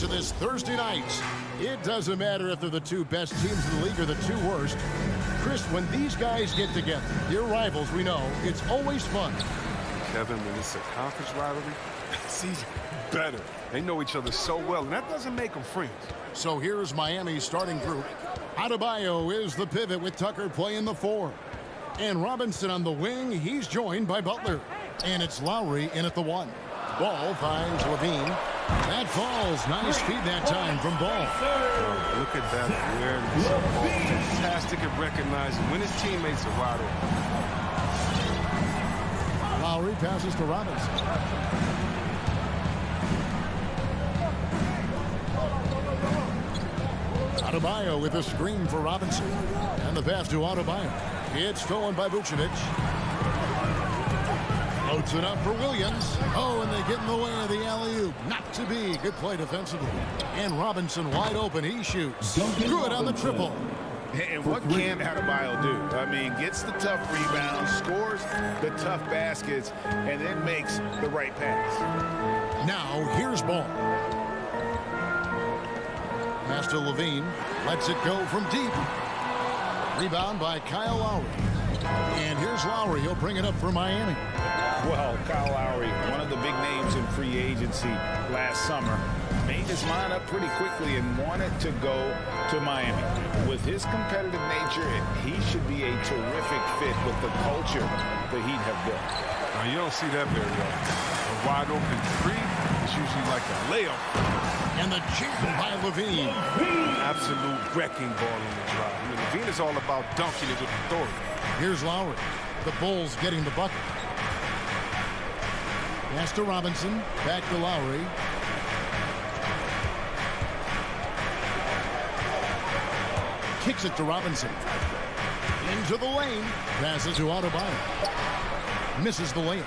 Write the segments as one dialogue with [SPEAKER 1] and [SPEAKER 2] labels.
[SPEAKER 1] highlights of this Thursday night. It doesn't matter if they're the two best teams in the league or the two worst. Chris, when these guys get together, your rivals, we know, it's always fun.
[SPEAKER 2] Kevin, when it's a conference rivalry, it's even better. They know each other so well, and that doesn't make them friends.
[SPEAKER 1] So here's Miami's starting group. Adebayo is the pivot with Tucker playing the 4. And Robinson on the wing, he's joined by Butler. And it's Lowry in at the 1. Ball finds Levine. That falls. Nice feed that time from Ball.
[SPEAKER 2] Look at that awareness. Fantastic at recognizing when his teammates are wide open.
[SPEAKER 1] Lowry passes to Robinson. Adebayo with a screen for Robinson. And the pass to Adebayo. It's stolen by Vucevic. Loads it up for Williams. Oh, and they get in the way of the alley-oop. Not to be. Good play defensively. And Robinson wide open. He shoots. Good on the triple.
[SPEAKER 3] And what can Adebayo do? I mean, gets the tough rebounds, scores the tough baskets, and then makes the right pass.
[SPEAKER 1] Now, here's Ball. Pass to Levine. Lets it go from deep. Rebound by Kyle Lowry. And here's Lowry. He'll bring it up for Miami.
[SPEAKER 3] Well, Kyle Lowry, one of the big names in free agency last summer, made his mind up pretty quickly and wanted to go to Miami. With his competitive nature, he should be a terrific fit with the culture the Heat have built.
[SPEAKER 2] Now, you don't see that very often. A wide open three is usually like a layup.
[SPEAKER 1] And the jam by Levine.
[SPEAKER 2] Absolute wrecking ball in the drive. I mean, Levine is all about dunking it with authority.
[SPEAKER 1] Here's Lowry. The Bulls getting the bucket. Pass to Robinson. Back to Lowry. Kicks it to Robinson. Into the lane. Passes to Adebayo. Misses the layup.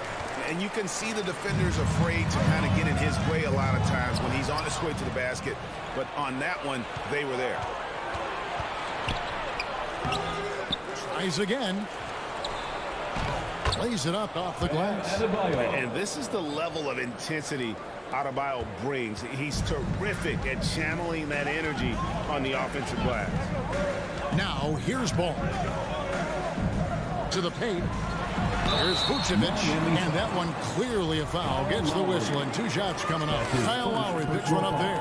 [SPEAKER 3] And you can see the defenders afraid to kind of get in his way a lot of times when he's on his way to the basket. But on that one, they were there.
[SPEAKER 1] Tries again. Plays it up off the glass.
[SPEAKER 3] And this is the level of intensity Adebayo brings. He's terrific at channeling that energy on the offensive glass.
[SPEAKER 1] Now, here's Ball. To the paint. There's Vucevic, and that one clearly a foul. Gets the whistle, and 2 shots coming up. Kyle Lowry picks one up there.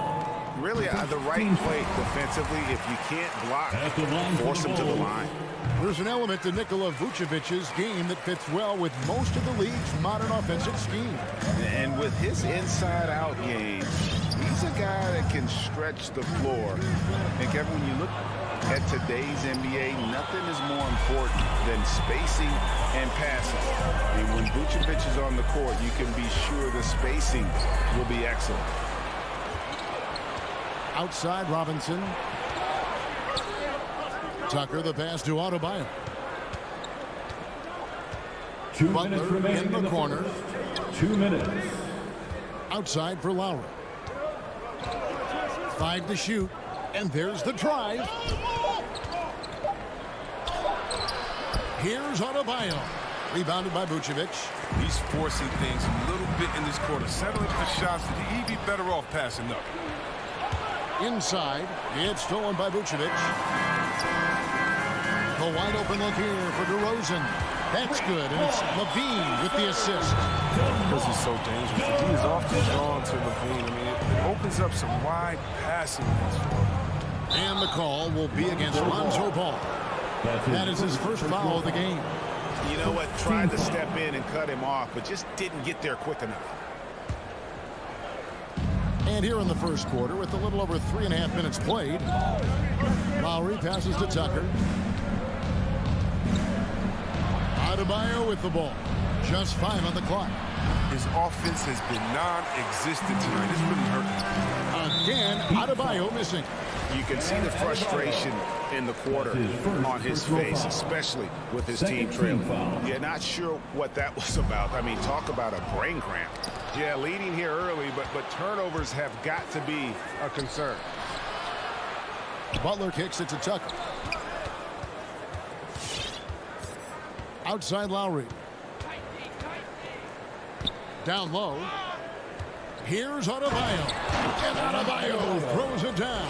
[SPEAKER 3] Really, the right play defensively. If you can't block, force him to the line.
[SPEAKER 1] There's an element to Nikola Vucevic's game that fits well with most of the league's modern offensive scheme.
[SPEAKER 3] And with his inside-out game, he's a guy that can stretch the floor. And Kevin, when you look at today's NBA, nothing is more important than spacing and passing. And when Vucevic is on the court, you can be sure the spacing will be excellent.
[SPEAKER 1] Outside Robinson. Tucker, the pass to Adebayo.
[SPEAKER 4] 2 minutes
[SPEAKER 1] Butler
[SPEAKER 4] remaining
[SPEAKER 1] in the corner.
[SPEAKER 4] 2 minutes.
[SPEAKER 1] Outside for Lowry. 5 to shoot. And there's the drive. Here's Adebayo. Rebounded by Vucevic.
[SPEAKER 2] He's forcing things a little bit in this quarter. Settling for shots that he'd be better off passing up.
[SPEAKER 1] Inside. It's stolen by Vucevic. The wide open look here for DeRozan. That's good, and it's Levine with the assist.
[SPEAKER 2] Because he's so dangerous. He is often drawn to Levine. I mean, it opens up some wide passing lanes for him.
[SPEAKER 1] And the call will be against Lonzo Ball. That is his first foul of the game.
[SPEAKER 3] You know what? Tried to step in and cut him off, but just didn't get there quick enough.
[SPEAKER 1] And here in the first quarter, with a little over 3.5 minutes played, Lowry passes to Tucker. Adebayo with the ball. Just 5 on the clock.
[SPEAKER 2] His offense has been non-existent tonight. It's really hurting.
[SPEAKER 1] Again, Adebayo missing.
[SPEAKER 3] You can see the frustration in the quarter on his face, especially with his team trailing. Yeah, not sure what that was about. I mean, talk about a brain cramp. Yeah, leading here early, but turnovers have got to be a concern.
[SPEAKER 1] Butler kicks it to Tucker. Outside Lowry. Down low. Here's Adebayo. And Adebayo throws it down.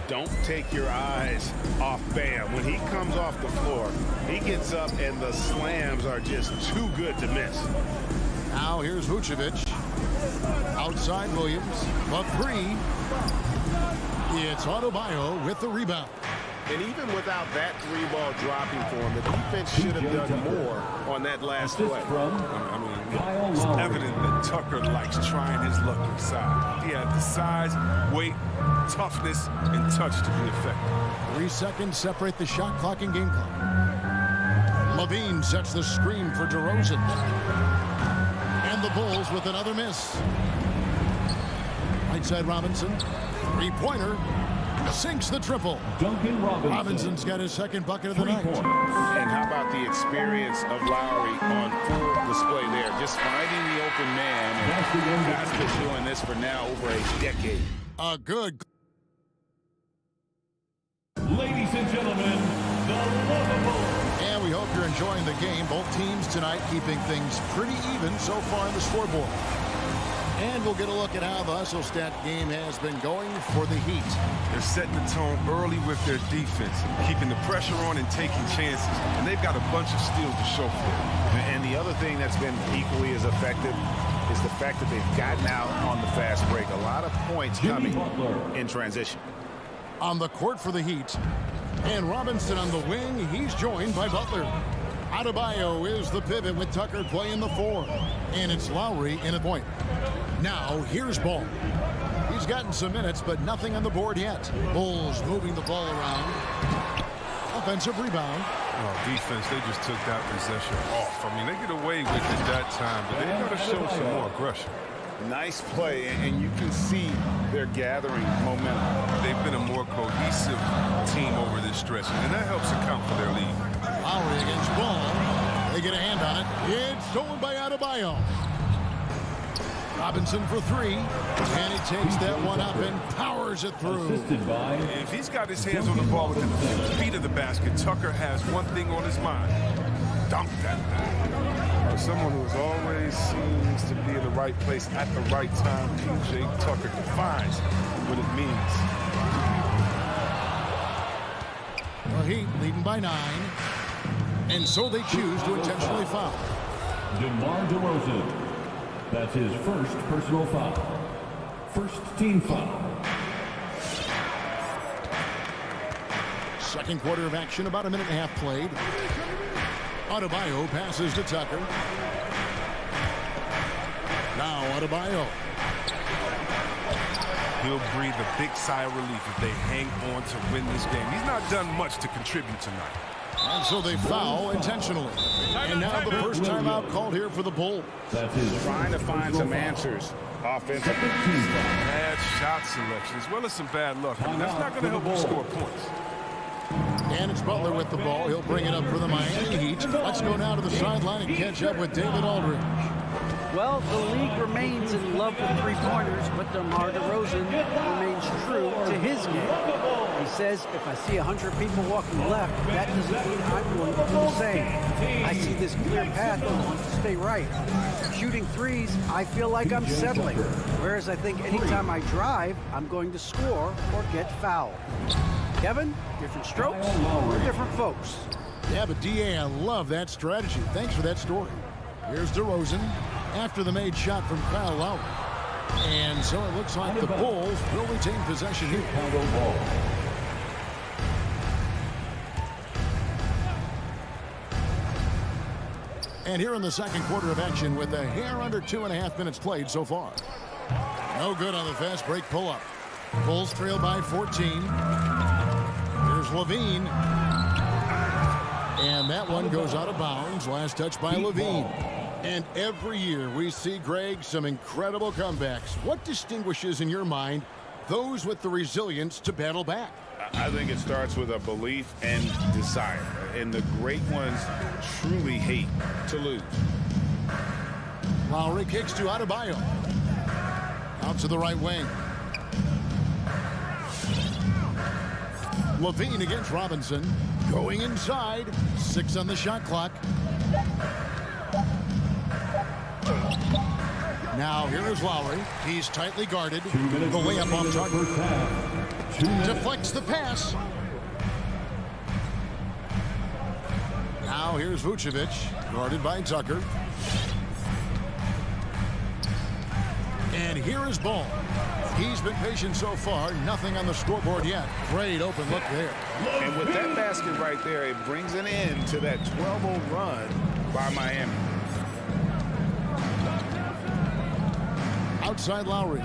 [SPEAKER 3] Don't take your eyes off Bam. When he comes off the floor, he gets up and the slams are just too good to miss.
[SPEAKER 1] Now here's Vucevic. Outside Williams. The three. It's Adebayo with the rebound.
[SPEAKER 3] And even without that three-ball dropping for him, the defense should have done more on that last play.
[SPEAKER 2] I mean, it's evident that Tucker likes trying his luck inside. He had the size, weight, toughness, and touch to be effective.
[SPEAKER 1] 3 seconds separate the shot clock and game clock. Levine sets the screen for DeRozan. And the Bulls with another miss. Right side Robinson. Three-pointer. Sinks the triple.
[SPEAKER 4] Duncan Robinson.
[SPEAKER 1] Robinson's got his second bucket of the night.
[SPEAKER 3] And how about the experience of Lowry on full display there? Just finding the open man. And guys been doing this for now over a decade.
[SPEAKER 1] A good.
[SPEAKER 4] Ladies and gentlemen, the lovable.
[SPEAKER 1] And we hope you're enjoying the game. Both teams tonight keeping things pretty even so far on the scoreboard. And we'll get a look at how the hustle stat game has been going for the Heat.
[SPEAKER 2] They're setting the tone early with their defense, keeping the pressure on and taking chances. And they've got a bunch of steals to show for it.
[SPEAKER 3] And the other thing that's been equally as effective is the fact that they've gotten out on the fast break. A lot of points coming in transition.
[SPEAKER 1] On the court for the Heat. And Robinson on the wing. He's joined by Butler. Adebayo is the pivot with Tucker playing the 4. And it's Lowry in a point. Now, here's Ball. He's gotten some minutes, but nothing on the board yet. Bulls moving the ball around. Offensive rebound.
[SPEAKER 2] Oh, defense, they just took that possession off. I mean, they get away with it that time, but they got to show some more aggression.
[SPEAKER 3] Nice play, and you can see they're gathering momentum.
[SPEAKER 2] They've been a more cohesive team over this stretch, and that helps account for their lead.
[SPEAKER 1] Lowry against Ball. They get a hand on it. It's stolen by Adebayo. Robinson for 3, and he takes that one up and powers it through.
[SPEAKER 2] If he's got his hands on the ball within the feet of the basket, Tucker has one thing on his mind. Dunk that thing. Someone who always seems to be in the right place at the right time, P.J. Tucker defines what it means.
[SPEAKER 1] The Heat leading by 9, and so they choose to intentionally foul.
[SPEAKER 4] DeMar DeRozan. That's his first personal foul. First team foul.
[SPEAKER 1] Second quarter of action, about a minute and a half played. Adebayo passes to Tucker. Now Adebayo.
[SPEAKER 2] He'll breathe a big sigh of relief if they hang on to win this game. He's not done much to contribute tonight.
[SPEAKER 1] And so they foul intentionally. And now the first timeout called here for the Bulls.
[SPEAKER 4] That's his
[SPEAKER 3] Trying to find some answers offensively.
[SPEAKER 2] Bad shot selection as well as some bad luck. I mean, that's not going to help you score points.
[SPEAKER 1] And it's Butler with the ball. He'll bring it up for the Miami Heat. Let's go now to the sideline and catch up with David Aldridge.
[SPEAKER 5] Well, the league remains in love with three-pointers, but DeMar DeRozan remains true to his game. He says, if I see 100 people walking left, that doesn't mean I'm going to do the same. I see this clear path and want to stay right. Shooting threes, I feel like I'm settling, whereas I think anytime I drive, I'm going to score or get fouled. Kevin, different strokes for different folks.
[SPEAKER 1] Yeah, but D.A., I love that strategy. Thanks for that story. Here's DeRozan after the made shot from Kyle Lowry. And so it looks like the Bulls will retain possession here. And here in the second quarter of action with a hair under 2.5 minutes played so far. No good on the fast break pull-up. Bulls trail by 14. Here's Levine. And that one goes out of bounds. Last touch by Levine. And every year we see, Greg, some incredible comebacks. What distinguishes, in your mind, those with the resilience to battle back?
[SPEAKER 3] I think it starts with a belief and desire. And the great ones truly hate to lose.
[SPEAKER 1] Lowry kicks to Adebayo. Out to the right wing. Levine against Robinson. Going inside. 6 on the shot clock. Now here is Lowry. He's tightly guarded.
[SPEAKER 4] 2 minutes
[SPEAKER 1] The layup on
[SPEAKER 4] remaining in the
[SPEAKER 1] target.
[SPEAKER 4] first half. 2 minutes.
[SPEAKER 1] Deflects the pass. Now here's Vucevic, guarded by Tucker. And here is Ball. He's been patient so far. Nothing on the scoreboard yet. Great open look there.
[SPEAKER 3] And with that basket right there, it brings an end to that 12-0 run by Miami.
[SPEAKER 1] Outside Lowry.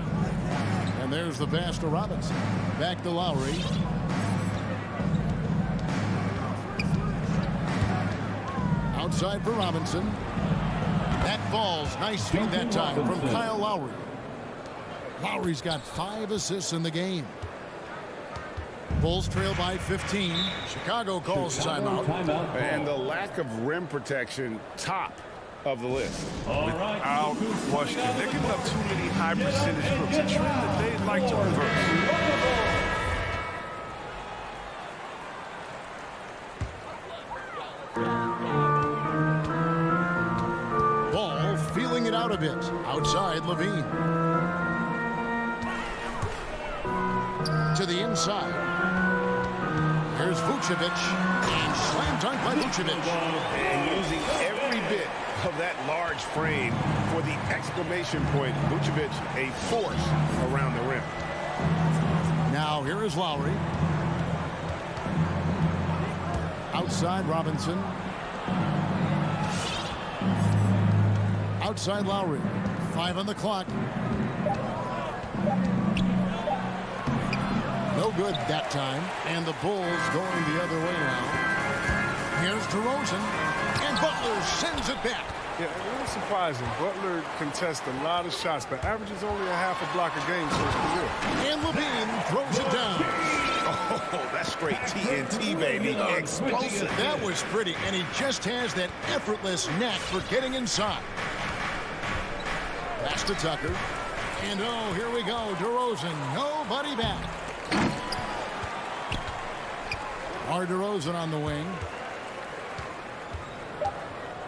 [SPEAKER 1] And there's the pass to Robinson. Back to Lowry. Outside for Robinson. That falls. Nice feed that time from Kyle Lowry. Lowry's got 5 assists in the game. Bulls trail by 15. Chicago calls timeout.
[SPEAKER 3] And the lack of rim protection, top of the list.
[SPEAKER 2] Without question. They're giving up too many high percentage looks. A trend that they'd like to reverse.
[SPEAKER 1] Ball feeling it out a bit. Outside Levine. To the inside. Here's Vucevic. And slam dunk by Vucevic.
[SPEAKER 3] And using every bit of that large frame for the exclamation point. Vucevic, a force around the rim.
[SPEAKER 1] Now here is Lowry. Outside Robinson. Outside Lowry. 5 on the clock. No good that time. And the Bulls going the other way now. Here's DeRozan. And Butler sends it back.
[SPEAKER 2] Yeah, a little surprising. Butler contests a lot of shots, but averages only a half a block a game, so it's career.
[SPEAKER 1] And Levine throws it down.
[SPEAKER 3] Oh, that's straight TNT, baby. Explosive.
[SPEAKER 1] That was pretty, and he just has that effortless knack for getting inside. Pass to Tucker. And oh, here we go. DeRozan, nobody back. Our DeRozan on the wing.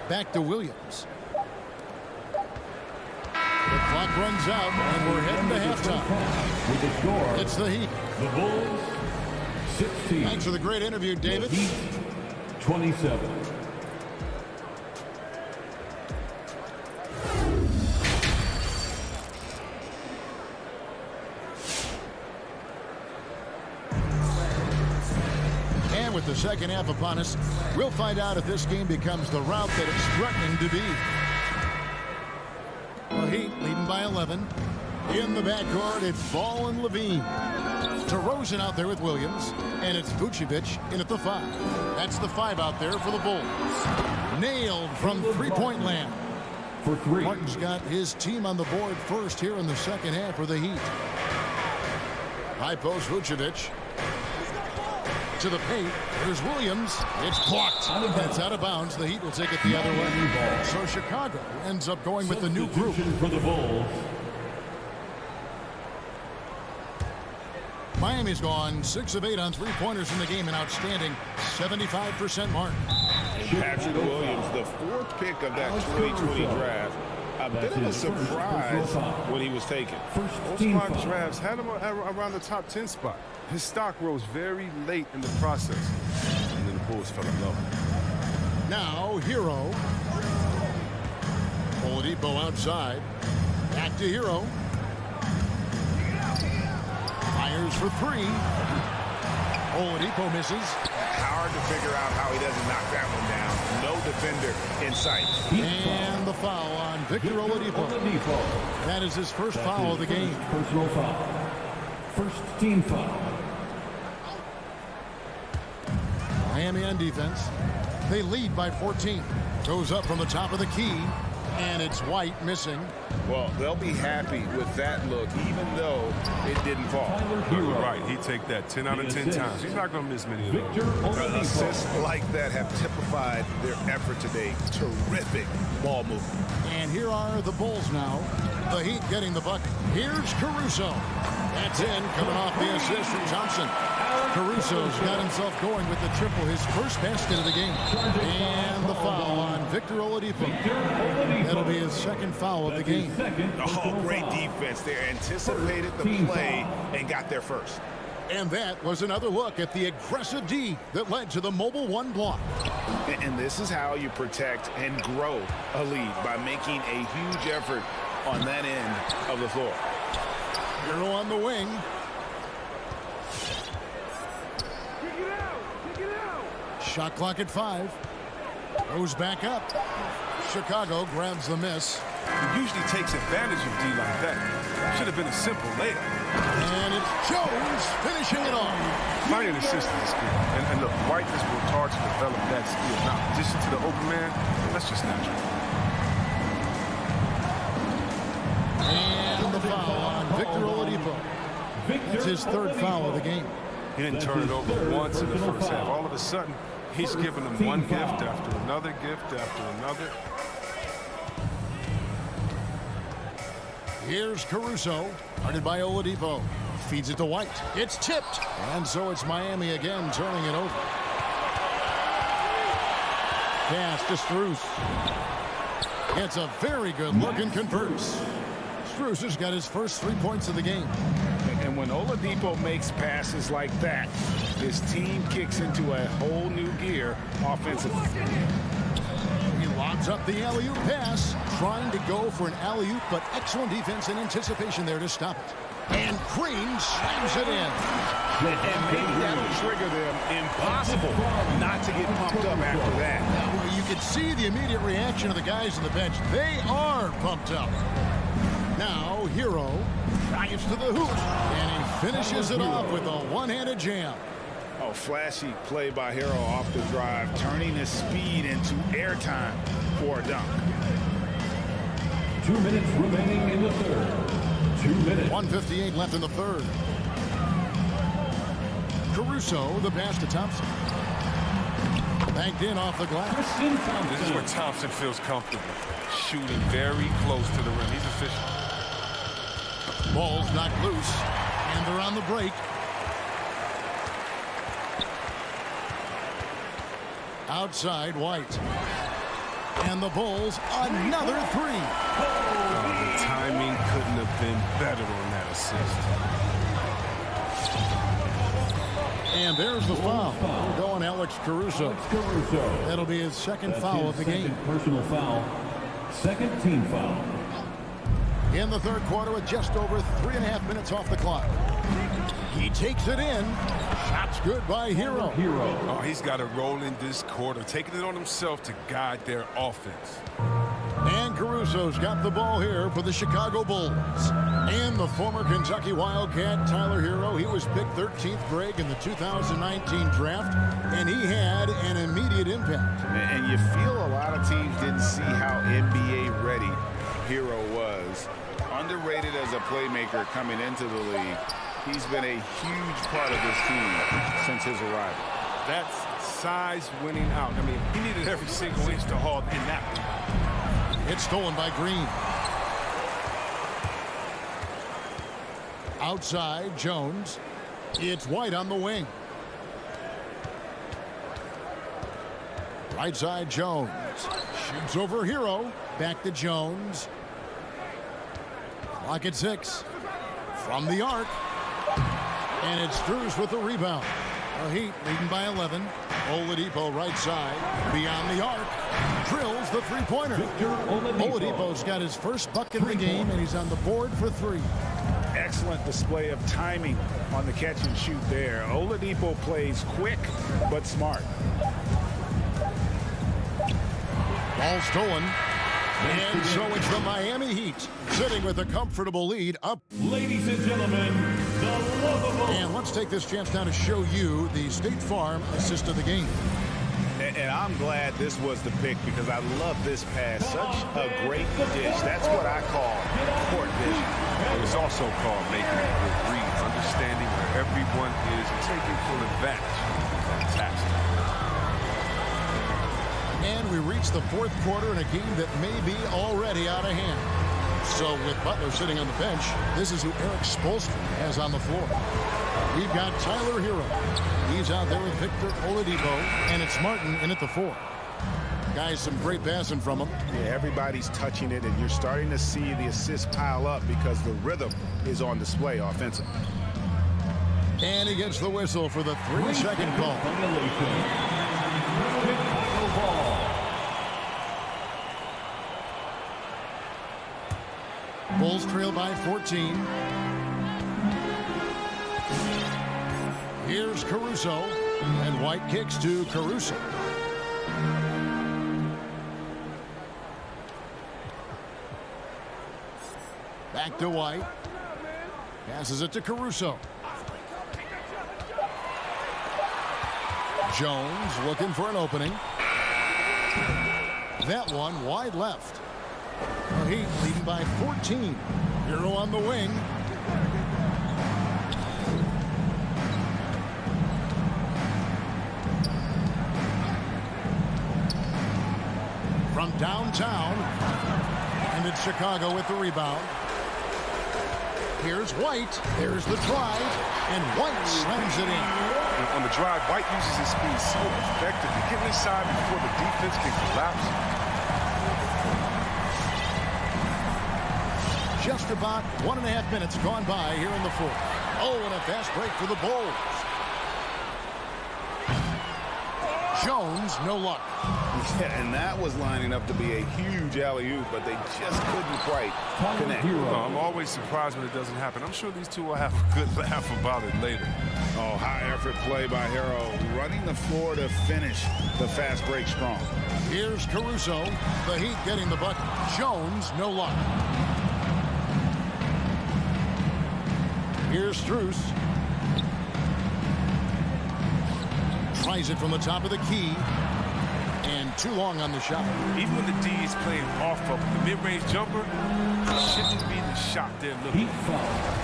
[SPEAKER 1] Back to Williams. The clock runs out, and we're heading to halftime.
[SPEAKER 4] With the score,
[SPEAKER 1] It's the Heat.
[SPEAKER 4] the Bulls 16.
[SPEAKER 1] Thanks for the great interview, David.
[SPEAKER 4] Heat 27.
[SPEAKER 1] And with the second half upon us, we'll find out if this game becomes the route that it's threatening to be. The Heat leading by 11. In the backcourt, it's Ball and Levine. DeRozan out there with Williams, and it's Vucevic in at the 5. That's the 5 out there for the Bulls. Nailed from three-point land.
[SPEAKER 4] For 3.
[SPEAKER 1] Martin's got his team on the board first here in the second half for the Heat. High post Vucevic. To the paint. There's Williams. It's blocked. That's out of bounds. The Heat will take it the other way. So Chicago ends up going with the new group.
[SPEAKER 4] Substitution for the Bulls.
[SPEAKER 1] Miami's gone 6 of 8 on three-pointers in the game, an outstanding 75% mark.
[SPEAKER 3] Patrick Williams, the 4th pick of that 2020 draft. A bit of a surprise when he was taken.
[SPEAKER 2] Most mock drafts had him around the top 10 spot. His stock rose very late in the process, and then the Bulls fell in love.
[SPEAKER 1] Now, Hero. Oladipo outside. Back to Hero. Fires for 3. Oladipo misses.
[SPEAKER 3] Hard to figure out how he doesn't knock that one down. No defender in sight.
[SPEAKER 1] And the foul on Victor Oladipo. That is his first foul of the game.
[SPEAKER 4] Personal foul. First team foul.
[SPEAKER 1] Miami on defense. They lead by 14. Goes up from the top of the key. And it's White missing.
[SPEAKER 3] Well, they'll be happy with that look, even though it didn't fall.
[SPEAKER 2] You're right. He'd take that 10 out of 10 times. He's not going to miss many of those.
[SPEAKER 3] Assists like that have typified their effort today. Terrific ball movement.
[SPEAKER 1] And here are the Bulls now. The Heat getting the bucket. Here's Caruso. That's in, coming off the assist from Thompson. Caruso's got himself going with the triple, his first basket of the game. And the foul on Victor Oladipo. That'll be his second foul of the game.
[SPEAKER 3] Oh, great defense there. Anticipated the play and got there first.
[SPEAKER 1] And that was another look at the aggressive D that led to the mobile one block.
[SPEAKER 3] And this is how you protect and grow a lead, by making a huge effort on that end of the floor.
[SPEAKER 1] Hero on the wing. Shot clock at 5. Goes back up. Chicago grabs the miss.
[SPEAKER 2] He usually takes advantage of D like that. Should have been a simple layup.
[SPEAKER 1] And it's Jones finishing it off.
[SPEAKER 2] Finding assist is key. And look, White has worked hard to develop that skill. Now, in addition to the open man, that's just natural.
[SPEAKER 1] And the foul on Victor Oladipo. That's his third foul of the game.
[SPEAKER 2] He didn't turn it over once in the first half. All of a sudden, he's giving them one gift after another gift after another.
[SPEAKER 1] Here's Caruso, guarded by Oladipo. Feeds it to White. It's tipped. And so it's Miami again turning it over. Pass to Strus. It's a very good look and converts. Strus has got his first 3 points of the game.
[SPEAKER 3] And when Oladipo makes passes like that, his team kicks into a whole new gear offensively.
[SPEAKER 1] He lobs up the alley-oop pass, trying to go for an alley-oop, but excellent defense and anticipation there to stop it. And Green slams it in.
[SPEAKER 3] And maybe that'll trigger them. Impossible not to get pumped up after that.
[SPEAKER 1] Well, you could see the immediate reaction of the guys on the bench. They are pumped up. Now, Hero drives to the hoop, and he finishes it off with a one-handed jam.
[SPEAKER 3] Oh, flashy play by Hero off the drive, turning his speed into airtime for a dunk.
[SPEAKER 4] 2 minutes remaining in the third. 2 minutes.
[SPEAKER 1] 1:58 left in the third. Caruso, the pass to Thompson. Banked in off the glass.
[SPEAKER 2] This is where Thompson feels comfortable. Shooting very close to the rim. He's efficient.
[SPEAKER 1] Ball's knocked loose, and they're on the break. Outside, White. And the Bulls, another three.
[SPEAKER 2] The timing couldn't have been better on that assist.
[SPEAKER 1] And there's the foul. We're going Alex Caruso. That'll be his second foul of the game.
[SPEAKER 4] Personal foul. Second team foul.
[SPEAKER 1] In the third quarter with just over 3.5 minutes off the clock. He takes it in. Shots good by Hero.
[SPEAKER 2] Oh, he's got to roll in this quarter, taking it on himself to guide their offense.
[SPEAKER 1] And Caruso's got the ball here for the Chicago Bulls. And the former Kentucky Wildcat, Tyler Hero, he was picked 13th grade in the 2019 draft, and he had an immediate impact.
[SPEAKER 3] And you feel a lot of teams didn't see how NBA ready Hero was. Underrated as a playmaker coming into the league. He's been a huge part of this team since his arrival.
[SPEAKER 2] That's size winning out. I mean, he needed every single inch to haul in that one.
[SPEAKER 1] It's stolen by Green. Outside, Jones. It's White on the wing. Right side, Jones. Shoots over Hero. Back to Jones. Clock at 6. From the arc. And it's Strus with the rebound. The Heat leading by 11. Oladipo right side. Beyond the arc. Drills the three-pointer. Oladipo's got his first bucket in the game, and he's on the board for 3.
[SPEAKER 3] Excellent display of timing on the catch and shoot there. Oladipo plays quick but smart.
[SPEAKER 1] Ball stolen. And so it's the Miami Heat sitting with a comfortable lead up.
[SPEAKER 4] Ladies and gentlemen, the lovable.
[SPEAKER 1] And let's take this chance now to show you the State Farm assist of the game.
[SPEAKER 3] And I'm glad this was the pick because I love this pass. Such a great dish. That's what I call court vision.
[SPEAKER 2] It was also called making a good read, understanding where everyone is and taking full advantage. Fantastic.
[SPEAKER 1] And we reach the fourth quarter in a game that may be already out of hand. So with Butler sitting on the bench, this is who Eric Spoelstra has on the floor. We've got Tyler Hero. He's out there with Victor Oladipo, and it's Martin in at the 4. Guys, some great passing from him.
[SPEAKER 3] Yeah, everybody's touching it, and you're starting to see the assists pile up because the rhythm is on display offensively.
[SPEAKER 1] And he gets the whistle for the 3-second call. Bulls trail by 14. Here's Caruso, and White kicks to Caruso. Back to White. Passes it to Caruso. Jones looking for an opening. That one wide left. The Heat leading by 14. Hero on the wing. From downtown. And it's Chicago with the rebound. Here's White. There's the drive. And White slams it in.
[SPEAKER 2] On the drive, White uses his speed so effectively, getting inside before the defense can collapse.
[SPEAKER 1] Just about 1.5 minutes gone by here in the fourth. Oh, and a fast break for the Bulls. Jones, no luck.
[SPEAKER 3] Yeah, and that was lining up to be a huge alley-oop, but they just couldn't quite connect.
[SPEAKER 2] I'm always surprised when it doesn't happen. I'm sure these two will have a good laugh about it later.
[SPEAKER 3] Oh, high-effort play by Hero, running the floor to finish the fast break strong.
[SPEAKER 1] Here's Caruso. The Heat getting the bucket. Jones, no luck. Here's Strus. Tries it from the top of the key. And too long on the shot.
[SPEAKER 2] Even when the D is playing off of the mid-range jumper, it shouldn't be the shot they're looking for.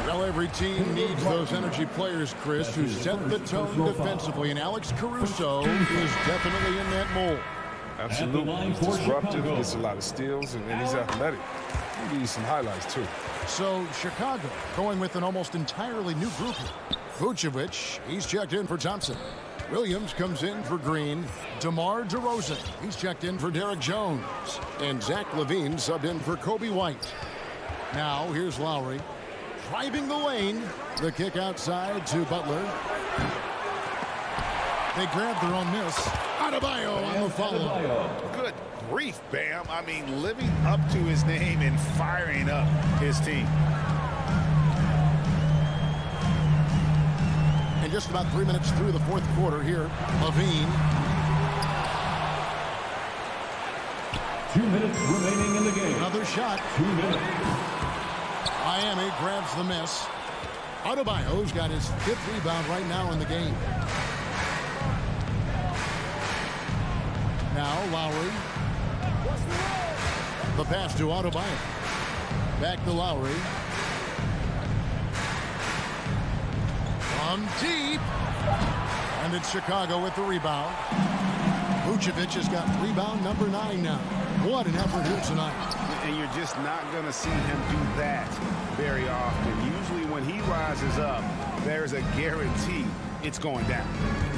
[SPEAKER 1] Well, every team needs those energy players, Chris, who set the tone defensively. And Alex Caruso is definitely in that mold.
[SPEAKER 2] Absolutely. He's disruptive, gets a lot of steals, and he's athletic. He needs some highlights, too.
[SPEAKER 1] So, Chicago going with an almost entirely new group here. Vucevic, he's checked in for Thompson. Williams comes in for Green. DeMar DeRozan, he's checked in for Derek Jones. And Zach LaVine subbed in for Kobe White. Now, here's Lowry. Driving the lane. The kick outside to Butler. They grab their own miss. Adebayo on the follow.
[SPEAKER 3] Good grief, Bam. I mean, living up to his name and firing up his team.
[SPEAKER 1] And just about 3 minutes through the fourth quarter here, LaVine.
[SPEAKER 4] 2 minutes remaining in the game.
[SPEAKER 1] Another shot.
[SPEAKER 4] 2 minutes.
[SPEAKER 1] Miami grabs the miss. Adebayo's got his 5th rebound right now in the game. Now Lowry. The pass to Adebayo. Back to Lowry. From deep. And it's Chicago with the rebound. Vucevic has got rebound number 9 now. What an effort here tonight.
[SPEAKER 3] And you're just not going to see him do that very often. Usually when he rises up, there's a guarantee it's going down.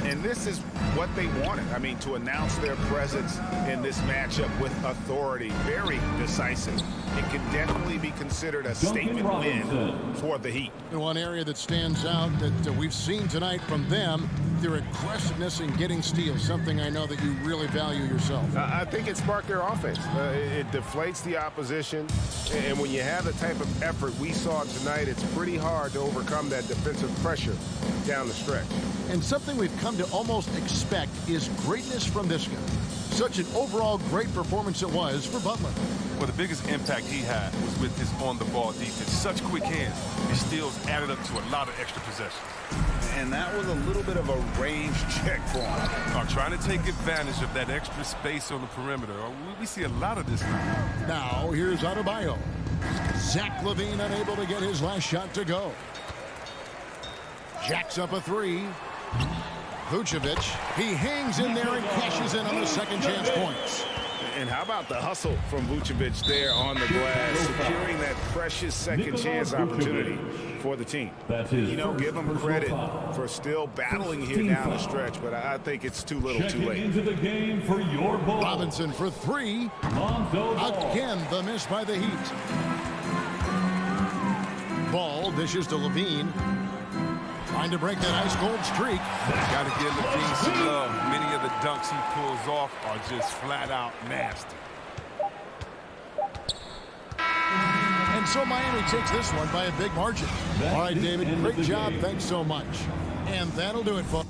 [SPEAKER 3] And this is what they wanted. I mean, to announce their presence in this matchup with authority, very decisive. It could definitely be considered a statement win for the Heat.
[SPEAKER 1] And one area that stands out that we've seen tonight from them, their aggressiveness in getting steals, something I know that you really value yourself.
[SPEAKER 6] I think it sparked their offense. It deflates the opposition, and when you have the type of effort we saw tonight, it's pretty hard to overcome that defensive pressure down the stretch.
[SPEAKER 1] And something we've come to almost expect is greatness from this guy. Such an overall great performance it was for Butler.
[SPEAKER 2] Well, the biggest impact he had was with his on-the-ball defense. Such quick hands. His steals added up to a lot of extra possessions.
[SPEAKER 3] And that was a little bit of a range check for him.
[SPEAKER 2] Trying to take advantage of that extra space on the perimeter. We see a lot of this now.
[SPEAKER 1] Now, here's Adebayo. Zach LaVine unable to get his last shot to go. Jacks up a 3. Vucevic, he hangs in there and cashes in on the second chance points.
[SPEAKER 3] And how about the hustle from Vucevic there on the glass, securing that precious second chance opportunity for the team.
[SPEAKER 4] That's his
[SPEAKER 3] Give him credit for still battling here down the stretch, but I think it's too little too late.
[SPEAKER 4] Into the game for your ball.
[SPEAKER 1] Robinson for three.
[SPEAKER 4] Lonzo Ball.
[SPEAKER 1] Again, the miss by the Heat. Ball dishes to Levine. Trying to break that ice-cold streak.
[SPEAKER 2] Got to give Levine some love. Many of the dunks he pulls off are just flat-out nasty.
[SPEAKER 1] And so Miami takes this one by a big margin. All right, David, great job. Thanks so much. And that'll do it, folks.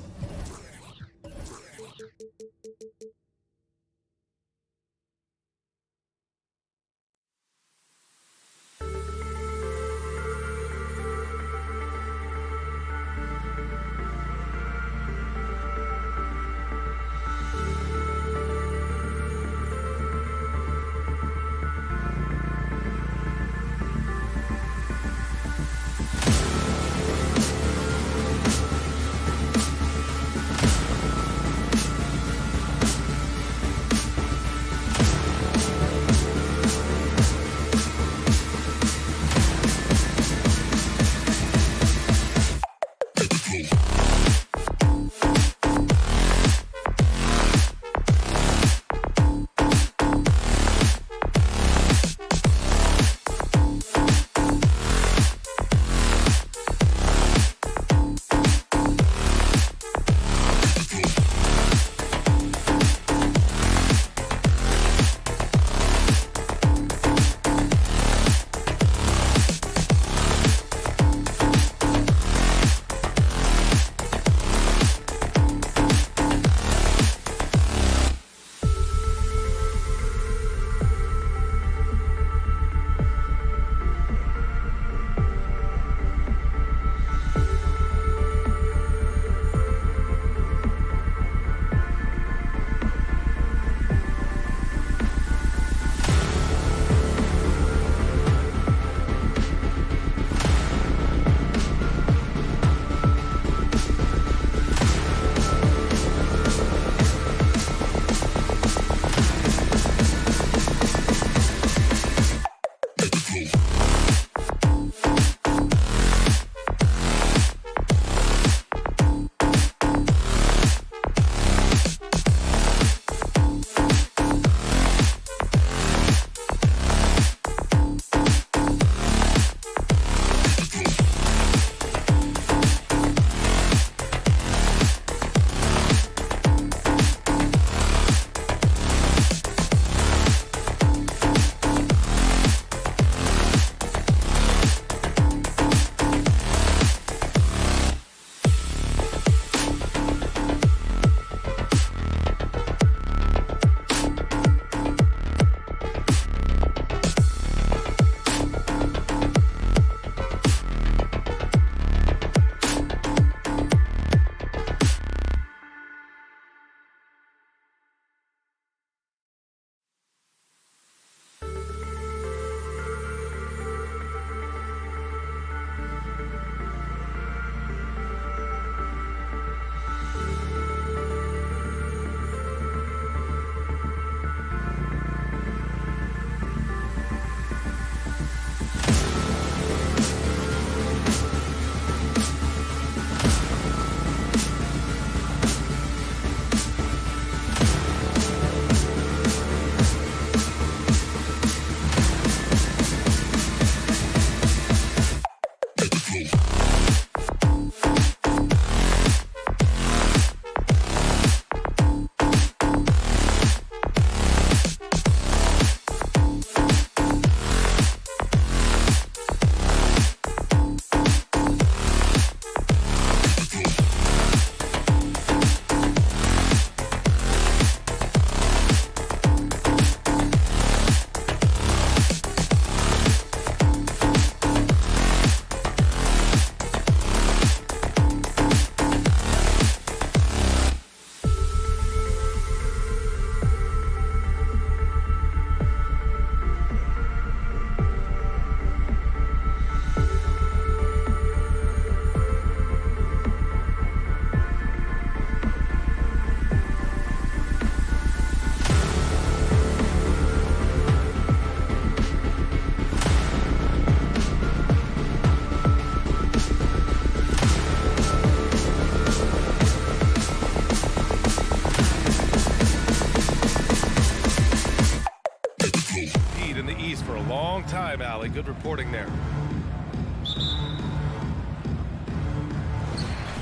[SPEAKER 7] Aggies for a long time, Allie. Good reporting there.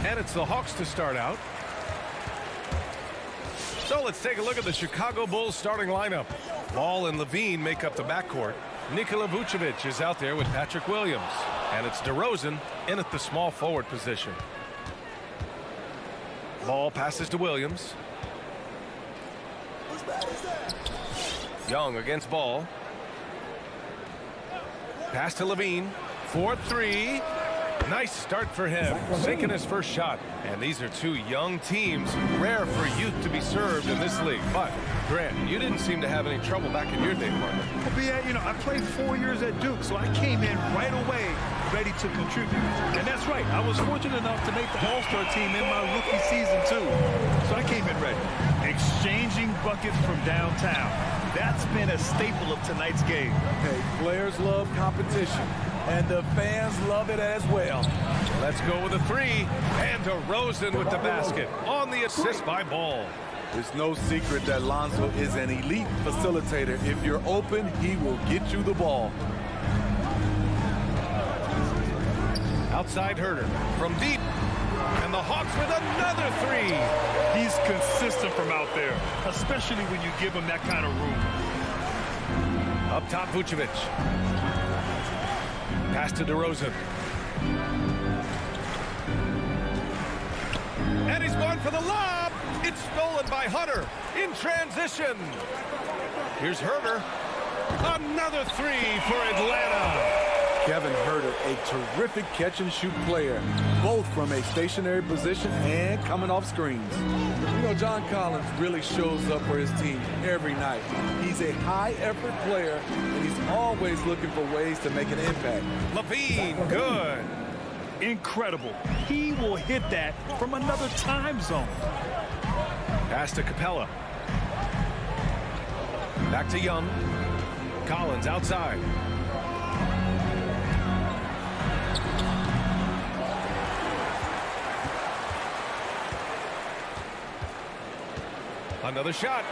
[SPEAKER 7] And it's the Hawks to start out. So let's take a look at the Chicago Bulls starting lineup. Ball and Levine make up the backcourt. Nikola Vucevic is out there with Patrick Williams. And it's DeRozan in at the small forward position. Ball passes to Williams. Young against Ball. Pass to Levine. 4-3. Nice start for him, sinking his first shot. And these are two young teams. Rare for youth to be served in this league. But, Grant, you didn't seem to have any trouble back in your day, partner.
[SPEAKER 8] Well, B.A., you know, I played 4 years at Duke, so I came in right away ready to contribute. And that's right. I was fortunate enough to make the All-Star team in my rookie season, too. So I came in ready. Exchanging buckets from downtown. That's been a staple of tonight's game.
[SPEAKER 9] Hey, players love competition, and the fans love it as well.
[SPEAKER 7] Let's go with a three. And DeRozan with the basket on the assist by Ball.
[SPEAKER 9] It's no secret that Lonzo is an elite facilitator. If you're open, he will get you the ball.
[SPEAKER 7] Outside Herter from deep. And the Hawks with another three.
[SPEAKER 8] He's consistent from out there, especially when you give him that kind of room.
[SPEAKER 7] Up top, Vucevic. Pass to DeRozan. And he's going for the lob. It's stolen by Hunter in transition. Here's Herter. Another three for Atlanta.
[SPEAKER 9] Kevin Herter, a terrific catch-and-shoot player, both from a stationary position and coming off screens. You know, John Collins really shows up for his team every night. He's a high-effort player, and he's always looking for ways to make an impact.
[SPEAKER 7] Levine, good.
[SPEAKER 8] Incredible. He will hit that from another time zone.
[SPEAKER 7] Pass to Capella. Back to Young. Collins outside. Another shot.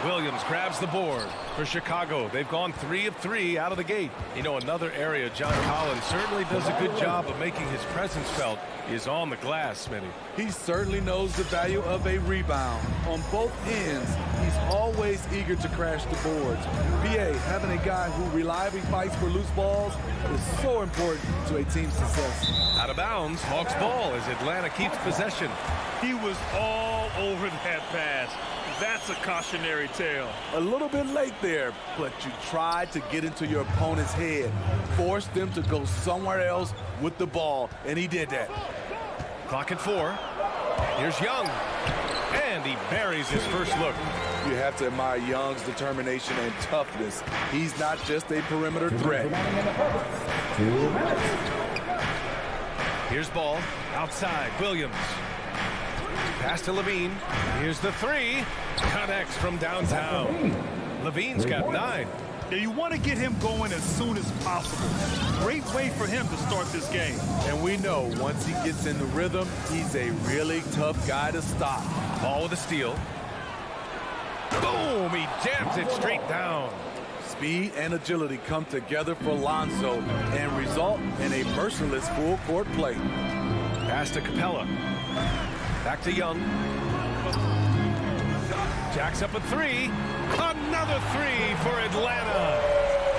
[SPEAKER 7] Williams grabs the board for Chicago. They've gone 3 of 3 out of the gate. You know, another area John Collins certainly does a good job of making his presence felt is on the glass, Smitty.
[SPEAKER 9] He certainly knows the value of a rebound. On both ends, he's always eager to crash the boards. BA, having a guy who reliably fights for loose balls is so important to a team's success.
[SPEAKER 7] Out of bounds, Hawks ball as Atlanta keeps possession.
[SPEAKER 8] He was all over that pass. That's a cautionary tale.
[SPEAKER 9] A little bit late there, but you tried to get into your opponent's head. Force them to go somewhere else with the ball, and he did that.
[SPEAKER 7] Clock at 4. Here's Young. And he buries his first look.
[SPEAKER 9] You have to admire Young's determination and toughness. He's not just a perimeter threat.
[SPEAKER 7] Here's Ball. Outside, Williams. Pass to Levine. Here's the three. Connects from downtown. Levine's got 9.
[SPEAKER 8] Yeah, you want to get him going as soon as possible. Great way for him to start this game.
[SPEAKER 9] And we know once he gets in the rhythm, he's a really tough guy to stop.
[SPEAKER 7] Ball with a steal. Boom! He jams it straight down.
[SPEAKER 9] Speed and agility come together for Lonzo and result in a merciless full court play.
[SPEAKER 7] Pass to Capella. Back to Young. Jacks up a 3. Another 3 for Atlanta.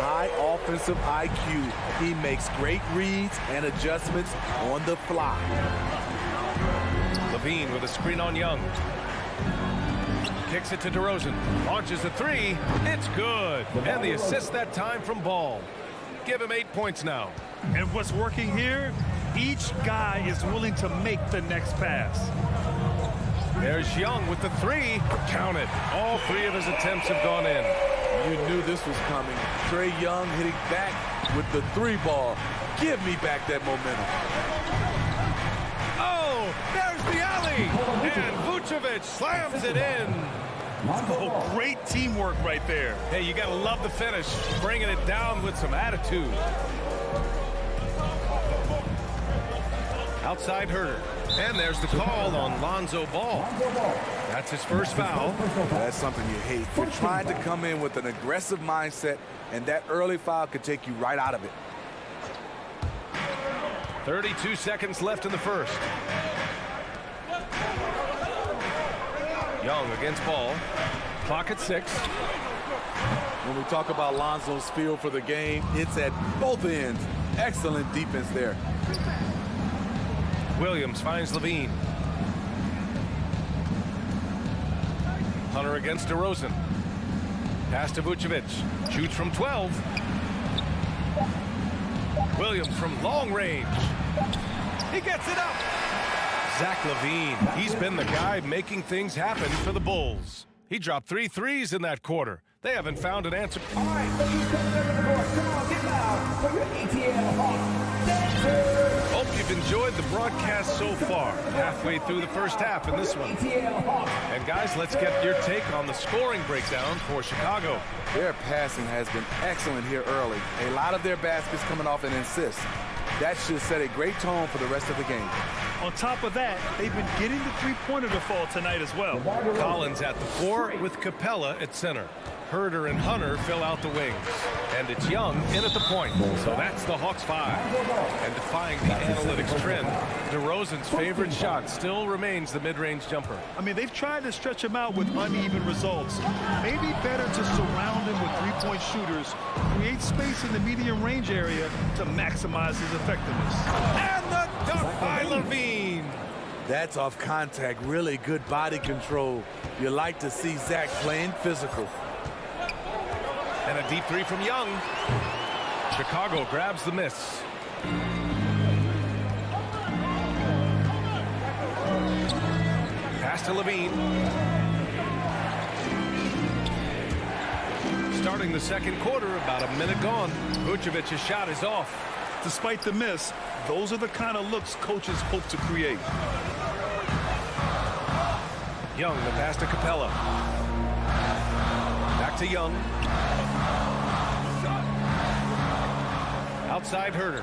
[SPEAKER 9] High offensive IQ. He makes great reads and adjustments on the fly.
[SPEAKER 7] Levine with a screen on Young. Kicks it to DeRozan. Launches a 3. It's good. And the assist that time from Ball. Give him 8 points now.
[SPEAKER 8] And what's working here? Each guy is willing to make the next pass.
[SPEAKER 7] There's Young with the 3. Count it. All 3 of his attempts have gone in.
[SPEAKER 9] You knew this was coming. Trae Young hitting back with the 3 ball. Give me back that momentum.
[SPEAKER 7] Oh, there's the alley. And Vucevic slams it in.
[SPEAKER 8] Oh, great teamwork right there.
[SPEAKER 7] Hey, you got to love the finish. Bringing it down with some attitude. Outside Herter. And there's the call on Lonzo Ball. That's his first foul.
[SPEAKER 9] That's something you hate. You're trying to come in with an aggressive mindset, and that early foul could take you right out of it.
[SPEAKER 7] 32 seconds left in the first. Young against Ball. Clock at 6.
[SPEAKER 9] When we talk about Lonzo's feel for the game, it's at both ends. Excellent defense there.
[SPEAKER 7] Williams finds Levine. Hunter against DeRozan. Pass to Vucevic. Shoots from 12. Williams from long range. He gets it up. Zach LaVine. He's been the guy making things happen for the Bulls. He dropped 3 threes in that quarter. They haven't found an answer.
[SPEAKER 10] All right, ladies and gentlemen, come on, get loud for your ATL Hawks dancers.
[SPEAKER 7] Hope you've enjoyed the broadcast so far. Halfway through the first half in this one. And guys, let's get your take on the scoring breakdown for Chicago.
[SPEAKER 9] Their passing has been excellent here early. A lot of their baskets coming off an assist. That should set a great tone for the rest of the game.
[SPEAKER 8] On top of that, they've been getting the three-pointer to fall tonight as well.
[SPEAKER 7] Collins at the 4 with Capella at center. Herder and Hunter fill out the wings. And it's Young in at the point. So that's the Hawks 5. And defying the analytics trend, DeRozan's favorite shot still remains the mid-range jumper.
[SPEAKER 8] I mean, they've tried to stretch him out with uneven results. Maybe better to surround him with three-point shooters, create space in the medium range area to maximize his effectiveness.
[SPEAKER 7] And the dunk by Levine.
[SPEAKER 9] That's off contact. Really good body control. You like to see Zach playing physical.
[SPEAKER 7] And a deep 3 from Young. Chicago grabs the miss. Pass to Levine. Starting the second quarter, about a minute gone. Vucevic's shot is off.
[SPEAKER 8] Despite the miss, those are the kind of looks coaches hope to create.
[SPEAKER 7] Young, the pass to Capella. Back to Young. Outside Herder.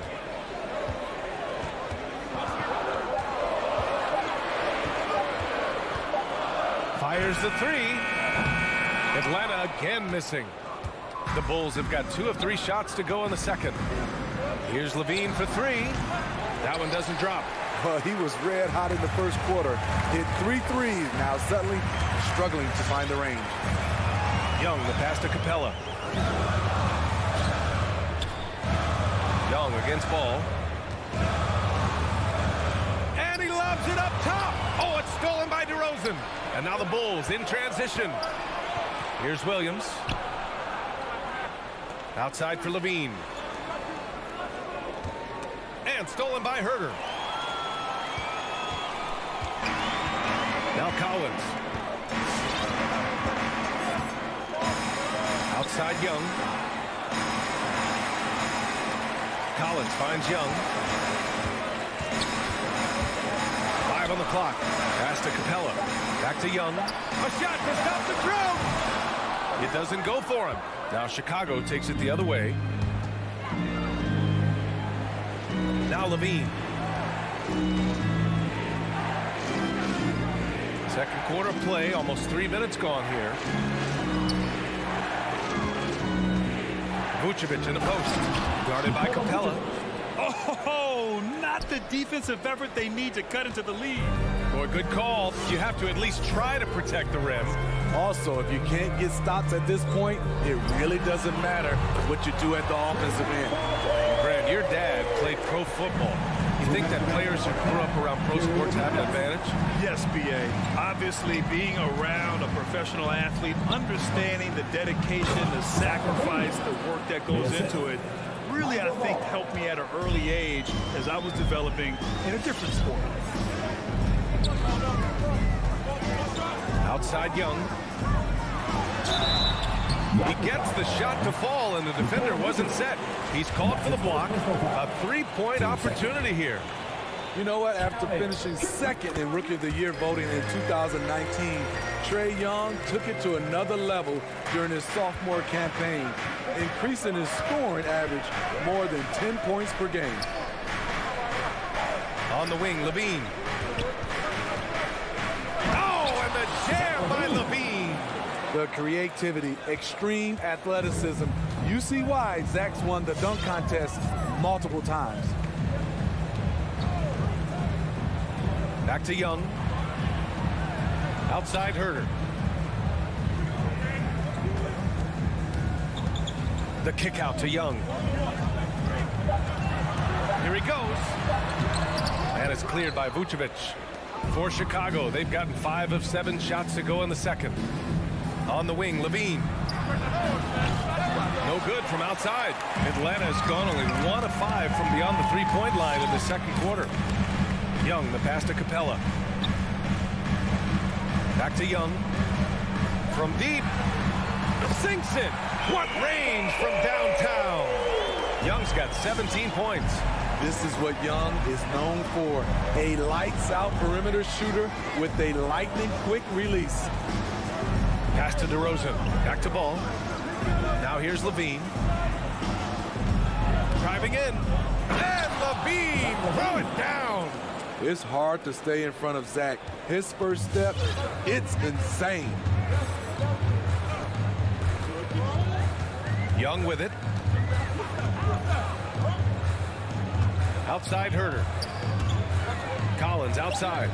[SPEAKER 7] Fires the 3. Atlanta again missing. The Bulls have got 2 of 3 shots to go in the second. Here's Levine for 3. That one doesn't drop.
[SPEAKER 9] Well, he was red hot in the first quarter. Hit 3 threes. Now suddenly struggling to find the range.
[SPEAKER 7] Young, the pass to Capella. Young against Ball. And he lobs it up top. Oh, it's stolen by DeRozan. And now the Bulls in transition. Here's Williams. Outside for Levine. And stolen by Herder. Now Collins. Outside Young. Collins finds Young. 5 on the clock. Pass to Capella. Back to Young. A shot to stop the throw. It doesn't go for him. Now Chicago takes it the other way. Now Levine. Second quarter play, almost 3 minutes gone here. Vucevic in the post. Guarded by Capella.
[SPEAKER 8] Oh, not the defensive effort they need to cut into the lead.
[SPEAKER 7] Boy, good call. You have to at least try to protect the rim.
[SPEAKER 9] Also, if you can't get stops at this point, it really doesn't matter what you do at the offensive end.
[SPEAKER 7] Brad, your dad played pro football. You think that players who grew up around pro sports have an advantage?
[SPEAKER 8] Yes, B.A. Obviously, being around a professional athlete, understanding the dedication, the sacrifice, the work that goes into it, really, I think, helped me at an early age as I was developing in a different sport.
[SPEAKER 7] Outside Young. He gets the shot to fall, and the defender wasn't set. He's called for the block. A three-point opportunity here.
[SPEAKER 9] You know what? After finishing second in Rookie of the Year voting in 2019, Trae Young took it to another level during his sophomore campaign, increasing his scoring average more than 10 points per game.
[SPEAKER 7] On the wing, Levine.
[SPEAKER 9] The creativity, extreme athleticism. You see why Zach's won the dunk contest multiple times.
[SPEAKER 7] Back to Young. Outside Herter. The kick out to Young. Here he goes. And it's cleared by Vucevic. For Chicago, they've gotten 5 of 7 shots to go in the second. On the wing, Levine. No good from outside. Atlanta has gone only 1 of 5 from beyond the three-point line in the second quarter. Young, the pass to Capella. Back to Young. From deep. Sinks it. What range from downtown. Young's got 17 points.
[SPEAKER 9] This is what Young is known for. A lights-out perimeter shooter with a lightning-quick release.
[SPEAKER 7] Pass to DeRozan. Back to Ball. Now here's Levine. Driving in. And Levine throw it down.
[SPEAKER 9] It's hard to stay in front of Zach. His first step, it's insane.
[SPEAKER 7] Young with it. Outside Herter. Collins outside.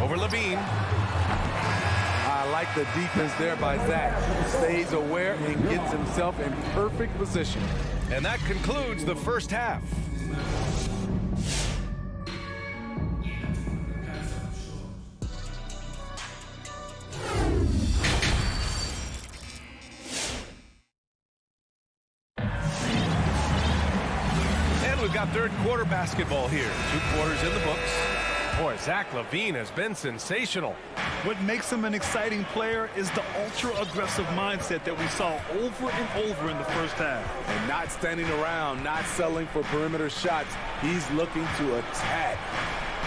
[SPEAKER 7] Over Levine.
[SPEAKER 9] I like the defense there by Zach. Stays aware and gets himself in perfect position.
[SPEAKER 7] And that concludes the first half. We've got third quarter basketball here. 2 quarters in the books. Boy, Zach LaVine has been sensational.
[SPEAKER 8] What makes him an exciting player is the ultra-aggressive mindset that we saw over and over in the first half.
[SPEAKER 9] And not standing around, not settling for perimeter shots. He's looking to attack.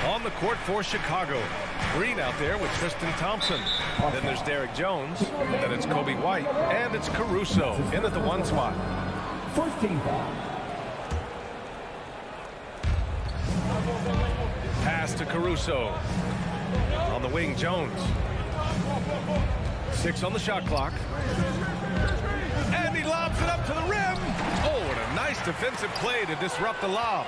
[SPEAKER 7] On the court for Chicago. Green out there with Tristan Thompson. Then there's Derek Jones. Then it's Kobe White. And it's Caruso in at the 1 spot.
[SPEAKER 10] First team foul.
[SPEAKER 7] Pass to Caruso. On the wing, Jones. 6 on the shot clock. And he lobs it up to the rim. Oh, what a nice defensive play to disrupt the lob.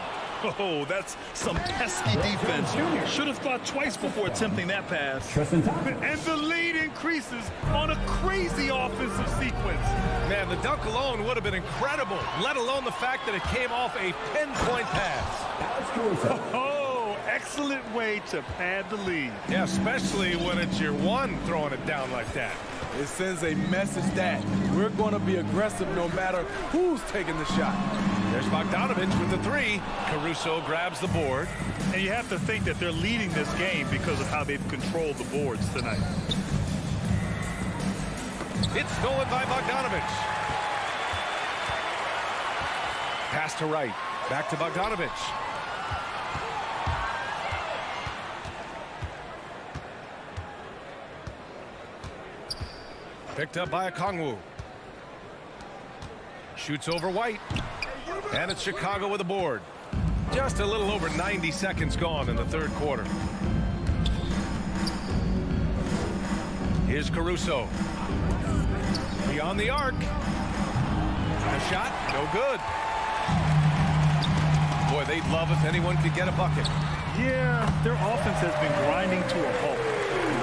[SPEAKER 8] Oh, that's some pesky defense. Should have thought twice before attempting that pass. And the lead increases on a crazy offensive sequence.
[SPEAKER 7] Man, the dunk alone would have been incredible, let alone the fact that it came off a pinpoint pass.
[SPEAKER 8] Oh, excellent way to pad the lead.
[SPEAKER 7] Yeah, especially when it's your one throwing it down like that.
[SPEAKER 9] It sends a message that we're going to be aggressive no matter who's taking the shot.
[SPEAKER 7] There's Bogdanovich with the 3. Caruso grabs the board.
[SPEAKER 8] And you have to think that they're leading this game because of how they've controlled the boards tonight.
[SPEAKER 7] It's stolen by Bogdanovich. Pass to Wright. Back to Bogdanovich. Picked up by Okongwu. Shoots over White. And it's Chicago with a board. Just a little over 90 seconds gone in the third quarter. Here's Caruso. Beyond the arc. A shot, no good. Boy, they'd love if anyone could get a bucket.
[SPEAKER 8] Yeah, their offense has been grinding to a halt.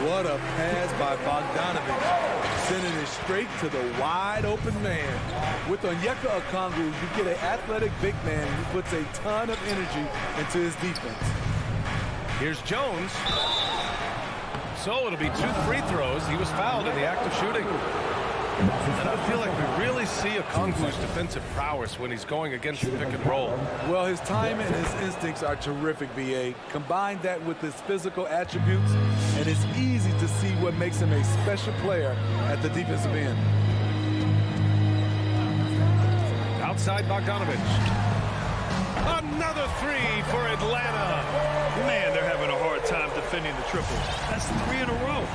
[SPEAKER 9] What a pass by Bogdanovich, sending it straight to the wide open man. With Onyeka Okongwu, you get an athletic big man who puts a ton of energy into his defense.
[SPEAKER 7] Here's Jones. So it'll be 2 free throws. He was fouled in the act of shooting. And I feel like we really see Okongwu's defensive prowess when he's going against the pick and roll.
[SPEAKER 9] Well, his time and his instincts are terrific, B.A. Combine that with his physical attributes, and it's easy to see what makes him a special player at the defensive end.
[SPEAKER 7] Outside Bogdanovich. Another 3 for Atlanta.
[SPEAKER 8] Man, they're having a hard time defending the triple. That's 3 in a row.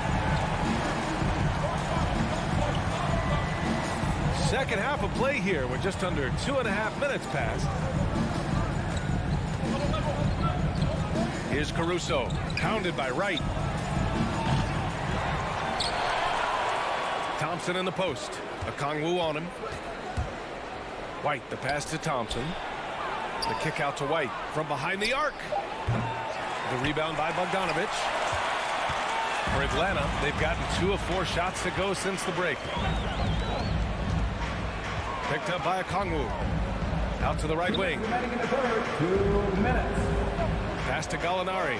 [SPEAKER 7] Second half of play here with just under 2.5 minutes passed. Here's Caruso, pounded by Wright. Thompson in the post. Okongwu on him. White, the pass to Thompson. The kick out to White from behind the arc. The rebound by Bogdanovic. For Atlanta, they've gotten 2 of 4 shots to go since the break. Picked up by Okongwu. Out to the right wing.
[SPEAKER 10] 2 minutes.
[SPEAKER 7] Pass to Gallinari.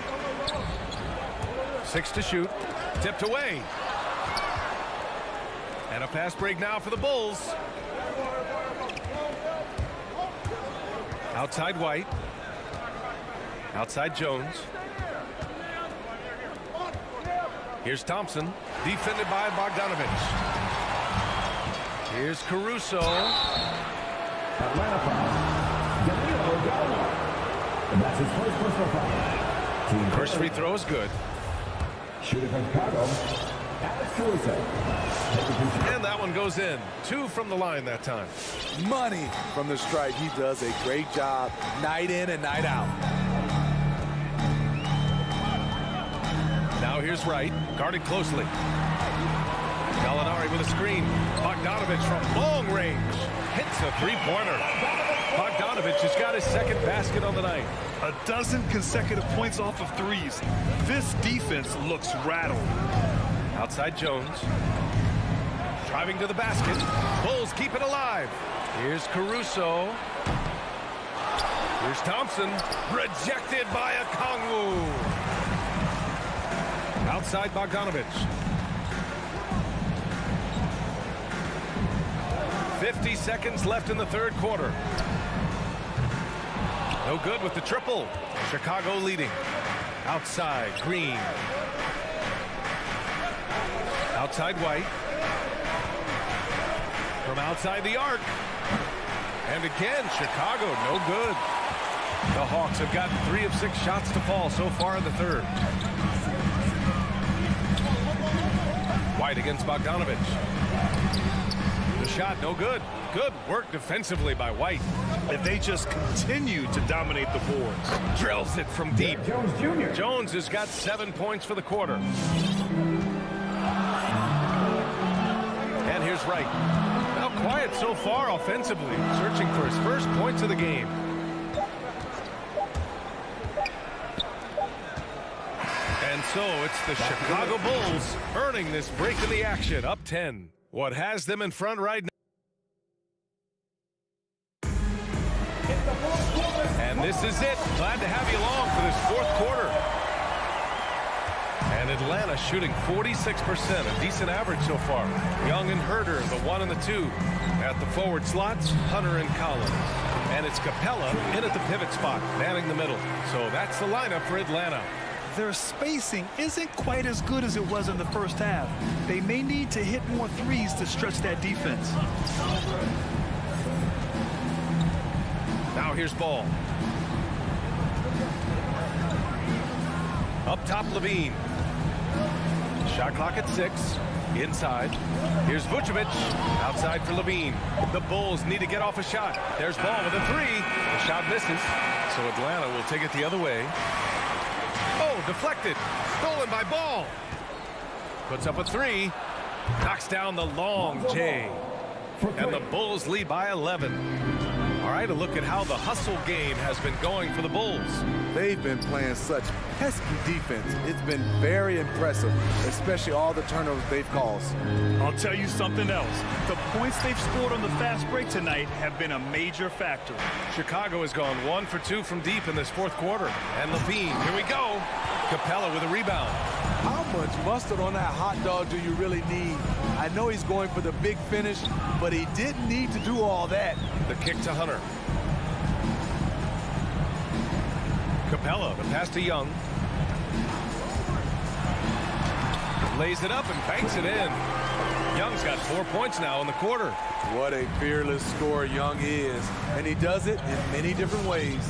[SPEAKER 7] 6 to shoot. Tipped away. And a fast break now for the Bulls. Outside White. Outside Jones. Here's Thompson. Defended by Bogdanovic. Here's Caruso.
[SPEAKER 10] Atlanta foul. Danilo Gallinari. And that's his first personal foul.
[SPEAKER 7] First free throw is good.
[SPEAKER 10] Shooting from Chicago, Alex Caruso.
[SPEAKER 7] And that one goes in. 2 from the line that time.
[SPEAKER 9] Money from the stripe. He does a great job night in and night out.
[SPEAKER 7] Now here's Wright, guarded closely. Gallinari with a screen. Bogdanovic from long range. Hits a three-pointer. Bogdanovic has got his second basket on the night.
[SPEAKER 8] A dozen consecutive points off of threes. This defense looks rattled.
[SPEAKER 7] Outside Jones. Driving to the basket. Bulls keep it alive. Here's Caruso. Here's Thompson. Rejected by Okongwu. Outside Bogdanovic. 50 seconds left in the third quarter. No good with the triple. Chicago leading. Outside Green. Outside White. From outside the arc. And again, Chicago, no good. The Hawks have gotten 3 of 6 shots to fall so far in the third. White against Bogdanovic. The shot, no good. Good work defensively by White.
[SPEAKER 8] And they just continue to dominate the boards.
[SPEAKER 7] Drills it from deep.
[SPEAKER 10] Jones Jr.
[SPEAKER 7] Jones has got 7 points for the quarter. And here's Wright. Now quiet so far offensively, searching for his first points of the game. And so it's the Chicago Bulls earning this break in the action, up 10. What has them in front right now? And this is it. Glad to have you along for this fourth quarter. And Atlanta shooting 46%, a decent average so far. Young and Herter, the 1 and the 2. At the forward slots, Hunter and Collins. And it's Capella in at the pivot spot, manning the middle. So that's the lineup for Atlanta.
[SPEAKER 8] Their spacing isn't quite as good as it was in the first half. They may need to hit more threes to stretch that defense.
[SPEAKER 7] Now here's Ball. Up top, Levine. Shot clock at 6. Inside. Here's Vucevic. Outside for Levine. The Bulls need to get off a shot. There's Ball with a 3. The shot misses. So Atlanta will take it the other way. Oh, deflected. Stolen by Ball. Puts up a 3. Knocks down the long J. And the Bulls lead by 11. All right, a look at how the hustle game has been going for the Bulls.
[SPEAKER 9] They've been playing such pesky defense. It's been very impressive, especially all the turnovers they've caused.
[SPEAKER 8] I'll tell you something else. The points they've scored on the fast break tonight have been a major factor.
[SPEAKER 7] Chicago has gone 1 for 2 from deep in this fourth quarter. And Levine, here we go. Capella with a rebound.
[SPEAKER 9] How much mustard on that hot dog do you really need? I know he's going for the big finish, but he didn't need to do all that.
[SPEAKER 7] The kick to Hunter. Capella, the pass to Young. Lays it up and banks it in. Young's got 4 points now in the quarter.
[SPEAKER 9] What a fearless scorer Young is, and he does it in many different ways.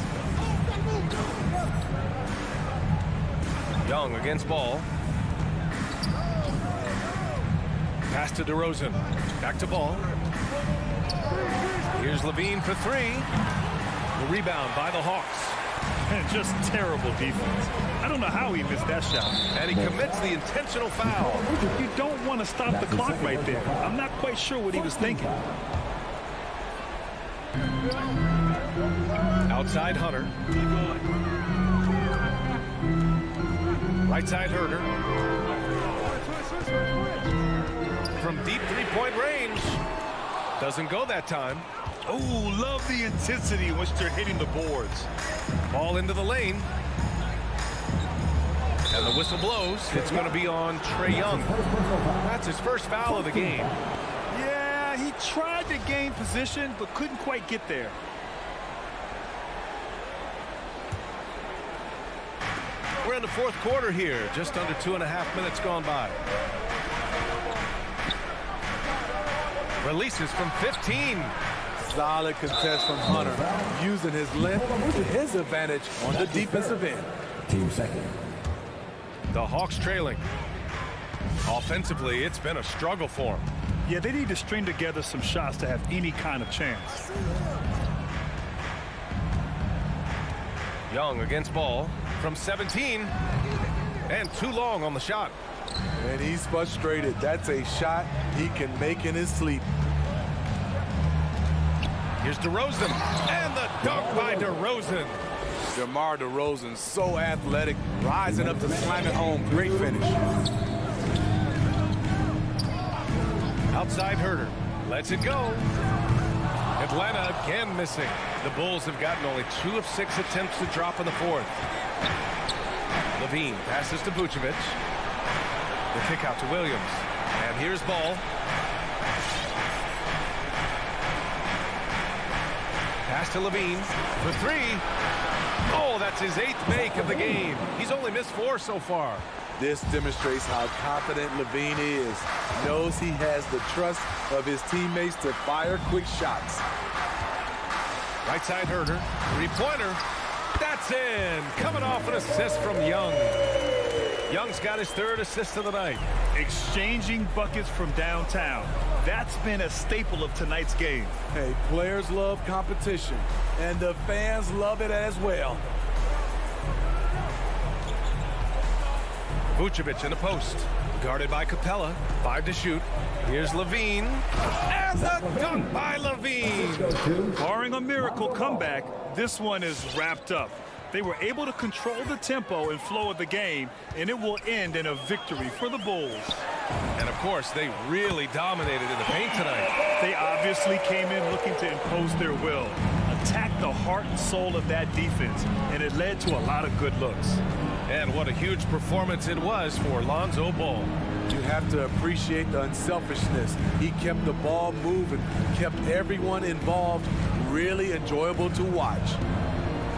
[SPEAKER 7] Young against Ball. Pass to DeRozan. Back to Ball. Here's Levine for 3. The rebound by the Hawks.
[SPEAKER 8] And just terrible defense. I don't know how he missed that shot.
[SPEAKER 7] And he commits the intentional foul.
[SPEAKER 8] You don't want to stop the clock right there. I'm not quite sure what he was thinking.
[SPEAKER 7] Outside Hunter. Right side Herder. From deep three-point range. Doesn't go that time.
[SPEAKER 8] Oh, love the intensity in which they're hitting the boards.
[SPEAKER 7] Ball into the lane. And the whistle blows. It's going to be on Trae Young. That's his first foul of the game.
[SPEAKER 8] Yeah, he tried to gain position, but couldn't quite get there.
[SPEAKER 7] We're in the fourth quarter here. Just under 2.5 minutes gone by. Releases from 15.
[SPEAKER 9] Solid contest from Hunter, using his length to his advantage on the defensive end.
[SPEAKER 4] Team second.
[SPEAKER 7] The Hawks trailing. Offensively, it's been a struggle for them.
[SPEAKER 8] Yeah, they need to string together some shots to have any kind of chance.
[SPEAKER 7] Young against Ball from 17. And too long on the shot.
[SPEAKER 9] And he's frustrated. That's a shot he can make in his sleep.
[SPEAKER 7] Here's DeRozan. And the dunk by DeRozan.
[SPEAKER 9] DeMar DeRozan, so athletic, rising up to slam it home. Great finish.
[SPEAKER 7] Outside Herder. Lets it go. Atlanta again missing. The Bulls have gotten only 2 of 6 attempts to drop in the fourth. Levine passes to Vucevic. The kick out to Williams. And here's Ball. Pass to Levine for 3. Oh, that's his 8th make of the game. He's only missed 4 so far.
[SPEAKER 9] This demonstrates how confident Levine is. Knows he has the trust of his teammates to fire quick shots.
[SPEAKER 7] Right side Herder. 3-pointer. That's in. Coming off an assist from Young. Young's got his 3rd assist of the night.
[SPEAKER 8] Exchanging buckets from downtown. That's been a staple of tonight's game.
[SPEAKER 9] Hey, players love competition, and the fans love it as well.
[SPEAKER 7] Vucevic in the post. Guarded by Capella. 5 to shoot. Here's Levine. And the dunk by Levine.
[SPEAKER 8] Barring a miracle comeback, this one is wrapped up. They were able to control the tempo and flow of the game, and it will end in a victory for the Bulls.
[SPEAKER 7] And, of course, they really dominated in the paint tonight.
[SPEAKER 8] They obviously came in looking to impose their will, attack the heart and soul of that defense, and it led to a lot of good looks.
[SPEAKER 7] And what a huge performance it was for Lonzo Ball.
[SPEAKER 9] You have to appreciate the unselfishness. He kept the ball moving, kept everyone involved, really enjoyable to watch.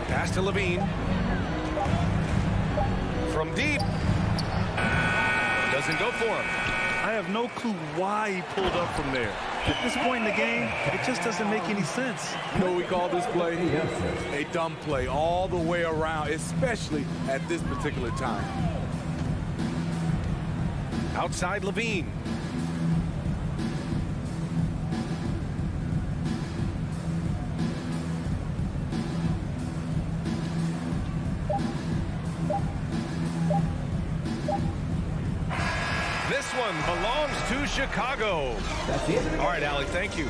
[SPEAKER 7] Pass to Levine. From deep. Doesn't go for him.
[SPEAKER 8] I have no clue why he pulled up from there. At this point in the game, it just doesn't make any sense.
[SPEAKER 9] You know what we call this play? A dumb play all the way around, especially at this particular time.
[SPEAKER 7] Outside Levine. This one belongs to Chicago.
[SPEAKER 10] That's it.
[SPEAKER 7] All right, Allie, thank you.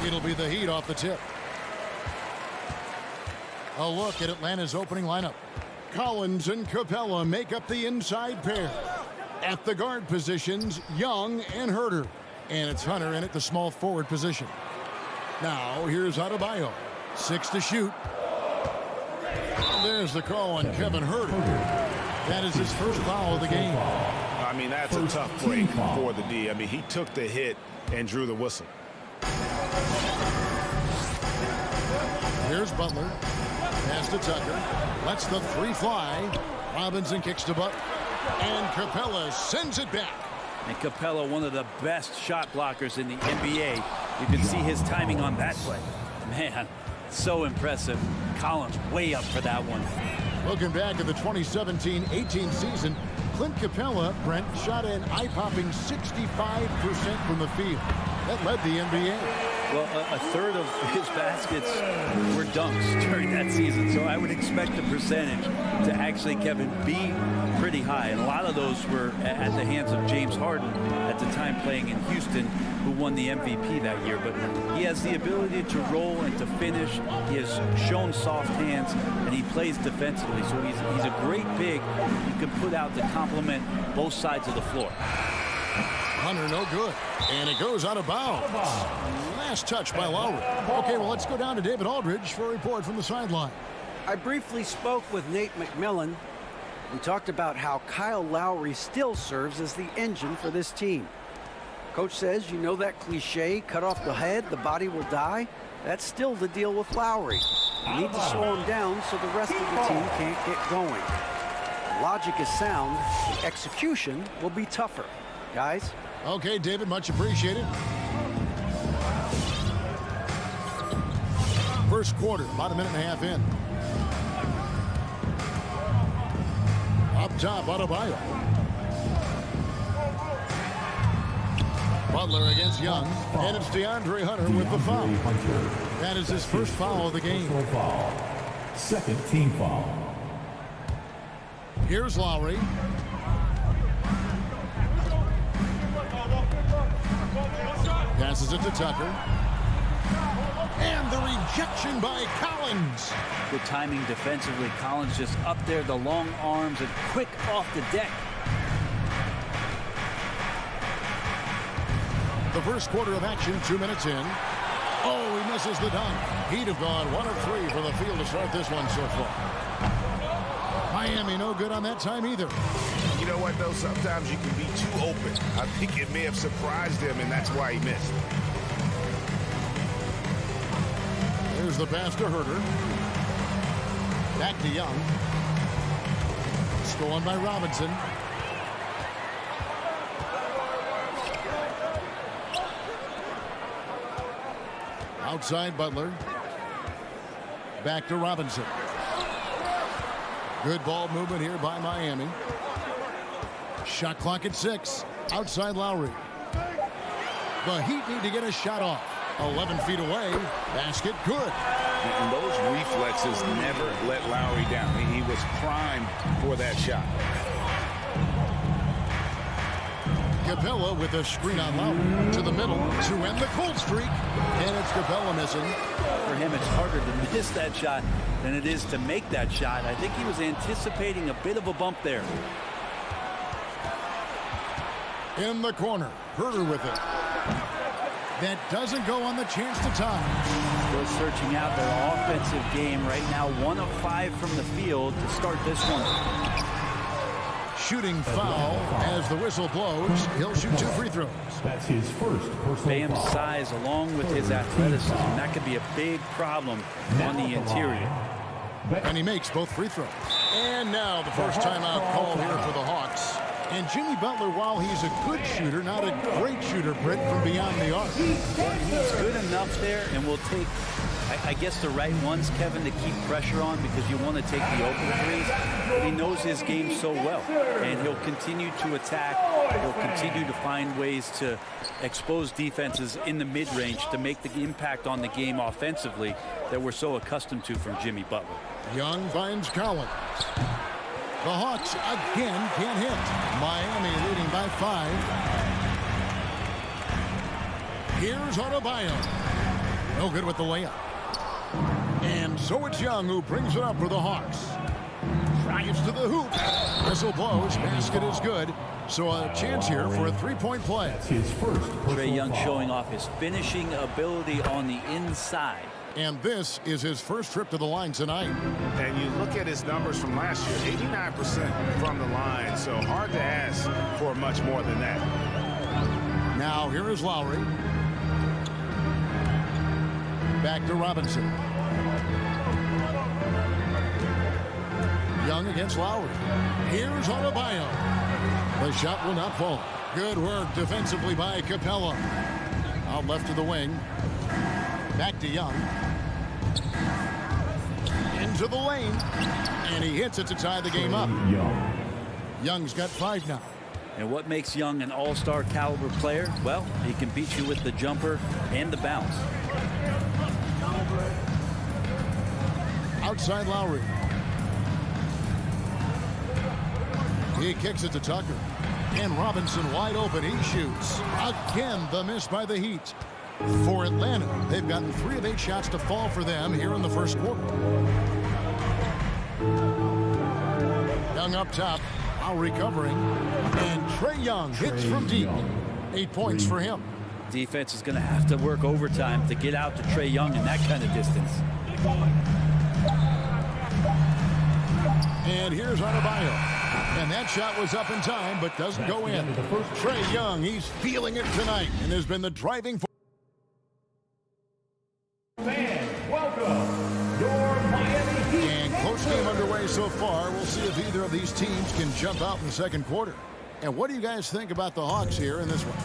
[SPEAKER 1] It'll be the Heat off the tip. A look at Atlanta's opening lineup. Collins and Capella make up the inside pair. At the guard positions, Young and Herter. And it's Hunter in at the small forward position. Now, here's Adebayo. 6 to shoot. There's the call on Kevin Herter. That is his first foul of the game.
[SPEAKER 6] I mean, that's a tough break for the D. I mean, he took the hit and drew the whistle.
[SPEAKER 1] Here's Butler. Pass to Tucker. Lets the three fly. Robinson kicks to Butler. And Capella sends it back.
[SPEAKER 5] And Capella, one of the best shot blockers in the NBA. You can see his timing on that play. Man, so impressive. Collins way up for that one.
[SPEAKER 1] Looking back at the 2017-18 season, Clint Capella, Brent, shot an eye-popping 65% from the field. That led the NBA.
[SPEAKER 5] Well, a third of his baskets were dunks during that season, so I would expect the percentage to actually, Kevin, be pretty high. And a lot of those were at the hands of James Harden at the time playing in Houston, who won the MVP that year. But he has the ability to roll and to finish. He has shown soft hands, and he plays defensively. So he's a great big you can put out to complement both sides of the floor.
[SPEAKER 1] Hunter, no good. And it goes out of bounds. Last touch by Lowry. Okay, well, let's go down to David Aldridge for a report from the sideline.
[SPEAKER 5] I briefly spoke with Nate McMillan. We talked about how Kyle Lowry still serves as the engine for this team. Coach says, you know that cliche, cut off the head, the body will die? That's still the deal with Lowry. You need to slow him down so the rest of the team can't get going. Logic is sound. The execution will be tougher. Guys?
[SPEAKER 1] Okay, David, much appreciated. First quarter, about a minute and a half in. Up top, Adebayo. Butler against Young, and it's DeAndre Hunter with the foul. That is his first foul of the game.
[SPEAKER 4] Second team foul.
[SPEAKER 1] Here's Lowry. Passes it to Tucker. And the rejection by Collins.
[SPEAKER 5] Good timing defensively. Collins just up there, the long arms, and quick off the deck.
[SPEAKER 1] The first quarter of action, 2 minutes in. Oh, he misses the dunk. He'd have gone 1 of 3 for the field to start this one so far. Miami no good on that time either.
[SPEAKER 6] You know what, though? Sometimes you can be too open. I think it may have surprised him, and that's why he missed.
[SPEAKER 1] There's the pass to Herter. Back to Young. Stolen by Robinson. Outside Butler. Back to Robinson. Good ball movement here by Miami. Shot clock at 6. Outside Lowry. The Heat need to get a shot off. 11 feet away. Basket good.
[SPEAKER 3] And those reflexes never let Lowry down. He was primed for that shot.
[SPEAKER 1] Capella with a screen on Lowry to the middle to end the cold streak. And it's Capella missing.
[SPEAKER 5] For him, it's harder to miss that shot than it is to make that shot. I think he was anticipating a bit of a bump there.
[SPEAKER 1] In the corner, Herter with it. That doesn't go on the chance to tie.
[SPEAKER 5] Still searching out their offensive game right now. 1 of 5 from the field to start this one.
[SPEAKER 1] Shooting foul as the whistle blows. He'll shoot 2 free throws.
[SPEAKER 4] That's his first personal
[SPEAKER 5] Bam's
[SPEAKER 4] foul.
[SPEAKER 5] size along with his athleticism, that could be a big problem on the interior.
[SPEAKER 1] And he makes both free throws. And now the first timeout call here for the Hawks. And Jimmy Butler, while he's a good shooter, not a great shooter, Britt, from beyond the arc.
[SPEAKER 5] He's good enough there, and will take, I guess, the right ones, Kevin, to keep pressure on, because you want to take the open threes. But he knows his game so well, and he'll continue to attack. He'll continue to find ways to expose defenses in the mid-range to make the impact on the game offensively that we're so accustomed to from Jimmy Butler.
[SPEAKER 1] Young finds Collins. The Hawks again can't hit. Miami leading by 5. Here's Adebayo. No good with the layup. And so it's Young who brings it up for the Hawks. Drives to the hoop. Whistle blows. Basket is good. So a chance here for a three-point play.
[SPEAKER 4] His first
[SPEAKER 5] Trae Young showing off his finishing ability on the inside.
[SPEAKER 1] And this is his first trip to the line tonight.
[SPEAKER 3] And you look at his numbers from last year, 89% from the line, so hard to ask for much more than that.
[SPEAKER 1] Now here is Lowry. Back to Robinson. Young against Lowry. Here's Adebayo. The shot will not fall. Good work defensively by Capella. Out left to the wing. Back to Young. Into the lane. And he hits it to tie the game up. Young's got 5 now.
[SPEAKER 5] And what makes Young an all-star caliber player? Well, he can beat you with the jumper and the bounce.
[SPEAKER 1] Outside Lowry. He kicks it to Tucker. And Robinson wide open. He shoots. Again, the miss by the Heat. For Atlanta, they've gotten 3 of 8 shots to fall for them here in the first quarter. Young up top. Lowry covering. And Trae Young hits from deep. 8 points for him.
[SPEAKER 5] Defense is going to have to work overtime to get out to Trae Young in that kind of distance.
[SPEAKER 1] And here's Adebayo. And that shot was up in time, but doesn't go in. Trae Young, he's feeling it tonight and has been the driving force.
[SPEAKER 10] Fans, welcome your Miami Heat.
[SPEAKER 1] And close game underway so far. We'll see if either of these teams can jump out in the second quarter. And what do you guys think about the Hawks here in this one?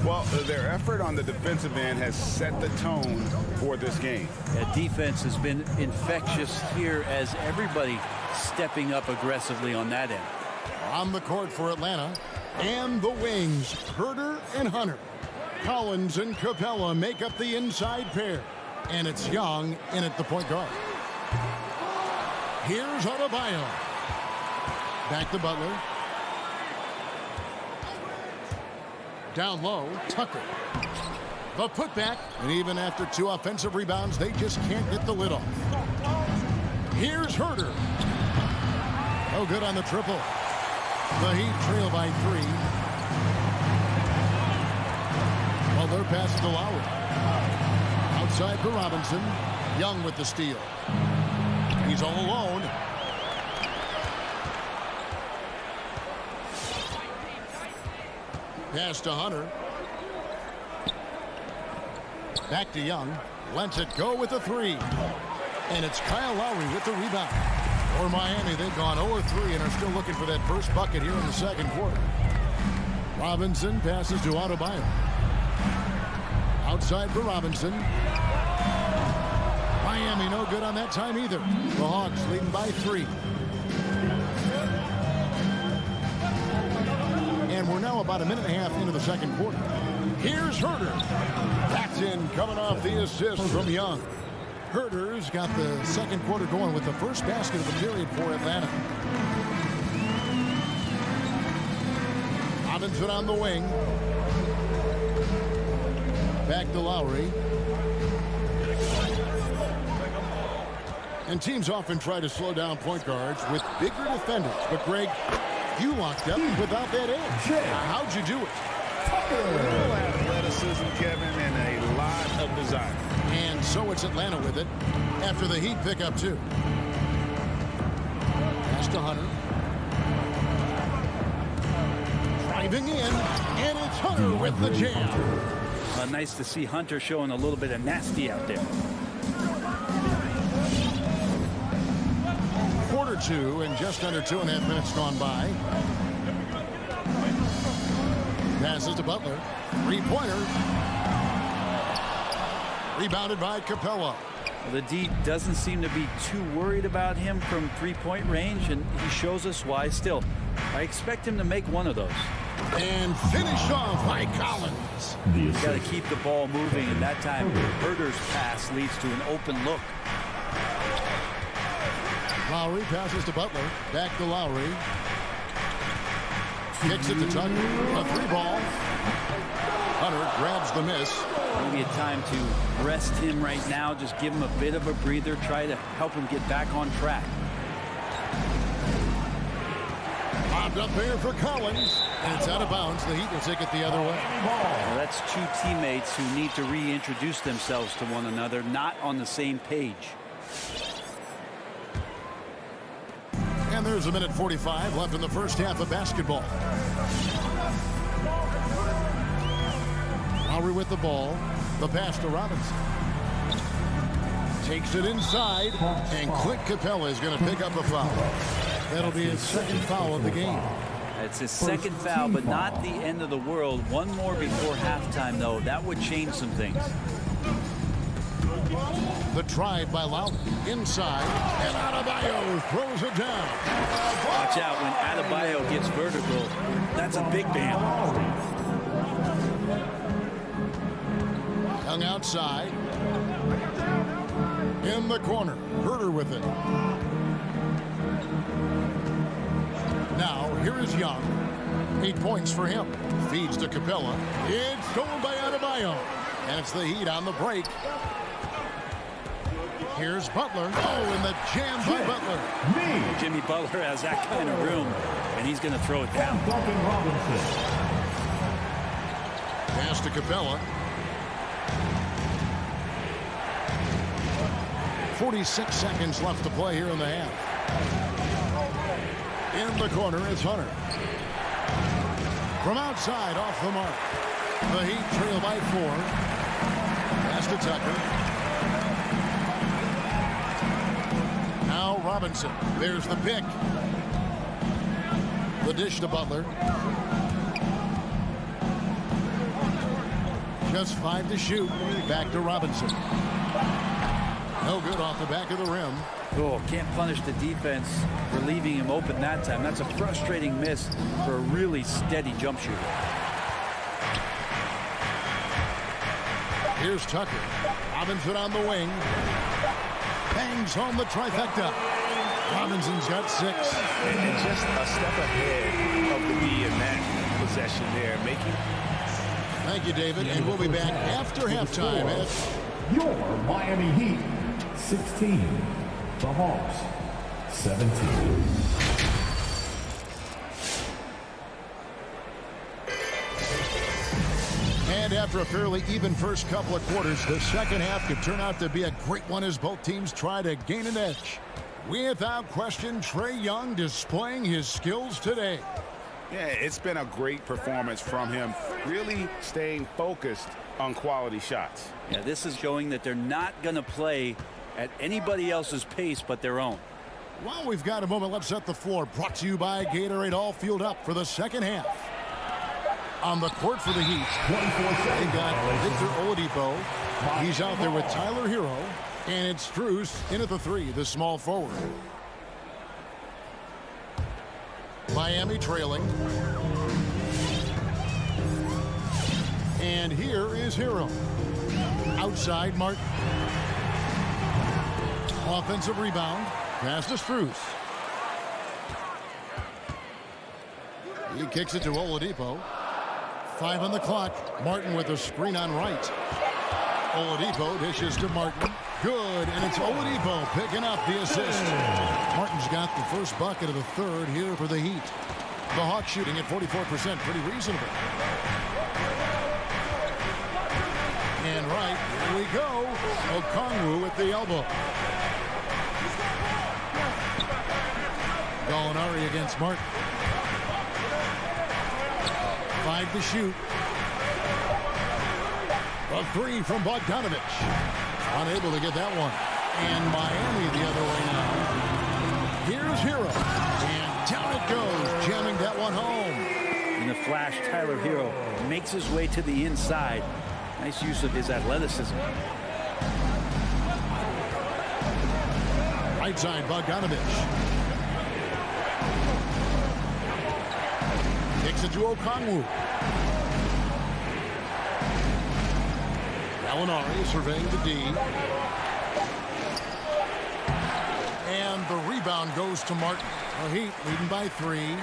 [SPEAKER 3] Well, their effort on the defensive end has set the tone for this game.
[SPEAKER 5] That defense has been infectious here as everybody stepping up aggressively on that end.
[SPEAKER 1] On the court for Atlanta. And the wings, Herter and Hunter. Collins and Capella make up the inside pair. And it's Young in at the point guard. Here's Adebayo. Back to Butler. Down low, Tucker. The putback. And even after 2 offensive rebounds, they just can't get the lid off. Here's Herter. No good on the triple. The Heat trail by 3. Butler passes to Lowry. Outside for Robinson. Young with the steal. He's all alone. Pass to Hunter. Back to Young. Lets it go with the 3. And it's Kyle Lowry with the rebound. For Miami, they've gone 0-3 and are still looking for that first bucket here in the second quarter. Robinson passes to Adebayo. Outside for Robinson. Miami no good on that time either. The Hawks leading by 3. And we're now about a minute and a half into the second quarter. Here's Herter. That's in, coming off the assist from Young. Herter's got the second quarter going with the first basket of the period for Atlanta. Robinson on the wing. Back to Lowry. And teams often try to slow down point guards with bigger defenders. But, Greg, you locked up without that edge. How'd you do it?
[SPEAKER 3] A little athleticism, Kevin, and a lot of desire.
[SPEAKER 1] And so it's Atlanta with it after the Heat pick up 2. Pass to Hunter. Driving in, and it's Hunter with the jam.
[SPEAKER 5] Nice to see Hunter showing a little bit of nasty out there.
[SPEAKER 1] Quarter 2 and just under 2.5 minutes gone by. Passes to Butler. 3-pointer. Rebounded by Capella.
[SPEAKER 5] Well, the D doesn't seem to be too worried about him from 3-point range, and he shows us why. Still, I expect him to make one of those.
[SPEAKER 1] And finished off by Collins.
[SPEAKER 5] You got to keep the ball moving, and that time Herter's pass leads to an open look.
[SPEAKER 1] Lowry passes to Butler. Back to Lowry. Kicks it to Tucker. A 3 ball. Hunter grabs the miss.
[SPEAKER 5] Maybe a time to rest him right now. Just give him a bit of a breather. Try to help him get back on track.
[SPEAKER 1] Bobbed up there for Collins. And it's out of bounds. The Heat will take it the other way.
[SPEAKER 5] Well, that's two teammates who need to reintroduce themselves to one another, not on the same page.
[SPEAKER 1] And there's a minute 45 left in the first half of basketball. Lowry with the ball. The pass to Robinson. Takes it inside. And Clint Capella is going to pick up a foul. That'll be his second foul of the game.
[SPEAKER 5] It's his second foul, but not the end of the world. One more before halftime, though. That would change some things.
[SPEAKER 1] The drive by Lowry. Inside. And Adebayo throws it down.
[SPEAKER 5] Watch out when Adebayo gets vertical. That's a big man.
[SPEAKER 1] Hung outside. In the corner. Herter with it. Now, here is Young. 8 points for him. Feeds to Capella. It's stolen by Adebayo. And it's the Heat on the break. Here's Butler. Oh, and the jam by Butler.
[SPEAKER 5] Jimmy Butler has that kind of room, and he's going to throw it down.
[SPEAKER 1] Pass to Capella. 46 seconds left to play here in the half. In the corner is Hunter. From outside, off the mark. The Heat trail by 4. Pass to Tucker. Now Robinson. There's the pick. The dish to Butler. Just 5 to shoot. Back to Robinson. No good off the back of the rim.
[SPEAKER 5] Oh, can't punish the defense for leaving him open that time. That's a frustrating miss for a really steady jump shooter.
[SPEAKER 1] Here's Tucker. Robinson on the wing. Bangs home the trifecta. Robinson's got 6.
[SPEAKER 3] And just a step ahead of the D in that possession there.
[SPEAKER 1] Thank you, David. And we'll be back after halftime.
[SPEAKER 4] Your Miami Heat, 16. The Hawks, 17.
[SPEAKER 1] And after a fairly even first couple of quarters, the second half could turn out to be a great one as both teams try to gain an edge. Without question, Trae Young displaying his skills today.
[SPEAKER 3] Yeah, it's been a great performance from him, really staying focused on quality shots.
[SPEAKER 5] Yeah, this is showing that they're not going to play at anybody else's pace but their own.
[SPEAKER 1] While we've got a moment, let's set the floor. Brought to you by Gatorade, all fueled up for the second half. On the court for the Heat, they got Victor Oladipo. He's out there with Tyler Hero. And it's Strus in at the 3, the small forward. Miami trailing. And here is Hero. Outside, Martin. Offensive rebound. Pass to Strus. He kicks it to Oladipo. 5 on the clock. Martin with a screen on right. Oladipo dishes to Martin. Good, and it's Oladipo picking up the assist. Martin's got the first bucket of the third here for the Heat. The Hawks shooting at 44%, pretty reasonable. And right, here we go. Okongwu with the elbow. Gallinari against Martin. 5 to shoot. A 3 from Bogdanovich. Unable to get that one. And Miami the other way now. Here's Hero. And down it goes, jamming that one home.
[SPEAKER 5] In the flash, Tyler Hero makes his way to the inside. Nice use of his athleticism.
[SPEAKER 1] Right side, Bogdanovich. Kicks it to Okongwu. Gallinari surveying the D. And the rebound goes to Martin. The Heat leading by 3.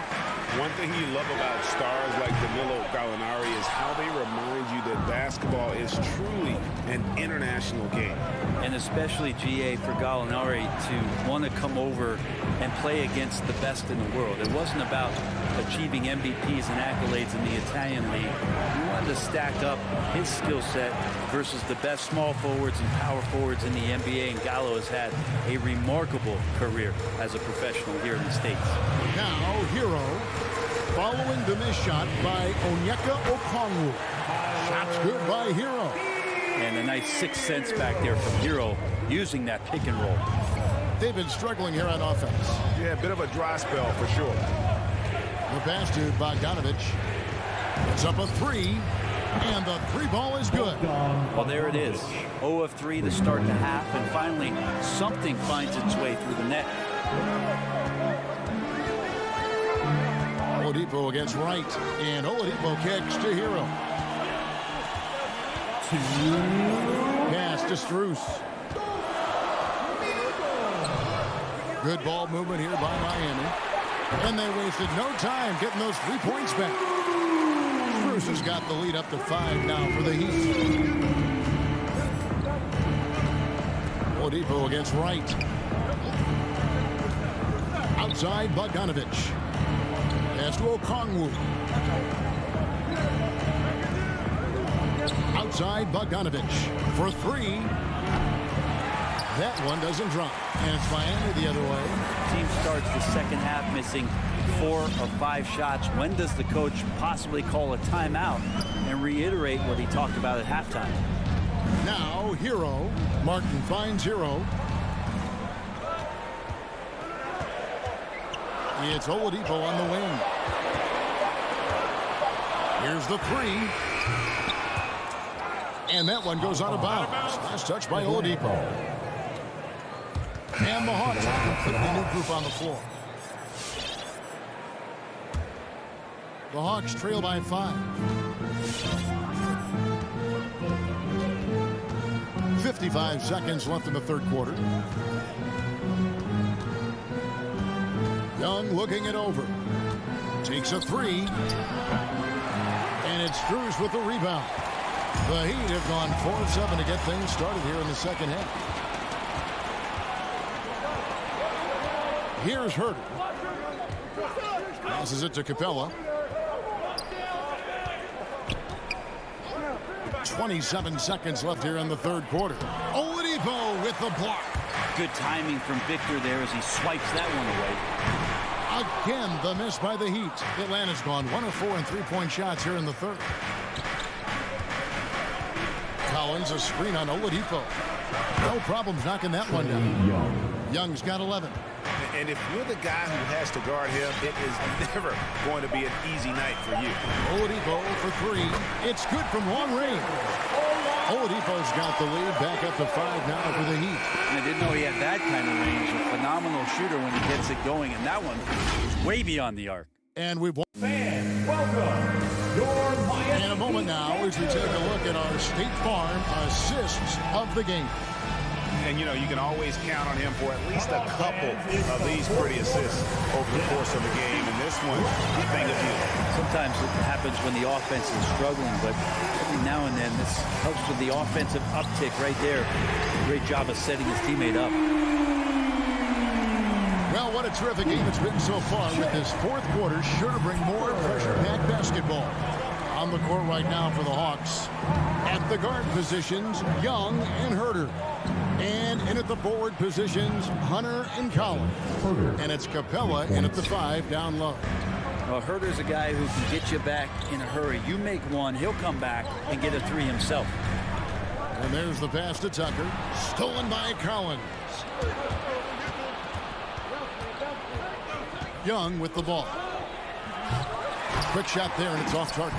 [SPEAKER 3] One thing you love about stars like Danilo Gallinari is how they remind you that basketball is truly an international game.
[SPEAKER 5] And especially, GA, for Gallinari to want to come over and play against the best in the world. It wasn't about achieving MVPs and accolades in the Italian league. He wanted to stack up his skill set versus the best small forwards and power forwards in the NBA, and Gallo has had a remarkable career as a professional here in the States.
[SPEAKER 1] Now, Hero, following the missed shot by Onyeka Okongwu. Shot's good by Hero.
[SPEAKER 5] And a nice 6 cents back there from Hero using that pick and roll.
[SPEAKER 1] They've been struggling here on offense.
[SPEAKER 3] Yeah, a bit of a dry spell for sure.
[SPEAKER 1] The pass to Bogdanovic. It's up a 3, and the 3 ball is good.
[SPEAKER 5] Well, there it is. 0 of 3 to start the half, and finally something finds its way through the net.
[SPEAKER 1] Oladipo against Wright, and Oladipo kicks to Hero. Pass to Strus. Good ball movement here by Miami. And they wasted no time getting those 3 points back. Strus has got the lead up to 5 now for the Heat. Oladipo against Wright. Outside Bogdanovic. Pass to Okongwu. Outside Bogdanovic for 3. That one doesn't drop. And it's Miami the other way.
[SPEAKER 5] Team starts the second half missing 4 of 5 shots. When does the coach possibly call a timeout and reiterate what he talked about at halftime?
[SPEAKER 1] Now Hero. Martin finds Hero. It's Oladipo on the wing. Here's the 3. And that one goes out of bounds. Nice touch by Oladipo. And the Hawks have a completely new group on the floor. The Hawks trail by 5. 55 seconds left in the third quarter. Young looking it over. Takes a 3. And it's Strus with the rebound. The Heat have gone 4 of 7 to get things started here in the second half. Here's Herter. Passes it to Capella. 27 seconds left here in the third quarter. Oladipo with the block.
[SPEAKER 5] Good timing from Victor there as he swipes that one away.
[SPEAKER 1] Again, the miss by the Heat. Atlanta's gone 1 of 4 in 3-point shots here in the third. Collins, a screen on Oladipo. No problems knocking that one down. Young's got 11.
[SPEAKER 3] And if you're the guy who has to guard him, it is never going to be an easy night for you.
[SPEAKER 1] Oladipo for 3. It's good from long range. Oladipo's got the lead back up to 5 now for the Heat.
[SPEAKER 5] I didn't know he had that kind of range. A phenomenal shooter when he gets it going, and that one is way beyond the arc.
[SPEAKER 1] And we've won.
[SPEAKER 10] Fans, welcome your Miami.
[SPEAKER 1] In a moment now, as we take a look at our State Farm assists of the game.
[SPEAKER 3] And, you know, you can always count on him for at least a couple of these pretty assists over the course of the game. And this one, a thing of beauty.
[SPEAKER 5] Sometimes it happens when the offense is struggling, but every now and then this helps with the offensive uptick right there. Great job of setting his teammate up.
[SPEAKER 1] Well, what a terrific game it's been so far with this fourth quarter. Sure to bring more pressure-packed basketball. On the court right now for the Hawks. At the guard positions, Young and Herter. And in at the forward positions, Hunter and Collins. And it's Capella in at the 5 down low.
[SPEAKER 5] Well, Herter's a guy who can get you back in a hurry. You make one, he'll come back and get a 3 himself.
[SPEAKER 1] And there's the pass to Tucker. Stolen by Collins. Young with the ball. Quick shot there, and it's off target.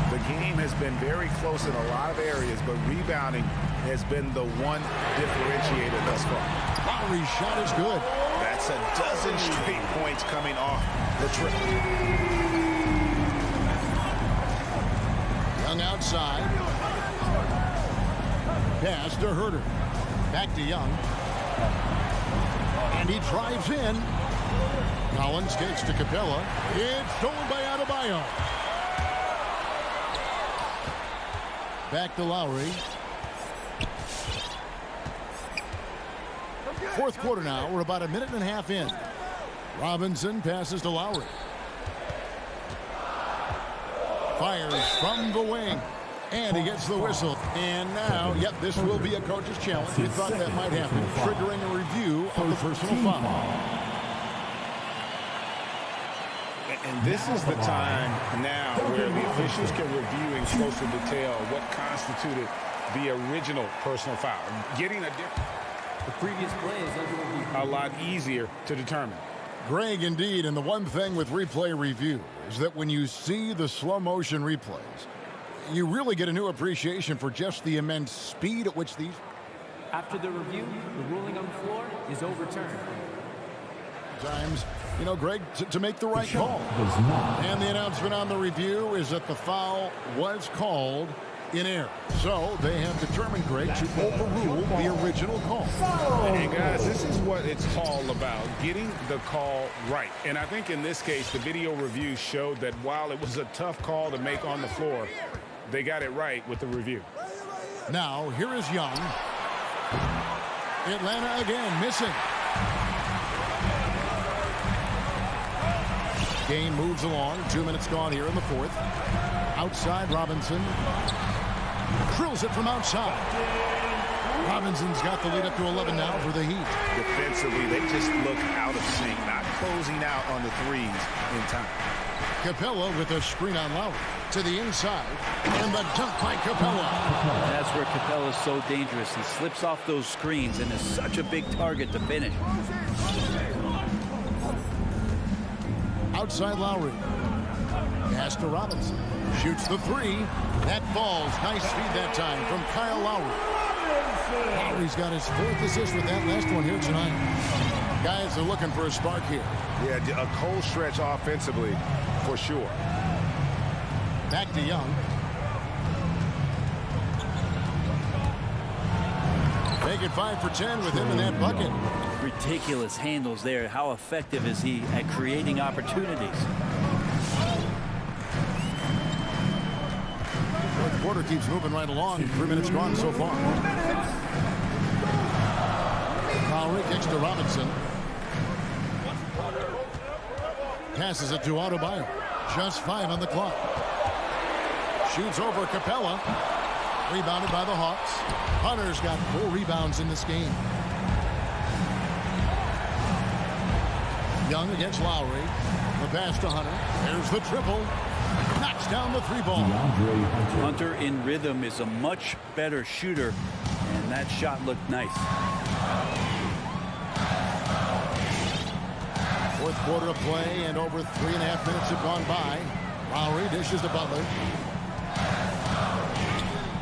[SPEAKER 3] The game has been very close in a lot of areas, but rebounding has been the one differentiator thus far.
[SPEAKER 1] Lowry's shot is good.
[SPEAKER 3] That's a dozen straight points coming off the trip.
[SPEAKER 1] Young outside. Pass to Herter. Back to Young. And he drives in. Collins takes to Capella. It's stolen by Adebayo. Back to Lowry. Fourth quarter now. We're about a minute and a half in. Robinson passes to Lowry. Fires from the wing. And he gets the whistle. And now, yep, this will be a coach's challenge. We thought that might happen, triggering a review of the personal foul.
[SPEAKER 3] And this is the time now where the officials can review in closer detail what constituted the original personal foul. Getting the
[SPEAKER 10] previous play is under review.
[SPEAKER 3] A lot easier to determine.
[SPEAKER 1] Greg, indeed, and the one thing with replay review is that when you see the slow motion replays, you really get a new appreciation for just the immense speed at which these...
[SPEAKER 10] After the review, the ruling on the floor is overturned.
[SPEAKER 1] Times, you know, Greg, to make the right call. And the announcement on the review is that the foul was called in error. So they have determined, Greg, to overrule the original call.
[SPEAKER 3] And guys, this is what it's all about, getting the call right. And I think in this case, the video review showed that while it was a tough call to make on the floor, they got it right with the review.
[SPEAKER 1] Now, here is Young. Atlanta again missing. Game moves along. 2 minutes gone here in the fourth. Outside, Robinson. Drills it from outside. Robinson's got the lead up to 11 now for the Heat.
[SPEAKER 3] Defensively, they just look out of sync, not closing out on the threes in time.
[SPEAKER 1] Capella with a screen on Lowry to the inside, and the dunk by Capella.
[SPEAKER 5] That's where Capella is so dangerous. He slips off those screens and is such a big target to finish.
[SPEAKER 1] Outside Lowry. Pass to Robinson. Shoots the three. That falls. Nice feed that time from Kyle Lowry. Lowry's got his fourth assist with that last one here tonight. Guys are looking for a spark here.
[SPEAKER 6] Yeah, a cold stretch offensively, for sure.
[SPEAKER 1] Back to Young. Make it 5 for 10 with him in that bucket.
[SPEAKER 5] Ridiculous handles there. How effective is he at creating opportunities?
[SPEAKER 1] Fourth quarter keeps moving right along. 3 minutes gone so far. Lowry kicks to Robinson. Passes it to Adebayo. Just 5 on the clock. Shoots over Capella. Rebounded by the Hawks. Hunter's got 4 rebounds in this game. Young against Lowry. The pass to Hunter. There's the triple. Knocks down the 3-ball.
[SPEAKER 5] Hunter in rhythm is a much better shooter, and that shot looked nice.
[SPEAKER 1] Fourth quarter of play, and over 3.5 minutes have gone by. Lowry dishes to Butler.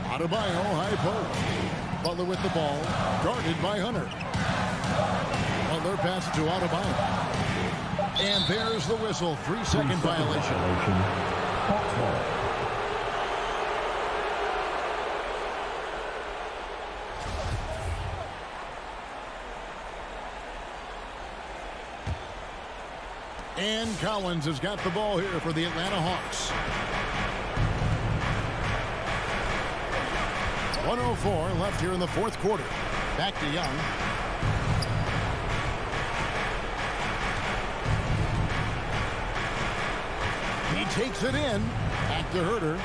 [SPEAKER 1] Adebayo, high post. Butler with the ball, guarded by Hunter. Butler passes to Adebayo. And there's the whistle. 3-second violation. And Collins has got the ball here for the Atlanta Hawks. 1:04 left here in the fourth quarter. Back to Young. He takes it in. Back to Herter.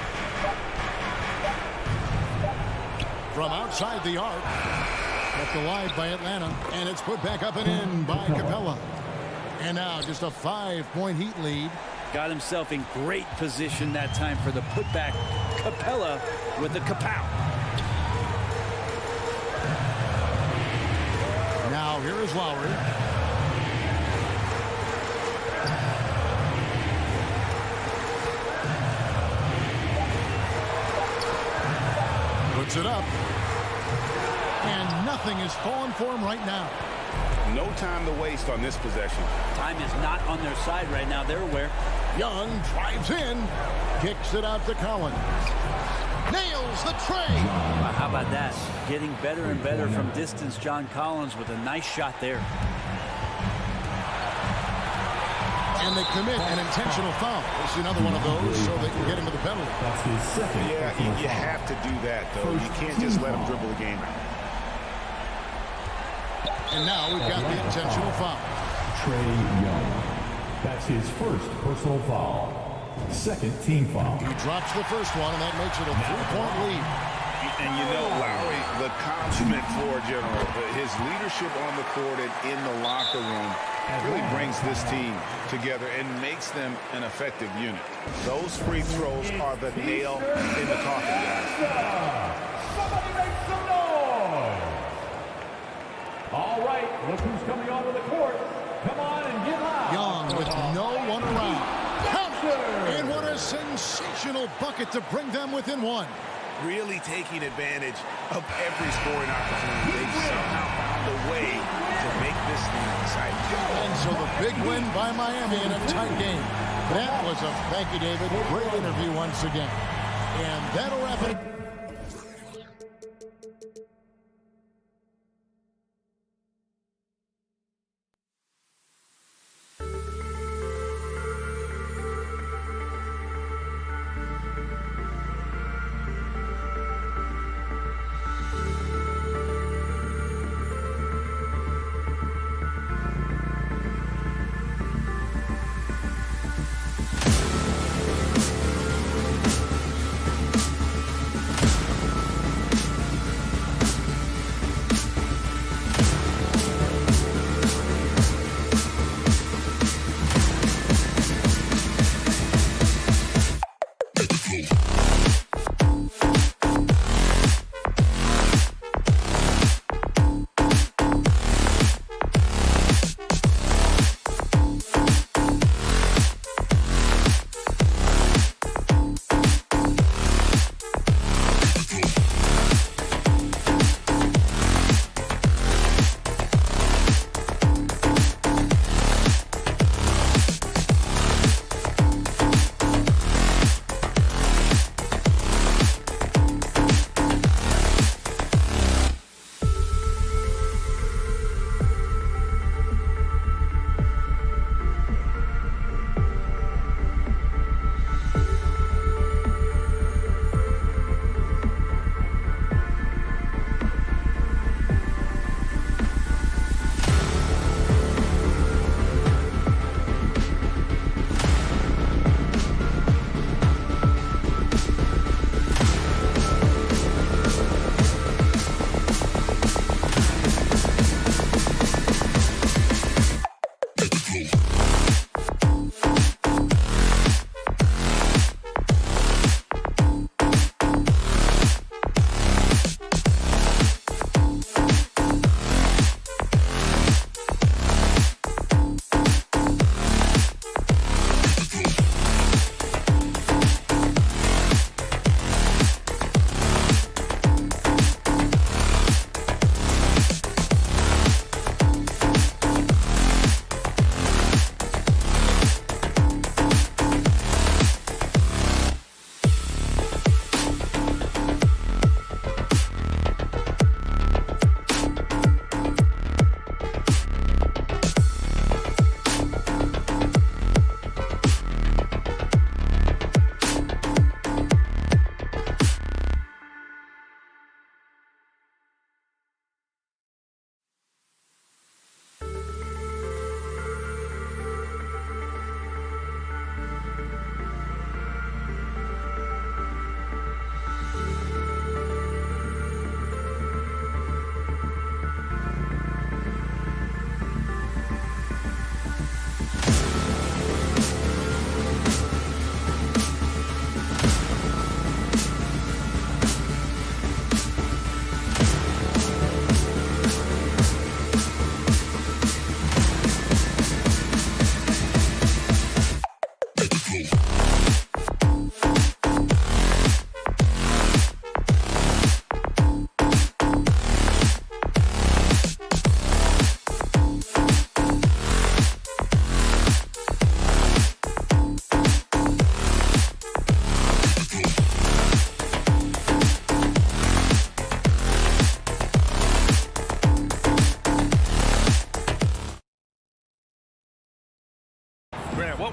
[SPEAKER 1] From outside the arc. Kept alive by Atlanta. And it's put back up and in by Capella. And now just a 5-point Heat lead.
[SPEAKER 5] Got himself in great position that time for the putback. Capella with the kapow.
[SPEAKER 1] Now here is Lowry. Puts it up. And nothing is falling for him right now.
[SPEAKER 3] No time to waste on this possession.
[SPEAKER 5] Time is not on their side right now. They're aware.
[SPEAKER 1] Young drives in. Kicks it out to Collins. Nails the tray.
[SPEAKER 5] How about that? Getting better and better from distance. John Collins with a nice shot there.
[SPEAKER 1] And they commit an intentional foul. We'll see another one of those so they can get into the penalty.
[SPEAKER 4] That's his second.
[SPEAKER 3] Yeah, you have to do that, though. You can't just let them dribble the game out.
[SPEAKER 1] And now we've got the intentional foul.
[SPEAKER 4] Trey Young. That's his first personal foul. Second team foul.
[SPEAKER 1] He drops the first one, and that makes it a 3-point lead.
[SPEAKER 3] And you know, Lowry, the consummate floor general, his leadership on the court and in the locker room really brings this team together and makes them an effective unit. Those free throws are the nail in the coffin, guys.
[SPEAKER 10] Somebody make some noise!
[SPEAKER 4] All right, look who's coming onto the court. Come on and get loud.
[SPEAKER 1] Young with no one around. And what a sensational bucket to bring them within one.
[SPEAKER 3] Really taking advantage of every scoring opportunity. They've somehow found a way to make this thing exciting.
[SPEAKER 1] And so the big win by Miami in a tight game. That was a, thank you, David, great interview once again. And that'll wrap it.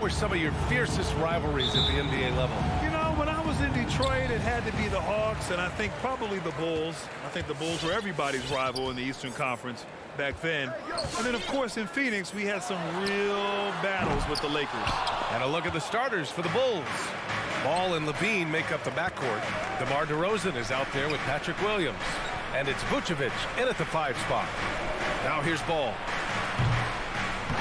[SPEAKER 7] were some of your fiercest rivalries at the NBA level?
[SPEAKER 8] You know, when I was in Detroit, it had to be the Hawks, and I think probably the Bulls. I think the Bulls were everybody's rival in the Eastern Conference back then. And then, of course, in Phoenix, we had some real battles with the Lakers.
[SPEAKER 7] And a look at the starters for the Bulls. Ball and Levine make up the backcourt. DeMar DeRozan is out there with Patrick Williams. And it's Vucevic in at the 5 spot. Now here's Ball.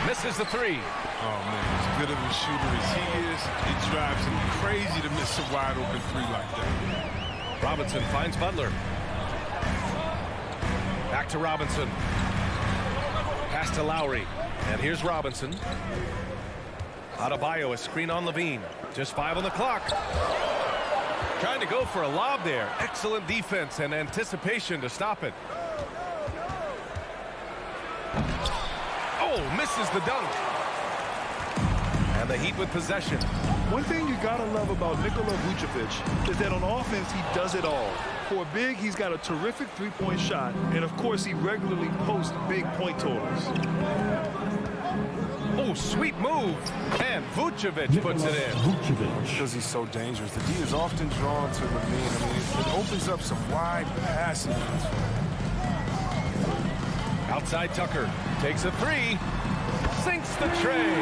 [SPEAKER 7] Misses the 3.
[SPEAKER 2] Oh, man, as good of a shooter as he is, it drives him crazy to miss a wide-open 3 like that.
[SPEAKER 7] Robinson finds Butler. Back to Robinson. Pass to Lowry. And here's Robinson. Adebayo, a screen on Levine. Just 5 on the clock. Trying to go for a lob there. Excellent defense and anticipation to stop it. Oh, misses the dunk. And the Heat with possession.
[SPEAKER 8] One thing you gotta love about Nikola Vucevic is that on offense, he does it all. For a big, he's got a terrific three-point shot, and of course, he regularly posts big point totals.
[SPEAKER 7] Oh, sweet move. And Vucevic puts it in.
[SPEAKER 2] Because he's so dangerous. The D is often drawn to Levine. I mean, it opens up some wide passing.
[SPEAKER 7] Outside Tucker takes a 3. Sinks the tray.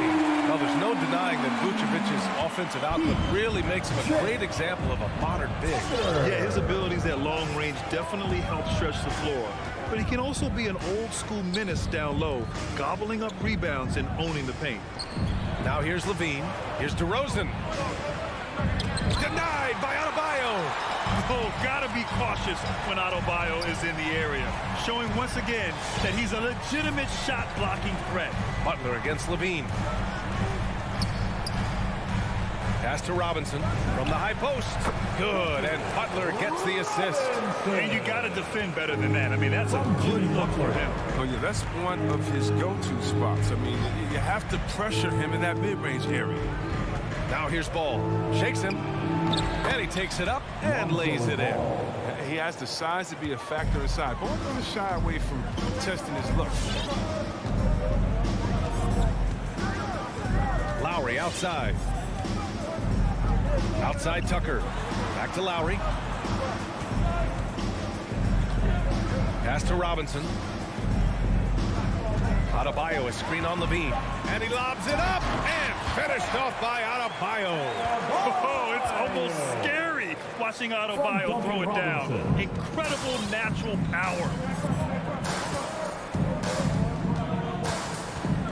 [SPEAKER 7] Well, there's no denying that Vucevic's offensive output really makes him a great example of a modern big.
[SPEAKER 8] Yeah, his abilities at long range definitely help stretch the floor. But he can also be an old-school menace down low, gobbling up rebounds and owning the paint.
[SPEAKER 7] Now here's Levine. Here's DeRozan. Denied by Adebayo.
[SPEAKER 8] Oh, gotta be cautious when Adebayo is in the area, showing once again that he's a legitimate shot-blocking threat.
[SPEAKER 7] Butler against Levine. Pass to Robinson from the high post. Good, and Butler gets the assist.
[SPEAKER 8] And you got to defend better than that. I mean, that's a good look for him.
[SPEAKER 2] Oh, yeah, that's one of his go-to spots. I mean, you have to pressure him in that mid-range area.
[SPEAKER 7] Now here's Ball. Shakes him. And he takes it up and lays it in.
[SPEAKER 2] He has the size to be a factor inside. Ball doesn't shy away from testing his luck.
[SPEAKER 7] Lowry outside. Outside Tucker. Back to Lowry. Pass to Robinson. Adebayo, a screen on Levine. And he lobs it up and finished off by Adebayo.
[SPEAKER 8] Oh, it's almost scary watching Adebayo throw it down. Incredible natural power.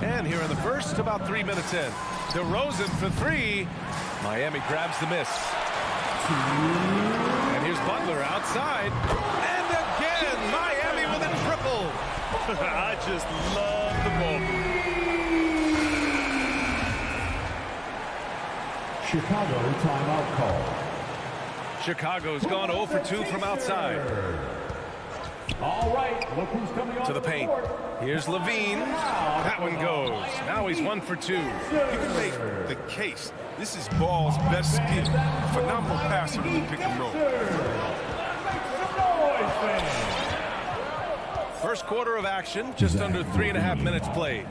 [SPEAKER 7] And here in the first, about 3 minutes in. DeRozan for 3. Miami grabs the miss. And here's Butler outside. And again, Miami with a triple.
[SPEAKER 8] I just love the ball.
[SPEAKER 4] Chicago timeout call.
[SPEAKER 7] Chicago's gone 0 for 2 from outside.
[SPEAKER 4] All right, look who's coming
[SPEAKER 7] To the paint. Here's Levine. That one goes. Now he's 1 for 2.
[SPEAKER 2] You can make the case. This is Ball's best skill. Phenomenal passer in the pick and roll.
[SPEAKER 7] First quarter of action, just under 3.5 minutes played.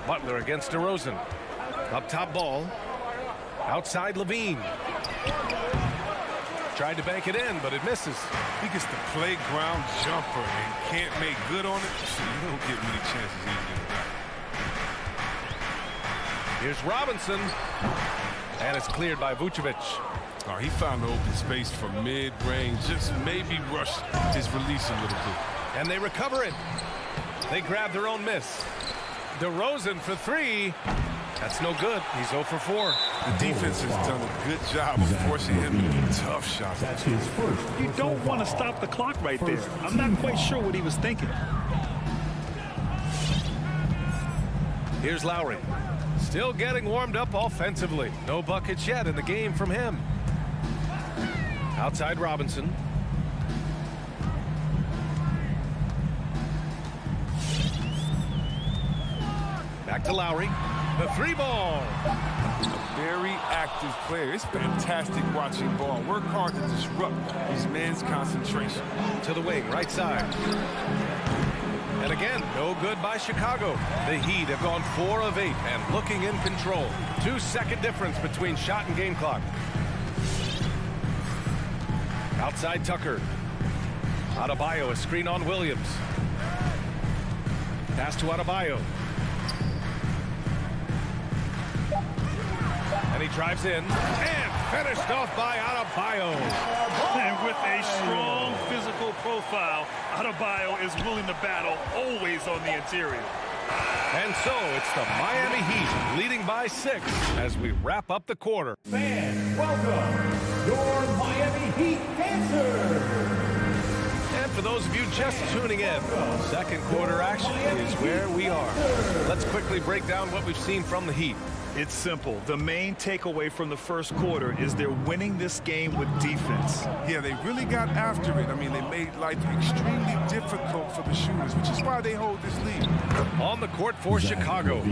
[SPEAKER 7] Butler against DeRozan. Up top Ball. Outside Levine. Tried to bank it in, but it misses.
[SPEAKER 2] He gets the playground jumper and can't make good on it. So you don't get many chances easy with that.
[SPEAKER 7] Here's Robinson. And it's cleared by Vucevic.
[SPEAKER 2] Oh, he found the open space for mid-range. Just maybe rushed his release a little bit.
[SPEAKER 7] And they recover it. They grab their own miss. DeRozan for 3. That's no good. He's 0 for 4.
[SPEAKER 2] The defense has done a good job of forcing him into tough shots.
[SPEAKER 4] That's his first.
[SPEAKER 8] You don't want to stop the clock right there. I'm not quite sure what he was thinking.
[SPEAKER 7] Here's Lowry. Still getting warmed up offensively. No buckets yet in the game from him. Outside Robinson. Back to Lowry. The 3 ball.
[SPEAKER 2] A very active player. It's fantastic watching Ball work hard to disrupt his man's concentration.
[SPEAKER 7] To the wing, right side. And again, no good by Chicago. The Heat have gone 4 of 8 and looking in control. 2-second difference between shot and game clock. Outside Tucker. Adebayo, a screen on Williams. Pass to Adebayo. And he drives in and finished off by Adebayo.
[SPEAKER 8] And with a strong physical profile, Adebayo is willing to battle, always on the interior.
[SPEAKER 7] And so it's the Miami Heat leading by 6 as we wrap up the quarter.
[SPEAKER 10] Fans, welcome your Miami Heat dancers.
[SPEAKER 7] And for those of you just tuning in, second quarter action is where we are. Let's quickly break down what we've seen from the Heat.
[SPEAKER 8] It's simple. The main takeaway from the first quarter is they're winning this game with defense.
[SPEAKER 2] Yeah, they really got after it. I mean, they made life extremely difficult for the shooters, which is why they hold this lead.
[SPEAKER 7] On the court for Chicago,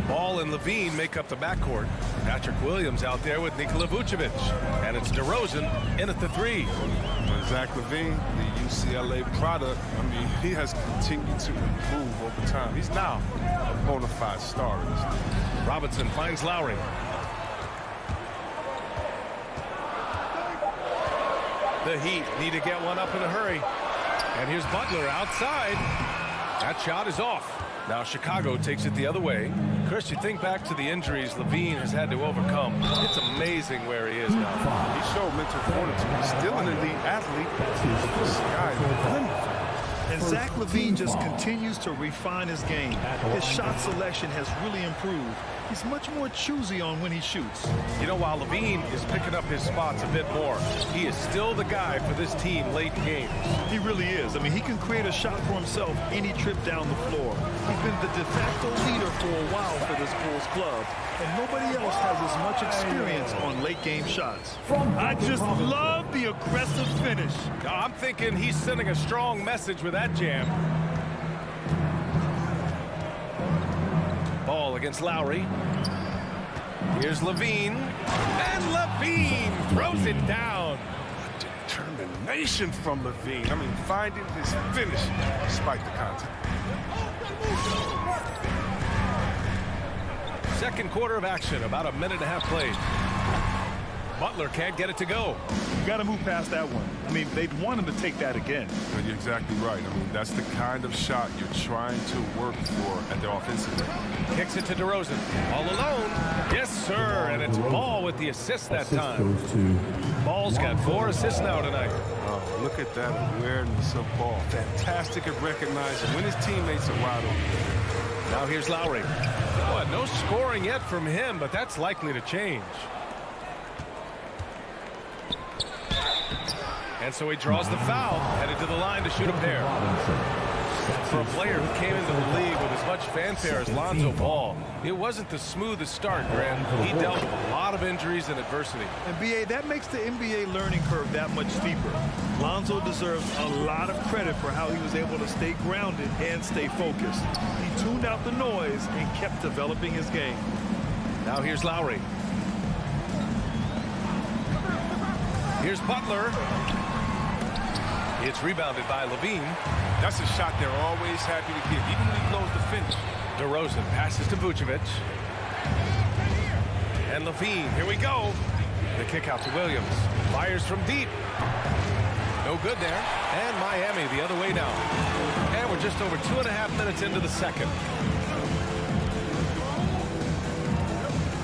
[SPEAKER 7] Ball and Levine make up the backcourt. Patrick Williams out there with Nikola Vucevic. And it's DeRozan in at the 3.
[SPEAKER 2] Zach LaVine, the UCLA product, I mean, he has continued to improve over time. He's now a bona fide star in this league.
[SPEAKER 7] Robinson finds Lowry. The Heat need to get one up in a hurry. And here's Butler outside. That shot is off. Now Chicago takes it the other way. Chris, you think back to the injuries Levine has had to overcome. It's amazing where he is now.
[SPEAKER 2] He showed mental fortitude. He's still an elite athlete. This guy is the limit.
[SPEAKER 8] And Zach LaVine just continues to refine his game. His shot selection has really improved. He's much more choosy on when he shoots.
[SPEAKER 7] You know, while Levine is picking up his spots a bit more, he is still the guy for this team late in games.
[SPEAKER 8] He really is. I mean, he can create a shot for himself any trip down the floor. He's been the de facto leader for a while for this Bulls club, and nobody else has as much experience on late game shots. I just love the aggressive finish.
[SPEAKER 7] I'm thinking he's sending a strong message with that jam. Ball against Lowry. Here's Levine. And Levine throws it down.
[SPEAKER 2] Determination from Levine. I mean, finding his finish despite the contact.
[SPEAKER 7] Second quarter of action, about a minute and a half played. Butler can't get it to go.
[SPEAKER 8] You got to move past that one. I mean, they'd want him to take that again.
[SPEAKER 2] Well, you're exactly right. I mean, that's the kind of shot you're trying to work for at the offensive end.
[SPEAKER 7] Kicks it to DeRozan. All alone. Yes, sir. And it's Ball with the assist that time. Ball's got 4 assists now tonight.
[SPEAKER 2] Oh, look at that awareness of Ball. Fantastic at recognizing when his teammates are wide open.
[SPEAKER 7] Now here's Lowry. Boy, no scoring yet from him, but that's likely to change. And so he draws the foul, headed to the line to shoot a pair. For a player who came into the league with as much fanfare as Lonzo Ball, it wasn't the smoothest start, Grant. He dealt with a lot of injuries and adversity.
[SPEAKER 8] And B.A., that makes the NBA learning curve that much steeper. Lonzo deserves a lot of credit for how he was able to stay grounded and stay focused. He tuned out the noise and kept developing his game.
[SPEAKER 7] Now here's Lowry. Here's Butler. It's rebounded by Levine.
[SPEAKER 2] That's a shot they're always happy to give, even when he blows the finish.
[SPEAKER 7] DeRozan passes to Vucevic. And Levine, here we go. The kick out to Williams. Fires from deep. No good there. And Miami the other way now. And we're just over 2.5 minutes into the second.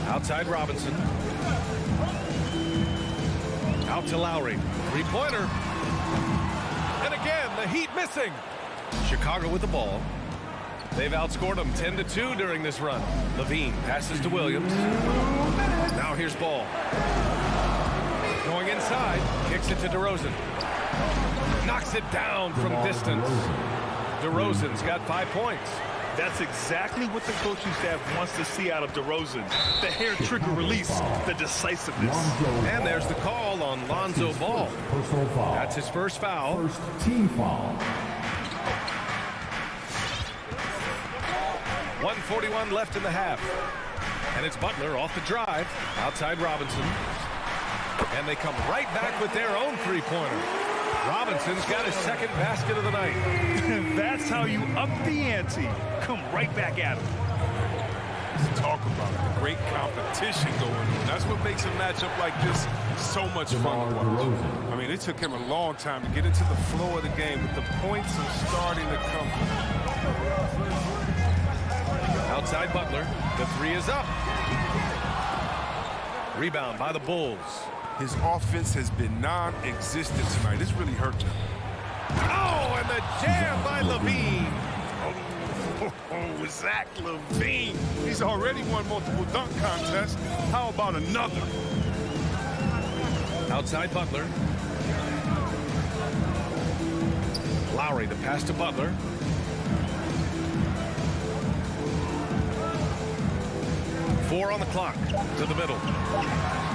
[SPEAKER 7] Outside Robinson. Out to Lowry. Three-pointer. And again, the Heat missing. Chicago with the ball. They've outscored them 10-2 during this run. Levine passes to Williams. Now here's Ball. Going inside. Kicks it to DeRozan. Knocks it down from distance. DeRozan's got 5 points.
[SPEAKER 8] That's exactly what the coaching staff wants to see out of DeRozan. The hair trigger release, the decisiveness.
[SPEAKER 7] And there's the call on Lonzo Ball. That's his first foul.
[SPEAKER 4] First team foul.
[SPEAKER 7] 1:41 left in the half. And it's Butler off the drive. Outside Robinson. And they come right back with their own three-pointer. Robinson's got his second basket of the night.
[SPEAKER 8] That's how you up the ante. Come right back at him.
[SPEAKER 2] Let's talk about it. Great competition going on. That's what makes a matchup like this so much fun to watch. I mean, it took him a long time to get into the flow of the game, but the points are starting to come.
[SPEAKER 7] Outside Butler. The three is up. Rebound by the Bulls.
[SPEAKER 2] His offense has been non-existent tonight. This really hurt them.
[SPEAKER 7] Oh, and the jam by Levine.
[SPEAKER 2] Oh, Zach LaVine. He's already won multiple dunk contests. How about another?
[SPEAKER 7] Outside Butler. Lowry, the pass to Butler. Four on the clock. To the middle.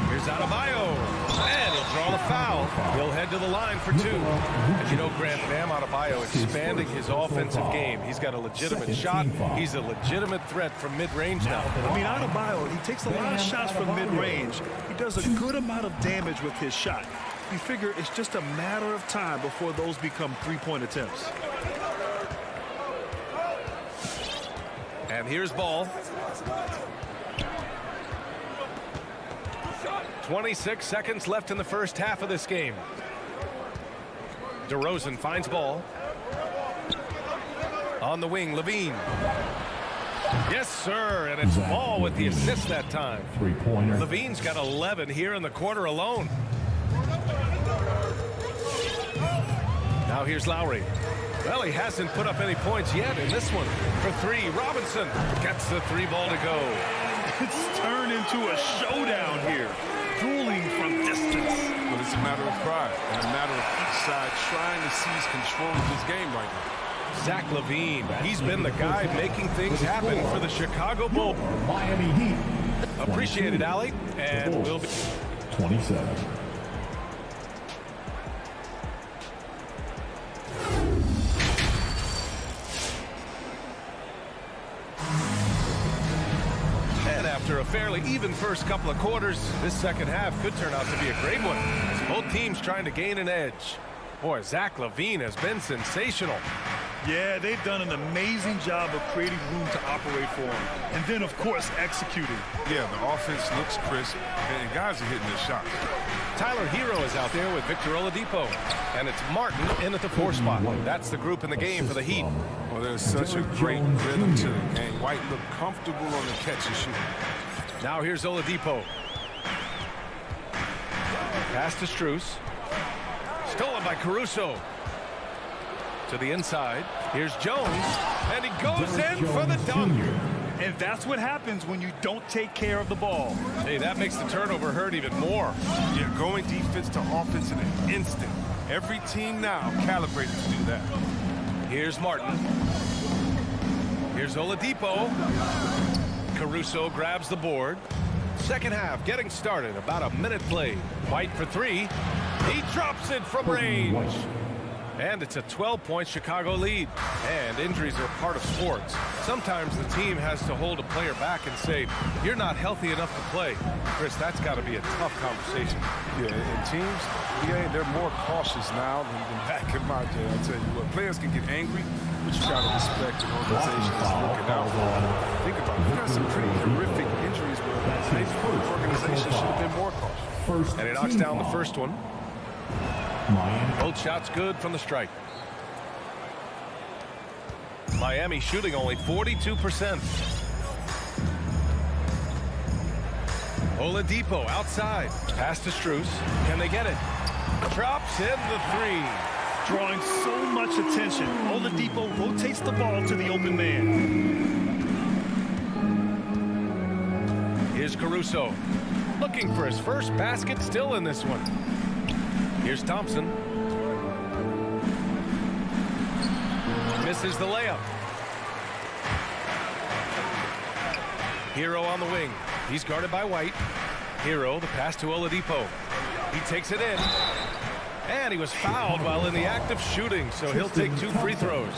[SPEAKER 7] Here's Adebayo. And he'll draw the foul. He'll head to the line for two. As you know, Grant, Bam Adebayo expanding his offensive game. He's got a legitimate shot. He's a legitimate threat from mid-range now.
[SPEAKER 8] I mean, Adebayo, he takes a lot of shots from mid-range. He does a good amount of damage with his shot. You figure it's just a matter of time before those become three-point attempts.
[SPEAKER 7] And here's Ball. 26 seconds left in the first half of this game. DeRozan finds Ball. On the wing, Levine. Yes, sir, and it's Ball with the assist that time.
[SPEAKER 4] Three-pointer.
[SPEAKER 7] Levine's got 11 here in the quarter alone. Now here's Lowry. Well, he hasn't put up any points yet in this one. For three, Robinson gets the three ball to go.
[SPEAKER 8] It's turned into a showdown here. Dueling from distance.
[SPEAKER 2] But it's a matter of pride and a matter of each side trying to seize control of this game right now.
[SPEAKER 7] Zach LaVine, he's been the guy making things happen for the Chicago Bulls.
[SPEAKER 4] Miami Heat.
[SPEAKER 7] Appreciate it, Allie. And we'll be
[SPEAKER 4] 27.
[SPEAKER 7] After a fairly even first couple of quarters, this second half could turn out to be a great one. As both teams trying to gain an edge. Boy, Zach LaVine has been sensational.
[SPEAKER 8] Yeah, they've done an amazing job of creating room to operate for him. And then, of course, executing.
[SPEAKER 2] Yeah, the offense looks crisp, and guys are hitting their shots.
[SPEAKER 7] Tyler Hero is out there with Victor Oladipo. And it's Martin in at the 4 spot. That's the group in the game for the Heat.
[SPEAKER 2] Well, there's such a great rhythm to the game. White looked comfortable on the catch and shoot.
[SPEAKER 7] Now here's Oladipo. Pass to Strus. Stolen by Caruso. To the inside. Here's Jones. And he goes in for the dunk.
[SPEAKER 8] And that's what happens when you don't take care of the ball.
[SPEAKER 7] Hey, that makes the turnover hurt even more.
[SPEAKER 2] Yeah, going defense to offense in an instant. Every team now calibrated to do that.
[SPEAKER 7] Here's Martin. Here's Oladipo. Caruso grabs the board. Second half getting started. About a minute played. White for three. He drops it from range. And it's a 12-point Chicago lead. And injuries are part of sports. Sometimes the team has to hold a player back and say, you're not healthy enough to play. Chris, that's got to be a tough conversation.
[SPEAKER 2] Yeah, and teams, they're more cautious now than back in my day. I'll tell you what, players can get angry, but you got to respect an organization that's looking out for them. Think about it. We got some pretty horrific injuries where maybe the organization should have been more cautious.
[SPEAKER 7] And he knocks down the first one. Both shots good from the stripe. Miami shooting only 42%. Oladipo outside. Pass to Strus. Can they get it? Drops in the three.
[SPEAKER 8] Drawing so much attention. Oladipo rotates the ball to the open man.
[SPEAKER 7] Here's Caruso. Looking for his first basket still in this one. Here's Thompson. Misses the layup. Hero on the wing. He's guarded by White. Hero, the pass to Oladipo. He takes it in. And he was fouled while in the act of shooting, so he'll take 2 free throws.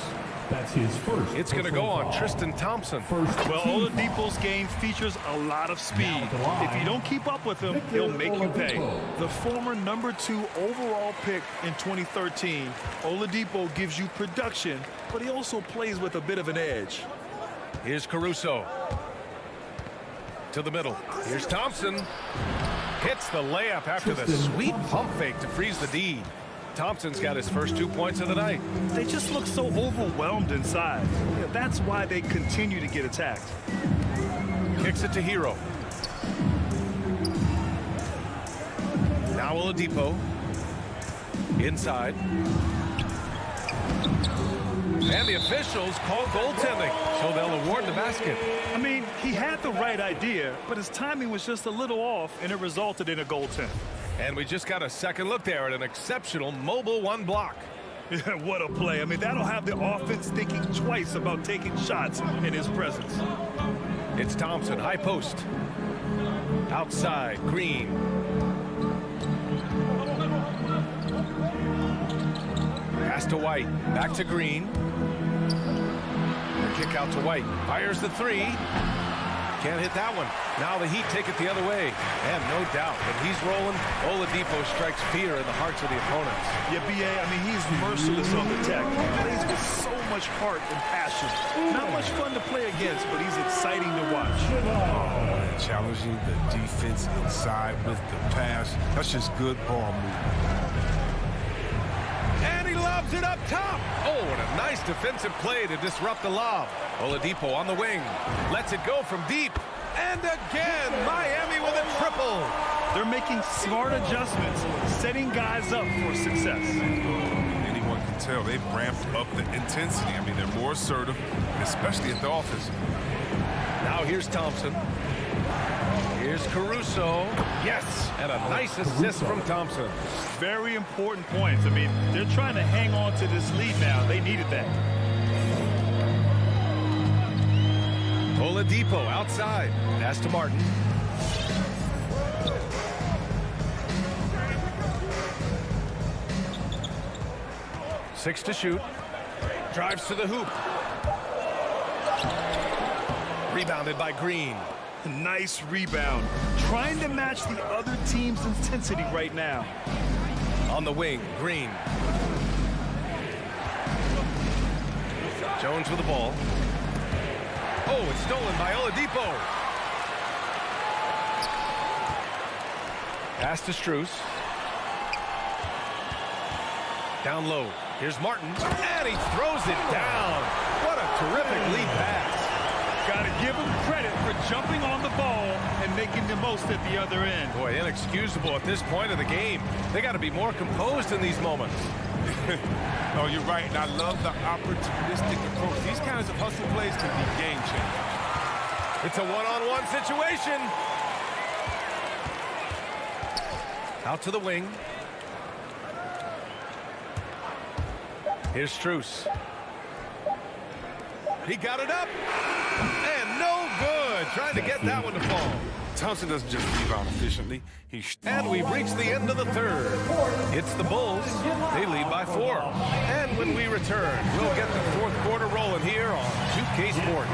[SPEAKER 4] That's his first.
[SPEAKER 7] It's going to go on Tristan Thompson.
[SPEAKER 8] Well, Oladipo's game features a lot of speed. If you don't keep up with him, he'll make you pay. The former #2 overall pick in 2013, Oladipo gives you production, but he also plays with a bit of an edge.
[SPEAKER 7] Here's Caruso. To the middle. Here's Thompson. Hits the layup after the sweet pump fake to freeze the D. Thompson's got his first 2 points of the night.
[SPEAKER 8] They just look so overwhelmed inside. Yeah, that's why they continue to get attacked.
[SPEAKER 7] Kicks it to Hero. Now Oladipo. Inside. And the officials call goaltending, so they'll award the basket.
[SPEAKER 8] I mean, he had the right idea, but his timing was just a little off, and it resulted in a goaltend.
[SPEAKER 7] And we just got a second look there at an exceptional mobile one block.
[SPEAKER 8] What a play. I mean, that'll have the offense thinking twice about taking shots in his presence.
[SPEAKER 7] It's Thompson, high post. Outside, Green. Pass to White, back to Green. The kick out to White, fires the three. Can't hit that one. Now the Heat take it the other way. And no doubt, when he's rolling, Oladipo strikes fear in the hearts of the opponents.
[SPEAKER 8] Yeah, B.A., I mean, he's merciless on the deck. He plays with so much heart and passion. Not much fun to play against, but he's exciting to watch.
[SPEAKER 2] Challenging the defense inside with the pass. That's just good ball movement.
[SPEAKER 7] And he lobs it up top. Oh, and a nice defensive play to disrupt the lob. Oladipo on the wing. Lets it go from deep. And again, Miami with a triple.
[SPEAKER 8] They're making smart adjustments, setting guys up for success.
[SPEAKER 2] Anyone can tell they've ramped up the intensity. I mean, they're more assertive, especially at the offense.
[SPEAKER 7] Now here's Thompson. Here's Caruso. Yes, and a nice assist from Thompson.
[SPEAKER 8] Very important points. I mean, they're trying to hang on to this lead now. They needed that.
[SPEAKER 7] Oladipo outside. Pass to Martin. Six to shoot. Drives to the hoop. Rebounded by Green.
[SPEAKER 8] Nice rebound. Trying to match the other team's intensity right now.
[SPEAKER 7] On the wing, Green. Jones with the ball. Oh, it's stolen by Oladipo. Pass to Strus. Down low. Here's Martin. And he throws it down. What a terrific lead pass.
[SPEAKER 8] Got to give him credit for jumping on the ball and making the most at the other end.
[SPEAKER 7] Boy, inexcusable at this point of the game. They got to be more composed in these moments.
[SPEAKER 2] Oh, you're right, and I love the opportunistic approach. These kinds of hustle plays can be game changers.
[SPEAKER 7] It's a one-on-one situation. Out to the wing. Here's Strus. He got it up. And no good. Trying to get that one to fall.
[SPEAKER 2] Thompson doesn't just rebound efficiently.
[SPEAKER 7] And we've reached the end of the third. It's the Bulls. They lead by 4. And when we return, we'll get the fourth quarter rolling here on 2K Sports.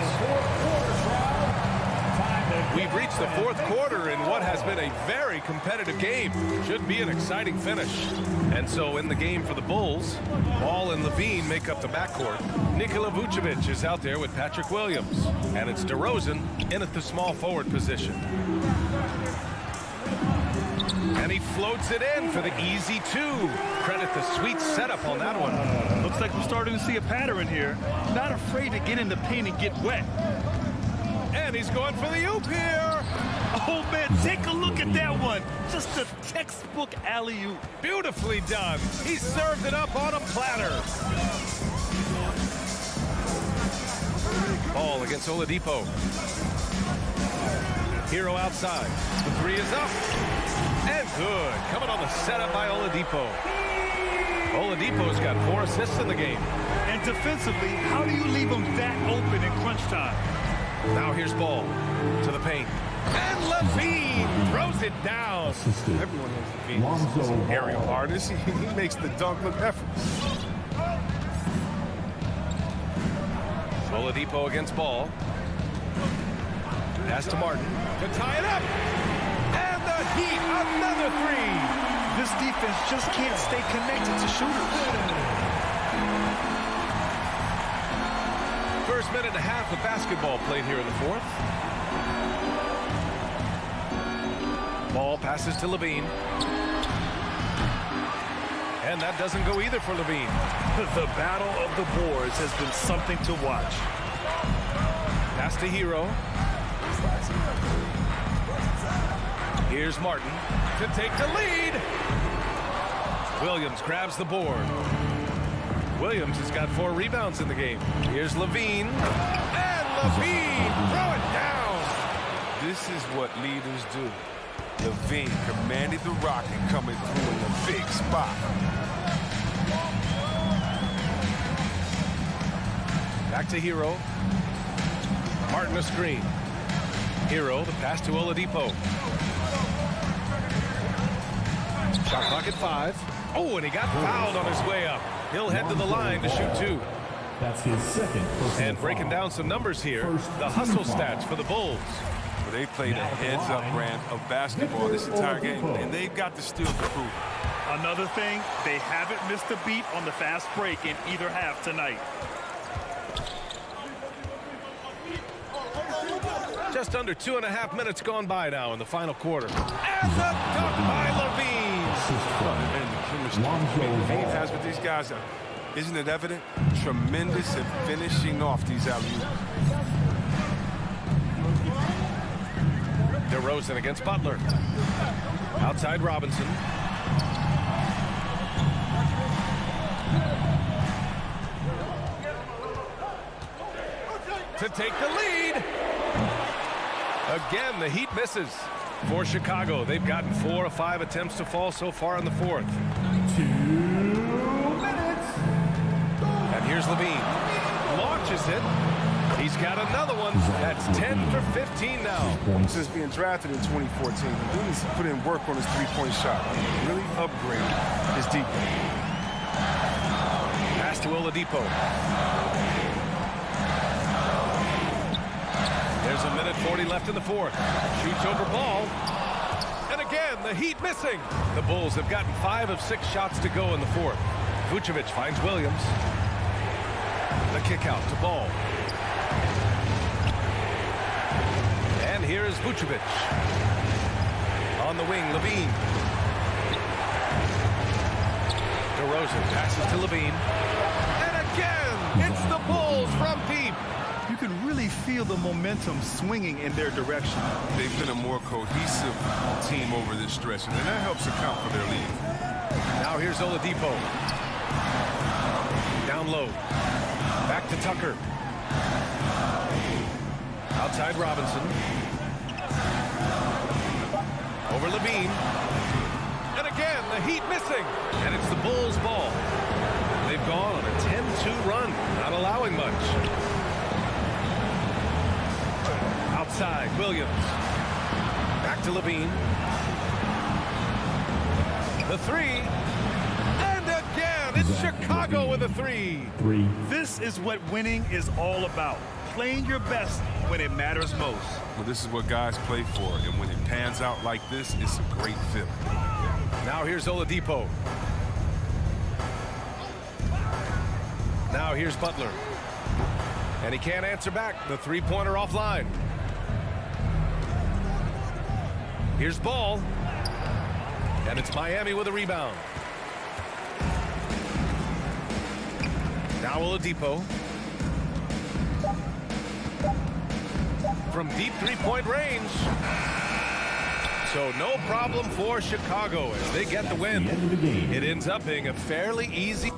[SPEAKER 7] We've reached the fourth quarter in what has been a very competitive game. Should be an exciting finish. And so in the game for the Bulls, Ball and Levine make up the backcourt. Nikola Vucevic is out there with Patrick Williams. And it's DeRozan in at the small forward position. And he floats it in for the easy 2. Credit the sweet setup on that one.
[SPEAKER 8] Looks like we're starting to see a pattern here. Not afraid to get in the paint and get wet.
[SPEAKER 7] And he's going for the oop here.
[SPEAKER 8] Oh, man, take a look at that one. Just a textbook alley-oop.
[SPEAKER 7] Beautifully done. He served it up on a platter. Ball against Oladipo. Hero outside. The 3 is up. And good. Coming on the setup by Oladipo. Oladipo's got 4 assists in the game.
[SPEAKER 8] And defensively, how do you leave him that open in crunch time?
[SPEAKER 7] Now here's Ball to the paint. And Levine throws it down.
[SPEAKER 2] Everyone knows Levine is an aerial artist. He makes the dunk look effortless.
[SPEAKER 7] Oladipo against ball. Pass to Martin to tie it up. And the Heat, another three.
[SPEAKER 8] This defense just can't stay connected to shooters.
[SPEAKER 7] First minute and a half of basketball played here in the fourth. Ball passes to Levine. And that doesn't go either for Levine.
[SPEAKER 8] The battle of the boards has been something to watch.
[SPEAKER 7] Pass to Hero. Here's Martin to take the lead. Williams grabs the board. Williams has got 4 rebounds in the game. Here's Levine. And Levine, throw it down.
[SPEAKER 2] This is what leaders do. Levine commanded the rocket coming through in a big spot.
[SPEAKER 7] Back to Hero. Martin a screen. Hero, the pass to Oladipo. Shot clock at 5. Oh, and he got fouled on his way up. He'll head to the line to shoot 2.
[SPEAKER 4] That's his second.
[SPEAKER 7] And breaking down some numbers here, the hustle stats for the Bulls.
[SPEAKER 2] Well, they played a heads-up brand of basketball this entire game, and they've got the steal to prove it.
[SPEAKER 8] Another thing, they haven't missed a beat on the fast break in either half tonight.
[SPEAKER 7] Just under 2.5 minutes gone by now in the final quarter. And the dunk by Levine.
[SPEAKER 2] And the chemistry Levine has with these guys, isn't it evident? Tremendous at finishing off these alley-oops.
[SPEAKER 7] DeRozan against Butler. Outside Robinson. To take the lead. Again, the Heat misses. For Chicago, they've gotten 4 of 5 attempts to fall so far in the fourth.
[SPEAKER 4] 2 minutes.
[SPEAKER 7] And here's Levine. Launches it. He's got another one. That's 10 for 15 now.
[SPEAKER 2] Since being drafted in 2014, Levine's put in work on his three-point shot. Really upgraded his defense.
[SPEAKER 7] Pass to Oladipo. There's a minute 40 left in the fourth. Shoots over ball. And again, the Heat missing. The Bulls have gotten 5 of 6 shots to go in the fourth. Vucevic finds Williams. The kick out to Ball. And here is Vucevic. On the wing, Levine. DeRozan passes to Levine. And again, it's the Bulls from deep.
[SPEAKER 8] You can really feel the momentum swinging in their direction.
[SPEAKER 2] They've been a more cohesive team over this stretch, and that helps account for their lead.
[SPEAKER 7] Now here's Oladipo. Down low. Back to Tucker. Outside Robinson. Over Levine. And again, the Heat missing. And it's the Bulls' ball. They've gone on a 10-2 run, not allowing much. Outside, Williams. Back to Levine. The 3. And again, it's Chicago with a 3.
[SPEAKER 8] This is what winning is all about. Playing your best when it matters most.
[SPEAKER 2] Well, this is what guys play for, and when it pans out like this, it's a great feeling.
[SPEAKER 7] Now here's Oladipo. Now here's Butler. And he can't answer back. The three-pointer offline. Here's Ball. And it's Miami with a rebound. Now Oladipo. From deep three-point range. So no problem for Chicago as they get the win. It ends up being a fairly easy...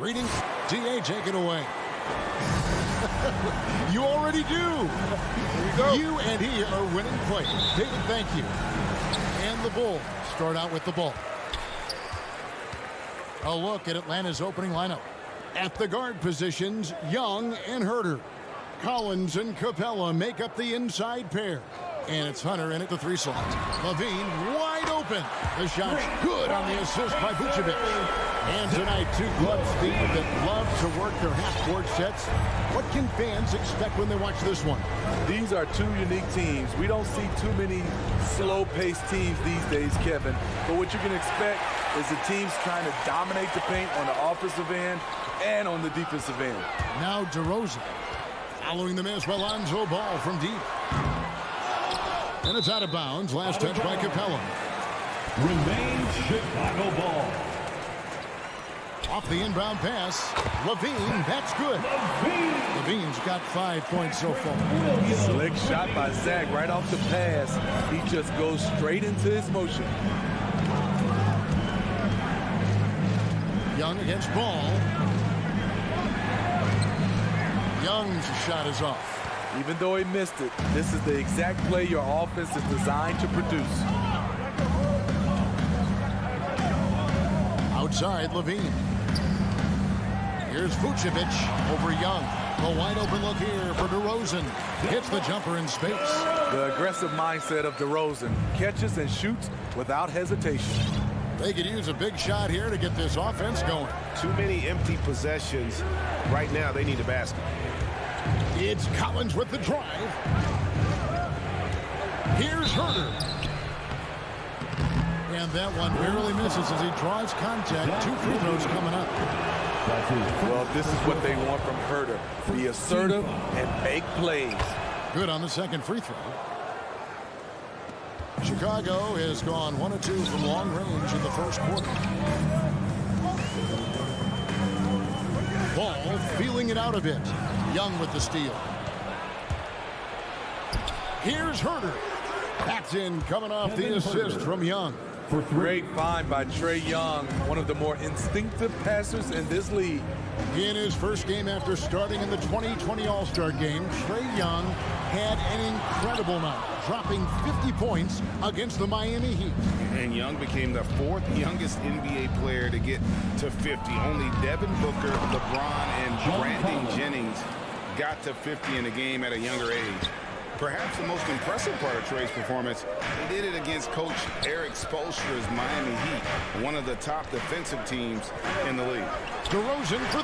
[SPEAKER 1] Reading. DA, take it away. You already do. There you go. You and he are winning plays. David, thank you. And the Bulls start out with the ball. A look at Atlanta's opening lineup. At the guard positions, Young and Herter. Collins and Capella make up the inside pair. And it's Hunter in at the 3 slot. Levine wide open. The shot's good on the assist by Vucevic. And tonight, 2 clubs, Steve, that love to work their half-court sets. What can fans expect when they watch this one?
[SPEAKER 9] These are 2 unique teams. We don't see too many slow-paced teams these days, Kevin. But what you can expect is the teams trying to dominate the paint on the offensive end and on the defensive end.
[SPEAKER 1] Now DeRozan. Following the miss by Lonzo Ball from deep. And it's out of bounds. Last touch by Capella.
[SPEAKER 4] Remains Chicago ball.
[SPEAKER 1] Off the inbound pass. Levine, that's good. Levine's got 5 points so far.
[SPEAKER 9] Slick shot by Zach right off the pass. He just goes straight into his motion.
[SPEAKER 1] Young against Ball. Young's shot is off.
[SPEAKER 9] Even though he missed it, this is the exact play your offense is designed to produce.
[SPEAKER 1] Outside, Levine. Here's Vucevic over Young. A wide open look here for DeRozan. Hits the jumper in space.
[SPEAKER 9] The aggressive mindset of DeRozan. Catches and shoots without hesitation.
[SPEAKER 1] They could use a big shot here to get this offense going.
[SPEAKER 6] Too many empty possessions. Right now, they need a basket.
[SPEAKER 1] It's Collins with the drive. Here's Herter. And that one barely misses as he draws contact. 2 free throws coming up.
[SPEAKER 9] Well, this is what they want from Herter. Be assertive and make plays.
[SPEAKER 1] Good on the second free throw. Chicago has gone 1 of 2 from long range in the first quarter. Ball feeling it out a bit. Young with the steal. Here's Herter. That's in, coming off the assist from Young.
[SPEAKER 9] Great find by Trae Young, one of the more instinctive passers in this league.
[SPEAKER 1] In his first game after starting in the 2020 All-Star Game, Trae Young had an incredible night, dropping 50 points against the Miami Heat.
[SPEAKER 3] And Young became the 4th youngest NBA player to get to 50. Only Devin Booker, LeBron, and Brandon Jennings got to 50 in a game at a younger age. Perhaps the most impressive part of Trae's performance, he did it against Coach Eric Spoelstra's Miami Heat, one of the top defensive teams in the league.
[SPEAKER 1] DeRozan for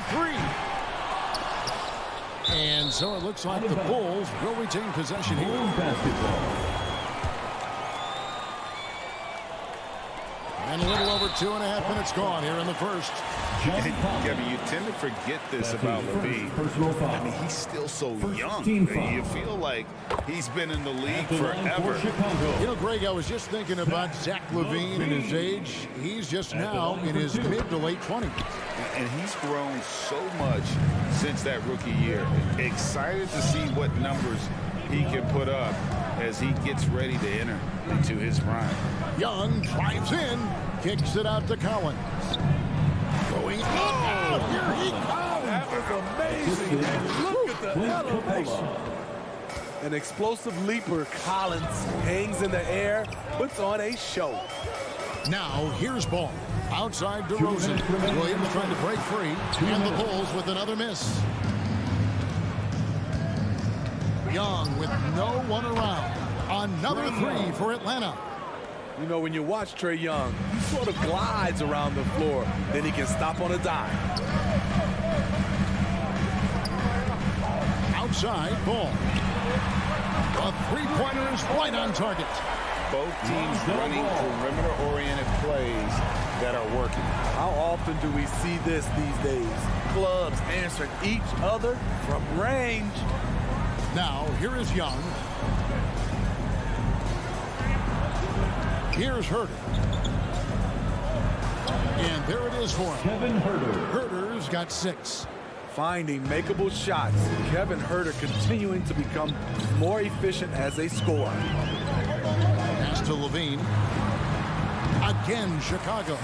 [SPEAKER 1] 3. And so it looks like the Bulls will retain possession here. And a little over 2.5 minutes gone here in the first.
[SPEAKER 3] Kevin, you tend to forget this about Levine. I mean, he's still so young. You feel like he's been in the league forever.
[SPEAKER 1] You know, Greg, I was just thinking about Zach LaVine and his age. He's just now in his mid to late 20s.
[SPEAKER 3] And he's grown so much since that rookie year. Excited to see what numbers he can put up as he gets ready to enter into his prime.
[SPEAKER 1] Young drives in, kicks it out to Collins. Going up, here he comes.
[SPEAKER 9] That was amazing. Look at the elevation. An explosive leaper, Collins hangs in the air, puts on a show.
[SPEAKER 1] Now here's Ball. Outside DeRozan. Williams trying to break free. And the Bulls with another miss. Young with no one around. Another 3 for Atlanta.
[SPEAKER 9] You know, when you watch Trae Young, he sort of glides around the floor. Then he can stop on a dime.
[SPEAKER 1] Outside, Ball. A 3-pointer is right on target.
[SPEAKER 3] Both teams running perimeter-oriented plays that are working.
[SPEAKER 9] How often do we see this these days? Clubs answering each other from range.
[SPEAKER 1] Now, here is Young. Here's Herter. And there it is for him.
[SPEAKER 4] Kevin Herter.
[SPEAKER 1] Herter's got 6.
[SPEAKER 9] Finding makeable shots. Kevin Herter continuing to become more efficient as a scorer.
[SPEAKER 1] Pass to Levine. Again, Chicago.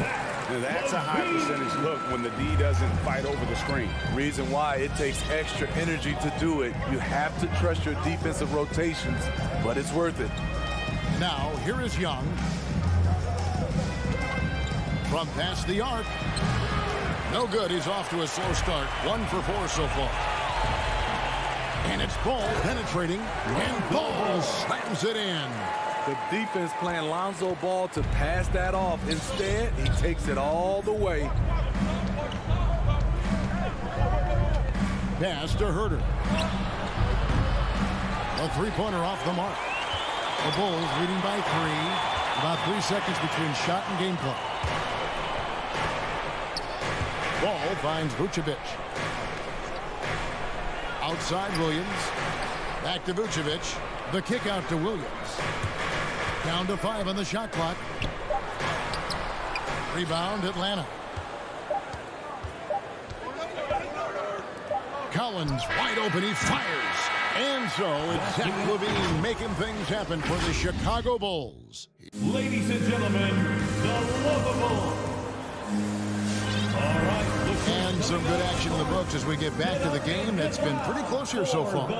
[SPEAKER 3] Now that's a high percentage look when the D doesn't fight over the screen.
[SPEAKER 9] Reason why it takes extra energy to do it. You have to trust your defensive rotations, but it's worth it.
[SPEAKER 1] Now, here is Young. From past the arc. No good. He's off to a slow start. 1 for 4 so far. And it's Ball penetrating. And Ball slams it in.
[SPEAKER 9] The defense playing Lonzo Ball to pass that off. Instead, he takes it all the way.
[SPEAKER 1] Pass to Herter. A three-pointer off the mark. The Bulls leading by 3. About 3 seconds between shot and game clock. Ball finds Vucevic. Outside Williams. Back to Vucevic. The kick out to Williams. Down to 5 on the shot clock. Rebound Atlanta. Collins wide open. He fires. And so it's Zach LaVine making things happen for the Chicago Bulls.
[SPEAKER 4] Ladies and gentlemen, the lovable. All right.
[SPEAKER 1] And some good action in the books as we get back to the game. That's been pretty close here so far.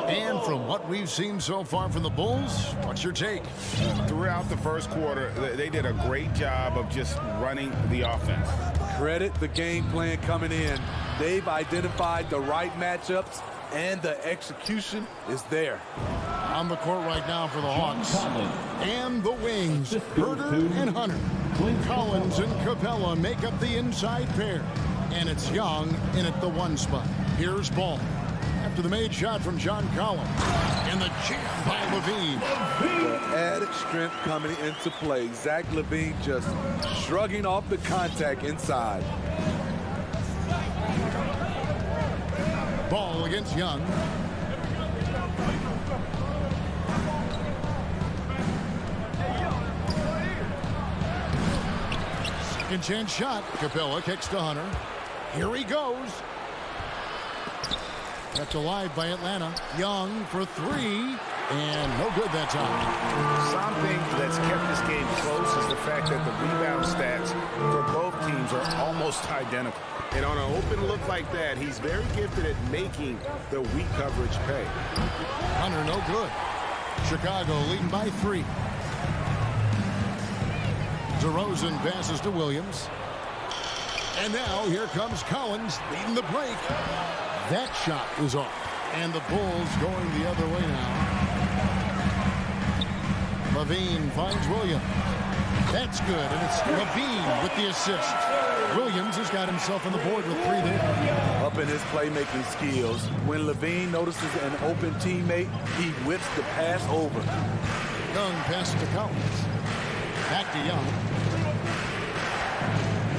[SPEAKER 1] And from what we've seen so far from the Bulls, what's your take?
[SPEAKER 3] Throughout the first quarter, they did a great job of just running the offense.
[SPEAKER 9] Credit the game plan coming in. They've identified the right matchups, and the execution is there.
[SPEAKER 1] On the court right now for the Hawks. And the wings, Herter and Hunter. Collins and Capella make up the inside pair. And it's Young in at the 1 spot. Here's Ball. After the made shot from John Collins. And the jam by LaVine.
[SPEAKER 9] The added strength coming into play. Zach LaVine just shrugging off the contact inside.
[SPEAKER 1] Ball against Young. Second chance shot. Capella kicks to Hunter. Here he goes. Kept alive by Atlanta. Young for 3. And no good that time.
[SPEAKER 3] Something that's kept this game close is the fact that the rebound stats for both teams are almost identical. And on an open look like that, he's very gifted at making the weak coverage pay.
[SPEAKER 1] Hunter no good. Chicago leading by 3. DeRozan passes to Williams. And now here comes Collins leading the break. That shot is off. And the Bulls going the other way now. LaVine finds Williams. That's good. And it's LaVine with the assist. Williams has got himself on the board with 3 there.
[SPEAKER 9] Up in his playmaking skills. When LaVine notices an open teammate, he whips the pass over.
[SPEAKER 1] Young passes to Collins. Back to Young.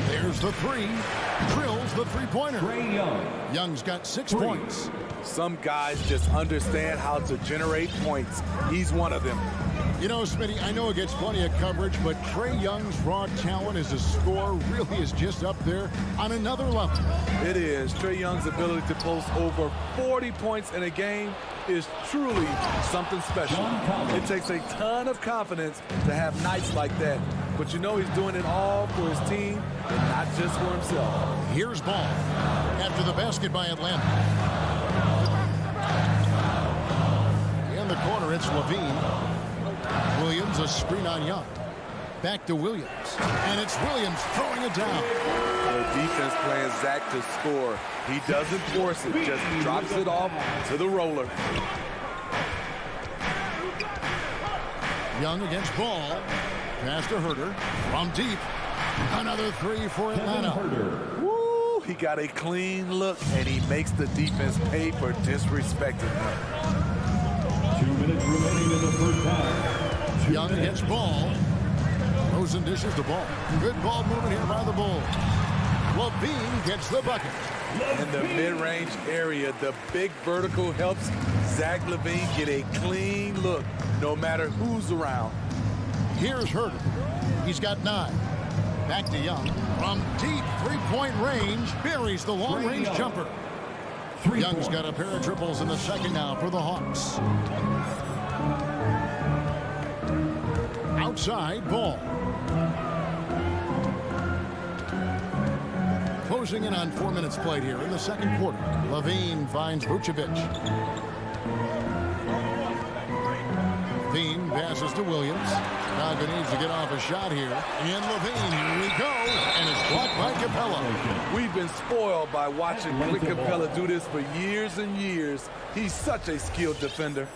[SPEAKER 1] There's the 3. Drills the three-pointer. Young's got 6 points.
[SPEAKER 9] Some guys just understand how to generate points. He's one of them.
[SPEAKER 1] You know, Smitty, I know it gets plenty of coverage, but Trae Young's raw talent as a scorer really is just up there on another level.
[SPEAKER 9] It is. Trae Young's ability to post over 40 points in a game is truly something special. It takes a ton of confidence to have nights like that. But you know he's doing it all for his team and not just for himself.
[SPEAKER 1] Here's Ball after the basket by Atlanta. In the corner, it's LaVine. Williams, a screen on Young. Back to Williams. And it's Williams throwing it down.
[SPEAKER 9] The defense playing Zach to score. He doesn't force it, just drops it off to the roller.
[SPEAKER 1] Young against Ball. Pass to Herter. From deep. Another 3 for Atlanta.
[SPEAKER 9] Woo, he got a clean look, and he makes the defense pay for disrespecting him.
[SPEAKER 4] 2 minutes remaining in the first half.
[SPEAKER 1] Young against Ball. Rosen dishes the ball. Good ball movement here by the Bulls. LaVine gets the bucket.
[SPEAKER 9] In the mid-range area, the big vertical helps Zach LaVine get a clean look, no matter who's around.
[SPEAKER 1] Here's Herter. He's got 9. Back to Young. From deep three-point range, buries the long-range jumper. Young's got a pair of triples in the second now for the Hawks. Outside, Ball. Closing in on 4 minutes played here in the second quarter. Levine finds Vucevic. Levine passes to Williams. Chicago needs to get off a shot here. And Levine, here we go. And it's blocked by Capella.
[SPEAKER 9] We've been spoiled by watching Clint Capella do this for years and years. He's such a skilled defender.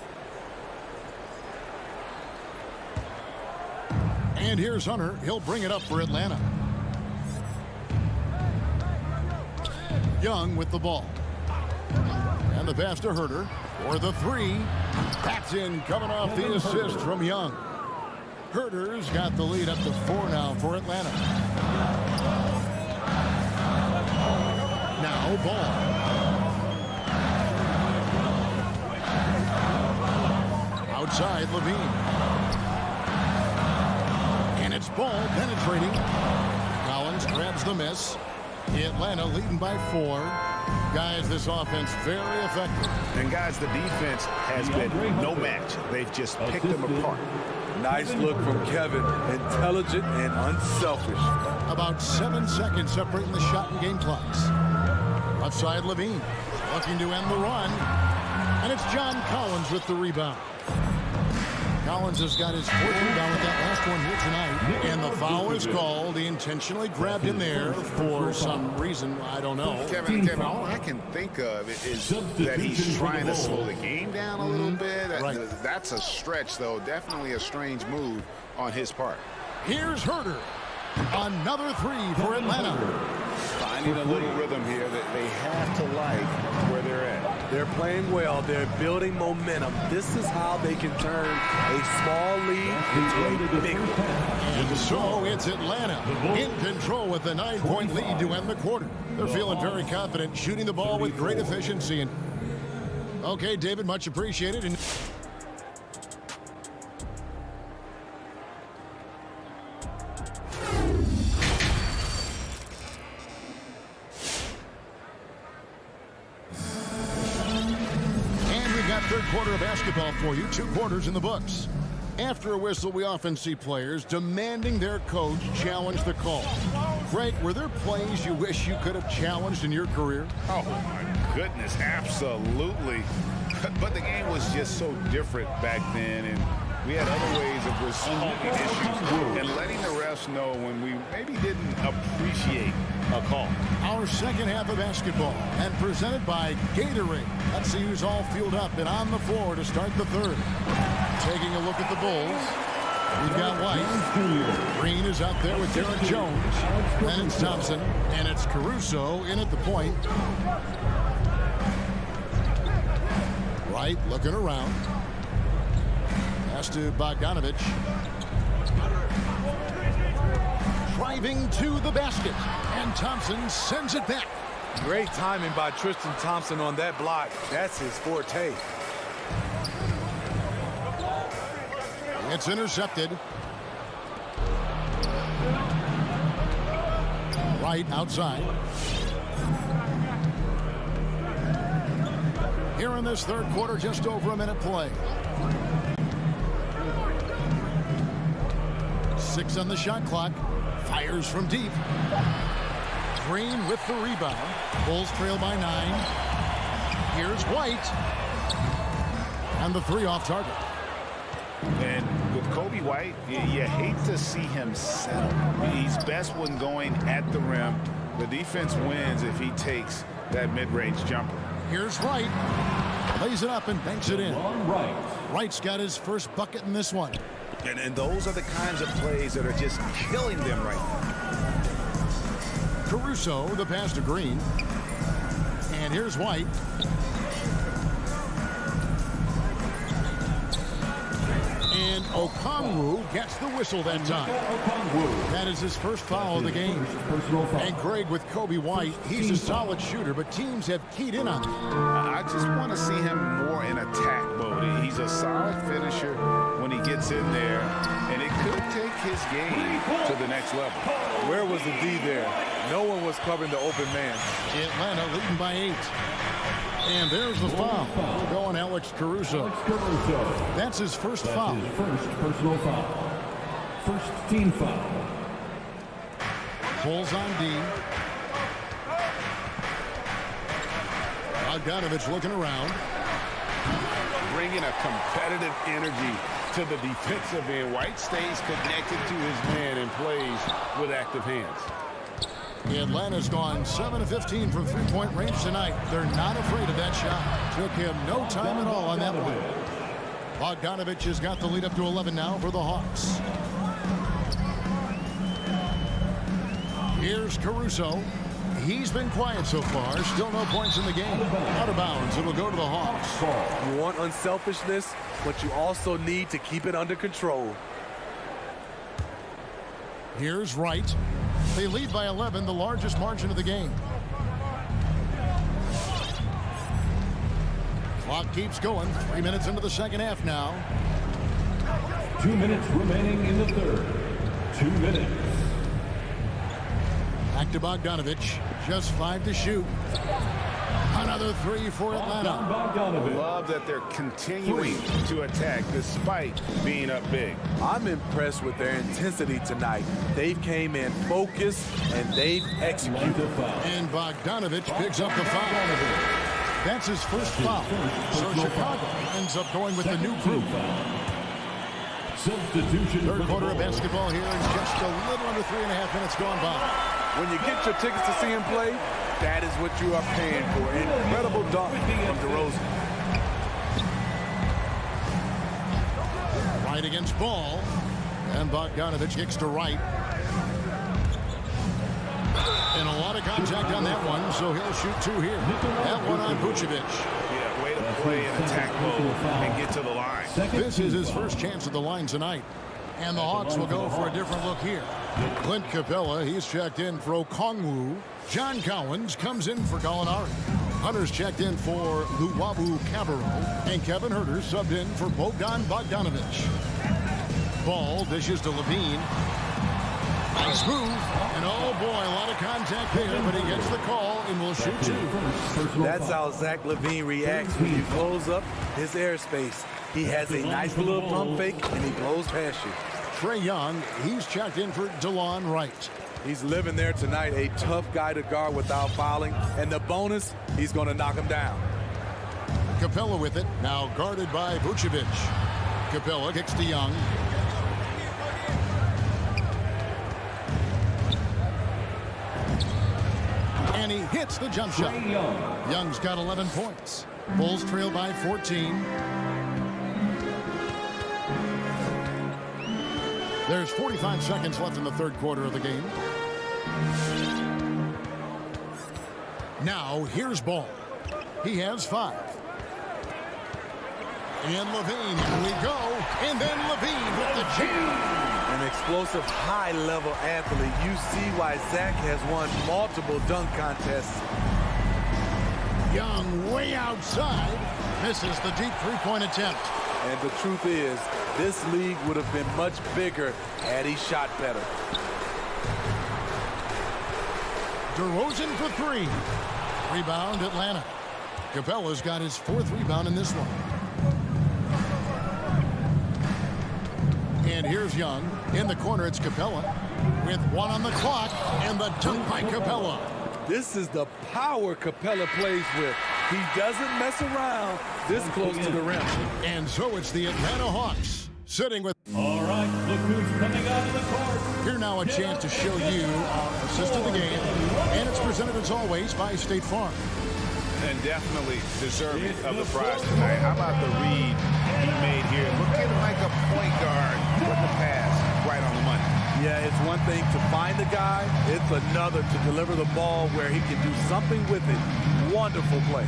[SPEAKER 1] And here's Hunter. He'll bring it up for Atlanta. Young with the ball. And the pass to Herter for the three. That's in, coming off the assist from Young. Herter's got the lead up to 4 now for Atlanta. Now Ball. Outside Levine. And it's Ball penetrating. Collins grabs the miss. Atlanta leading by 4. Guys, this offense very effective.
[SPEAKER 3] And guys, the defense has been no match. They've just picked them apart.
[SPEAKER 9] Nice look from Kevin. Intelligent and unselfish.
[SPEAKER 1] About 7 seconds separating the shot and game clocks. Left side Levine looking to end the run. And it's John Collins with the rebound. Collins has got his 4th rebound with that last one here tonight. And the foul is called. He intentionally grabbed him there for some reason. I don't know.
[SPEAKER 3] Kevin, all I can think of is that he's trying to slow the game down a little bit.
[SPEAKER 1] Right.
[SPEAKER 3] That's a stretch, though. Definitely a strange move on his part.
[SPEAKER 1] Here's Herter. Another 3 for Atlanta.
[SPEAKER 3] Finding a little rhythm here that they have to like where they're at.
[SPEAKER 9] They're playing well. They're building momentum. This is how they can turn a small lead into a big one.
[SPEAKER 1] And so it's Atlanta in control with a 9-point lead to end the quarter. They're feeling very confident, shooting the ball with great efficiency. And okay, David, much appreciated. And third quarter of basketball for you. 2 quarters in the books. After a whistle, we often see players demanding their coach challenge the call. Greg, were there plays you wish you could have challenged in your career?
[SPEAKER 3] Oh, my goodness, absolutely. But the game was just so different back then, and we had other ways of resolving issues and letting the refs know when we maybe didn't appreciate a call.
[SPEAKER 1] Our second half of basketball, and presented by Gatorade. Let's see who's all fueled up and on the floor to start the third. Taking a look at the Bulls. We've got White. Green is out there with Derek Jones. Then it's Thompson, and it's Caruso in at the point. White looking around. Pass to Bogdanovich. Driving to the basket, and Thompson sends it back.
[SPEAKER 9] Great timing by Tristan Thompson on that block. That's his forte.
[SPEAKER 1] It's intercepted. Right outside. Here in this third quarter, just over a minute play. 6 on the shot clock. Fires from deep. Green with the rebound. Bulls trail by 9. Here's White. And the 3 off target.
[SPEAKER 3] And with Kobe White, you hate to see him settle. He's best when going at the rim. The defense wins if he takes that mid-range jumper.
[SPEAKER 1] Here's Wright. Lays it up and banks it in. Wright's got his first bucket in this one.
[SPEAKER 3] And those are the kinds of plays that are just killing them right now.
[SPEAKER 1] Caruso, the pass to Green. And here's White. And Okongwu gets the whistle that time. That is his first foul of the game. And Greg, with Kobe White, he's a solid shooter, but teams have keyed in on him.
[SPEAKER 3] I just want to see him more in attack mode. He's a solid finisher when he gets in there, and it could take his game to the next level.
[SPEAKER 9] Where was the D there? No one was covering the open man.
[SPEAKER 1] Atlanta leading by 8. And there's the foul. Going Alex Caruso. That's his first foul.
[SPEAKER 4] His first personal foul. First team foul.
[SPEAKER 1] Bulls on D. Bogdanovich looking around.
[SPEAKER 3] Bringing a competitive energy to the defensive end. White stays connected to his man and plays with active hands.
[SPEAKER 1] Atlanta's gone 7 of 15 from three-point range tonight. They're not afraid of that shot. Took him no time at all on that one. Bogdanovich has got the lead up to 11 now for the Hawks. Here's Caruso. He's been quiet so far. Still no points in the game. Out of bounds. It'll go to the Hawks.
[SPEAKER 9] You want unselfishness, but you also need to keep it under control.
[SPEAKER 1] Here's Wright. They lead by 11, the largest margin of the game. Clock keeps going. 3 minutes into the second half now.
[SPEAKER 4] 2 minutes remaining in the third. 2 minutes.
[SPEAKER 1] Back to Bogdanovich. Just 5 to shoot. Another 3 for Atlanta.
[SPEAKER 3] Love that they're continuing to attack despite being up big.
[SPEAKER 9] I'm impressed with their intensity tonight. They came in focused and they've executed.
[SPEAKER 1] And Bogdanovich picks up the foul. That's his first foul. So Chicago ends up going with the new group.
[SPEAKER 4] Substitution.
[SPEAKER 1] Third quarter of basketball here, and just a little under 3.5 minutes gone by.
[SPEAKER 9] When you get your tickets to see him play, that is what you are paying for. Incredible dunk from DeRozan.
[SPEAKER 1] Right against Ball. And Bogdanovich kicks to Wright. And a lot of contact on that one, so he'll shoot 2 here. That one on Vucevic.
[SPEAKER 3] Yeah, way to play in attack mode and get to the line.
[SPEAKER 1] This is his first chance at the line tonight. And the Hawks will go for a different look here. Clint Capella, he's checked in for Okongwu. John Cowens comes in for Gallinari. Hunter's checked in for Luwawu Cabarro. And Kevin Huerter subbed in for Bogdan Bogdanovich. Ball dishes to Levine. Nice move. And oh boy, a lot of contact there, but he gets the call and will shoot 2.
[SPEAKER 9] That's how Zach LaVine reacts when you close up his airspace. He has a nice little pump fake and he blows past you.
[SPEAKER 1] Trae Young, he's checked in for DeLon Wright.
[SPEAKER 9] He's living there tonight, a tough guy to guard without fouling. And the bonus, he's going to knock him down.
[SPEAKER 1] Capella with it, now guarded by Vucevic. Capella kicks to Young. And he hits the jump shot. Young's got 11 points. Bulls trail by 14. There's 45 seconds left in the third quarter of the game. Now, here's Ball. He has 5. And Levine, here we go. And then Levine with the jam.
[SPEAKER 9] An explosive, high-level athlete. You see why Zach has won multiple dunk contests.
[SPEAKER 1] Young way outside. Misses the deep three-point attempt.
[SPEAKER 9] And the truth is, this league would have been much bigger had he shot better.
[SPEAKER 1] DeRozan for 3. Rebound, Atlanta. Capella's got his 4th rebound in this one. And here's Young. In the corner, it's Capella. With 1 on the clock, and the dunk by Capella.
[SPEAKER 9] This is the power Capella plays with. He doesn't mess around this close to the rim.
[SPEAKER 1] And so it's the Atlanta Hawks sitting with...
[SPEAKER 4] All right, look who's coming out of the court.
[SPEAKER 1] Here now a chance to show you our assist of the game. And it's presented as always by State Farm.
[SPEAKER 3] And definitely deserving of the prize tonight. How about the read he made here? Looking like a point guard with the pass right on the money.
[SPEAKER 9] Yeah, it's one thing to find the guy. It's another to deliver the ball where he can do something with it. Wonderful play.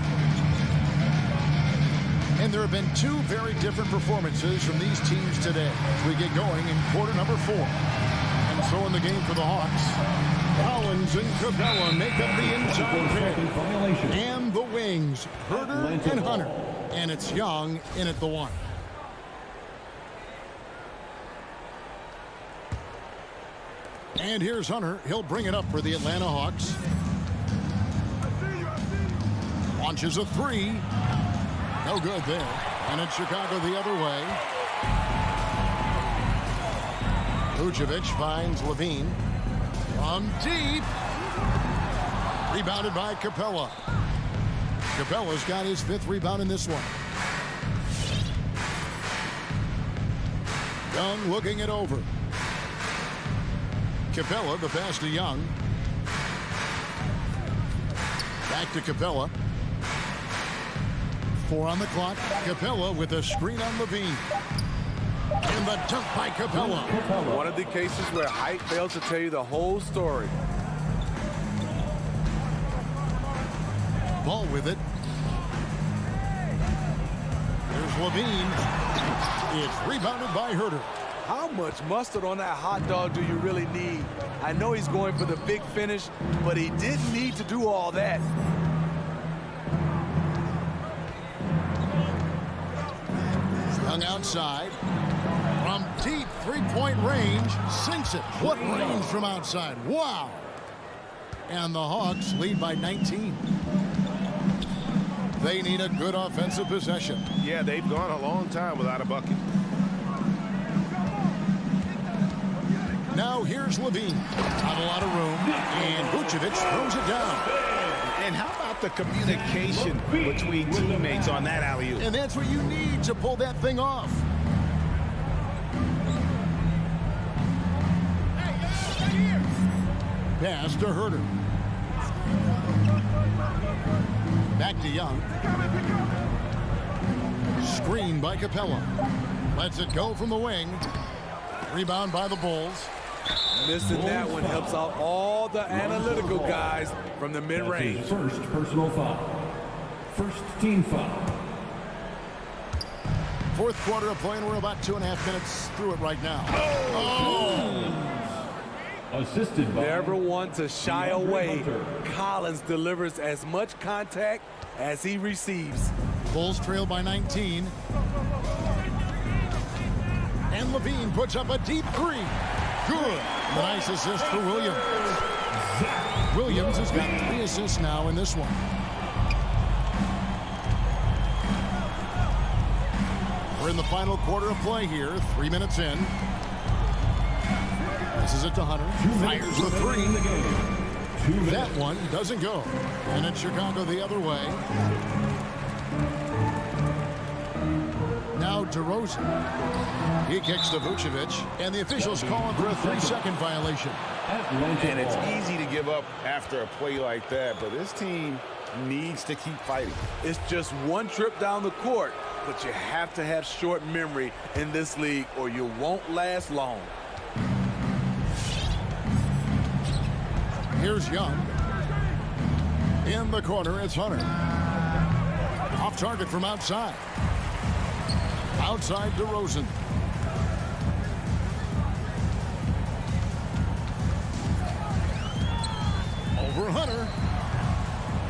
[SPEAKER 1] And there have been 2 very different performances from these teams today as we get going in quarter number 4. And so in the game for the Hawks, Collins and Capella make up the inside pair. And the wings, Huerter and Hunter. And it's Young in at the 1. And here's Hunter. He'll bring it up for the Atlanta Hawks. Launches a 3. No good there. And it's Chicago the other way. Vucevic finds Levine. From deep. Rebounded by Capella. Capella's got his 5th rebound in this one. Young looking it over. Capella, the pass to Young. Back to Capella. 4 on the clock. Capella with a screen on Levine. And the dunk by Capella.
[SPEAKER 9] One of the cases where height fails to tell you the whole story.
[SPEAKER 1] Ball with it. There's Levine. It's rebounded by Herter.
[SPEAKER 9] How much mustard on that hot dog do you really need? I know he's going for the big finish, but he didn't need to do all that.
[SPEAKER 1] Young outside. From deep three-point range, sinks it. What range from outside. Wow. And the Hawks lead by 19. They need a good offensive possession.
[SPEAKER 6] Yeah, they've gone a long time without a bucket.
[SPEAKER 1] Now here's Levine. Not a lot of room. And Vucevic throws it down.
[SPEAKER 3] And how about the communication between teammates on that alley-oop?
[SPEAKER 1] And that's what you need to pull that thing off. Pass to Herter. Back to Young. Screen by Capella. Lets it go from the wing. Rebound by the Bulls.
[SPEAKER 9] Missing that one helps out all the analytical guys from the mid-range.
[SPEAKER 4] First personal foul. First team foul.
[SPEAKER 1] 4th quarter of play, and we're about 2.5 minutes through it right now.
[SPEAKER 4] Assisted by
[SPEAKER 9] Never one to shy away. Collins delivers as much contact as he receives.
[SPEAKER 1] Bulls trail by 19. And Levine puts up a deep 3. Good. Nice assist for Williams. Williams has got 3 assists now in this one. We're in the final quarter of play here. 3 minutes in. This is it to Hunter. Fires the 3. That one doesn't go. And it's Chicago the other way. Now DeRozan. He kicks to Vucevic. And the officials call him for a 3-second violation.
[SPEAKER 3] And it's easy to give up after a play like that, but this team needs to keep fighting.
[SPEAKER 9] It's just one trip down the court, but you have to have short memory in this league or you won't last long.
[SPEAKER 1] Here's Young. In the corner, it's Hunter. Off target from outside. Outside DeRozan. Over Hunter.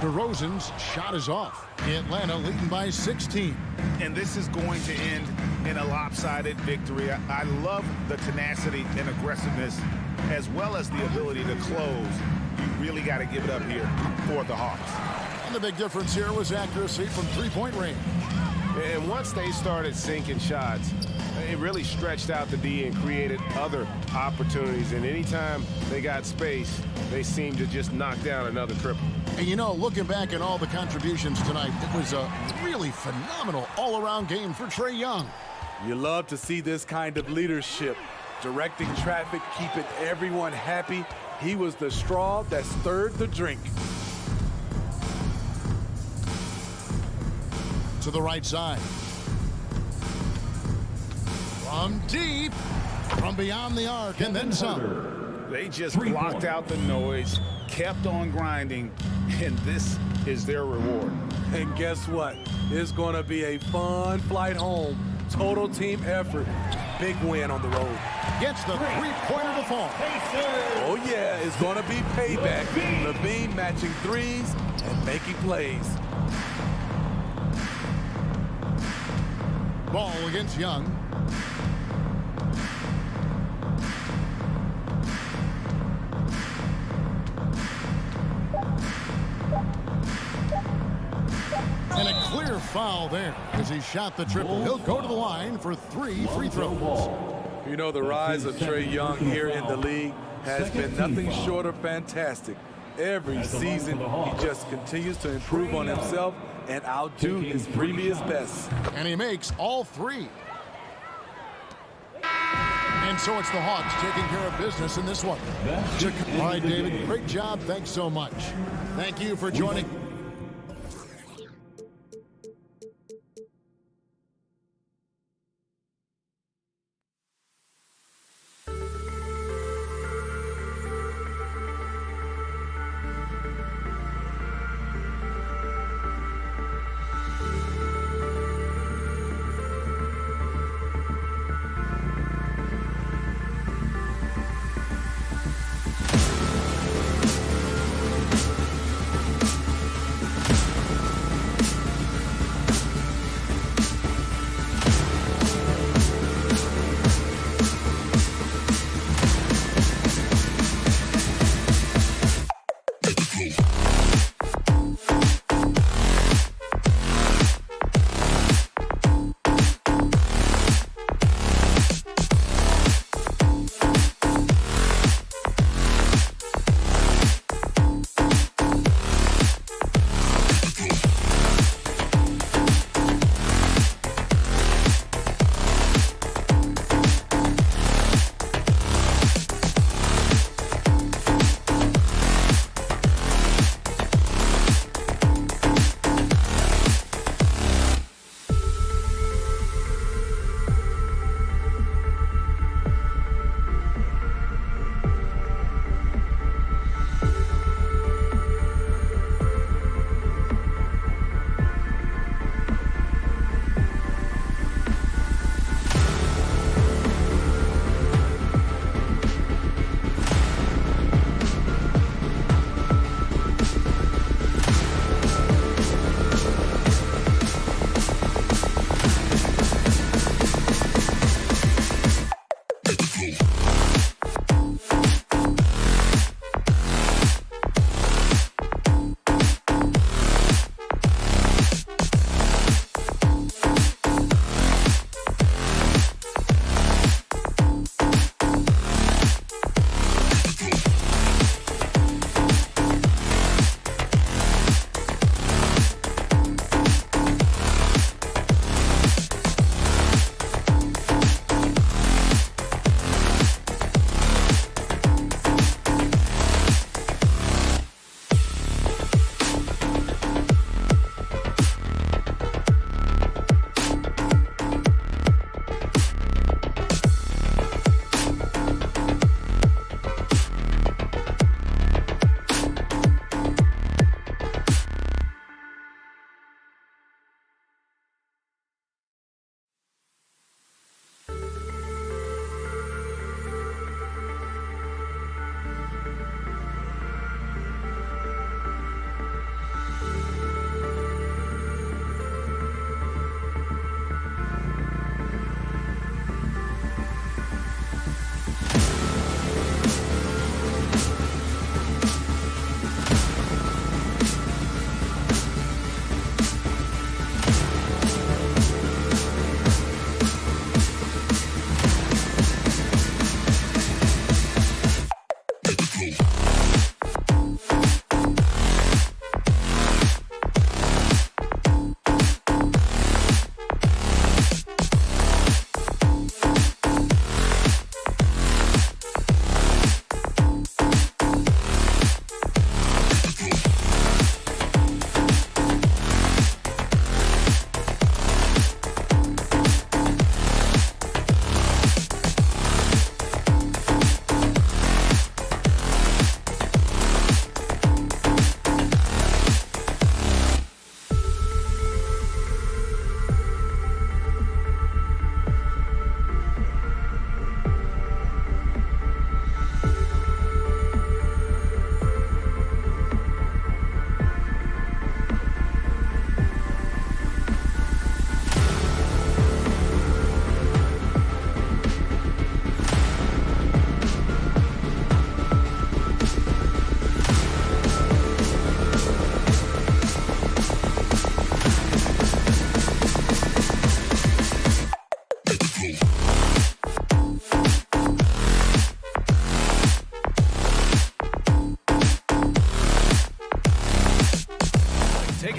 [SPEAKER 1] DeRozan's shot is off. Atlanta leading by 16.
[SPEAKER 3] And this is going to end in a lopsided victory. I love the tenacity and aggressiveness as well as the ability to close. You really got to give it up here for the Hawks.
[SPEAKER 1] And the big difference here was accuracy from three-point range.
[SPEAKER 6] And once they started sinking shots, it really stretched out the D and created other opportunities. And anytime they got space, they seemed to just knock down another triple.
[SPEAKER 1] And you know, looking back at all the contributions tonight, it was a really phenomenal all-around game for Trae Young.
[SPEAKER 9] You love to see this kind of leadership. Directing traffic, keeping everyone happy. He was the straw that stirred the drink.
[SPEAKER 1] To the right side. From deep, from beyond the arc, and then some.
[SPEAKER 3] They just blocked out the noise, kept on grinding, and this is their reward.
[SPEAKER 9] And guess what? It's going to be a fun flight home. Total team effort. Big win on the road.
[SPEAKER 1] Gets the three-pointer to fall.
[SPEAKER 9] Oh, yeah, it's going to be payback. Levine matching threes and making plays.
[SPEAKER 1] Ball against Young. And a clear foul there as he shot the triple. He'll go to the line for 3 free throws.
[SPEAKER 9] You know, the rise of Trae Young here in the league has been nothing short of fantastic. Every season, he just continues to improve on himself and outdo his previous best.
[SPEAKER 1] And he makes all three. And so it's the Hawks taking care of business in this one. All right, David, great job. Thanks so much. Thank you for joining.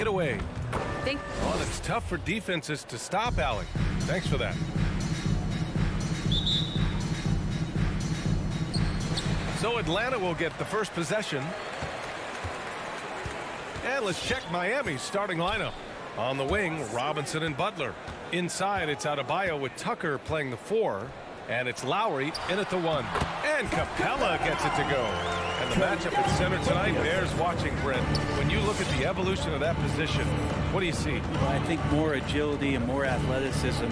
[SPEAKER 7] it away. Well, it's tough for defenses to stop, Alec. Thanks for that. So Atlanta will get the first possession. And let's check Miami's starting lineup. On the wing, Robinson and Butler. Inside, it's Adebayo with Tucker playing the 4. And it's Lowry in at the 1. And Capella gets it to go. And the matchup at center tonight bears watching, Brent. When you look at the evolution of that position, what do you see?
[SPEAKER 5] Well, I think more agility and more athleticism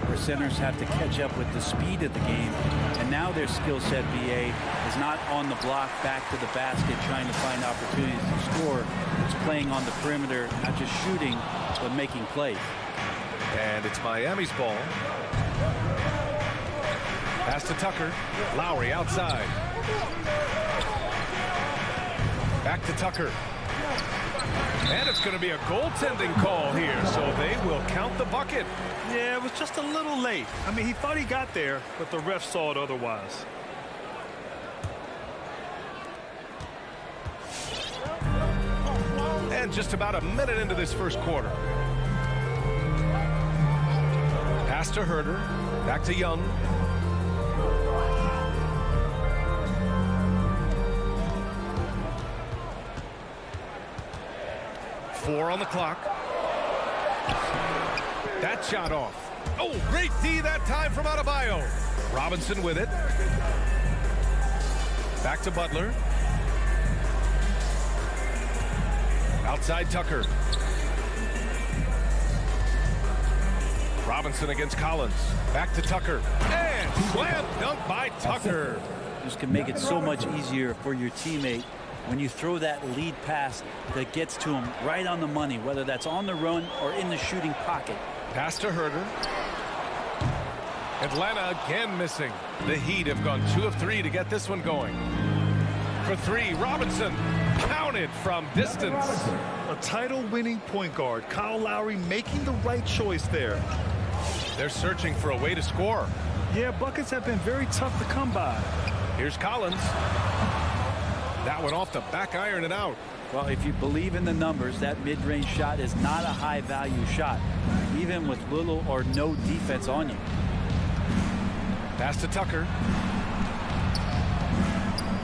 [SPEAKER 5] where centers have to catch up with the speed of the game. And now their skill set, BA, is not on the block back to the basket trying to find opportunities to score. It's playing on the perimeter, not just shooting, but making plays.
[SPEAKER 7] And it's Miami's ball. Pass to Tucker. Lowry outside. Back to Tucker. And it's going to be a goaltending call here, so they will count the bucket.
[SPEAKER 8] Yeah, it was just a little late. I mean, he thought he got there, but the ref saw it otherwise.
[SPEAKER 7] And just about a minute into this first quarter. Pass to Herter. Back to Young. Four on the clock. That shot off. Oh, great D that time from Adebayo. Robinson with it. Back to Butler. Outside Tucker. Robinson against Collins. Back to Tucker. And slam dunk by Tucker.
[SPEAKER 5] This can make it so much easier for your teammate when you throw that lead pass that gets to him right on the money, whether that's on the run or in the shooting pocket.
[SPEAKER 7] Pass to Herter. Atlanta again missing. The Heat have gone 2 of 3 to get this one going. For 3, Robinson counted from distance.
[SPEAKER 8] A title-winning point guard, Kyle Lowry, making the right choice there.
[SPEAKER 7] They're searching for a way to score.
[SPEAKER 8] Yeah, buckets have been very tough to come by.
[SPEAKER 7] Here's Collins. That one off the back iron and out.
[SPEAKER 5] Well, if you believe in the numbers, that mid-range shot is not a high-value shot, even with little or no defense on you.
[SPEAKER 7] Pass to Tucker.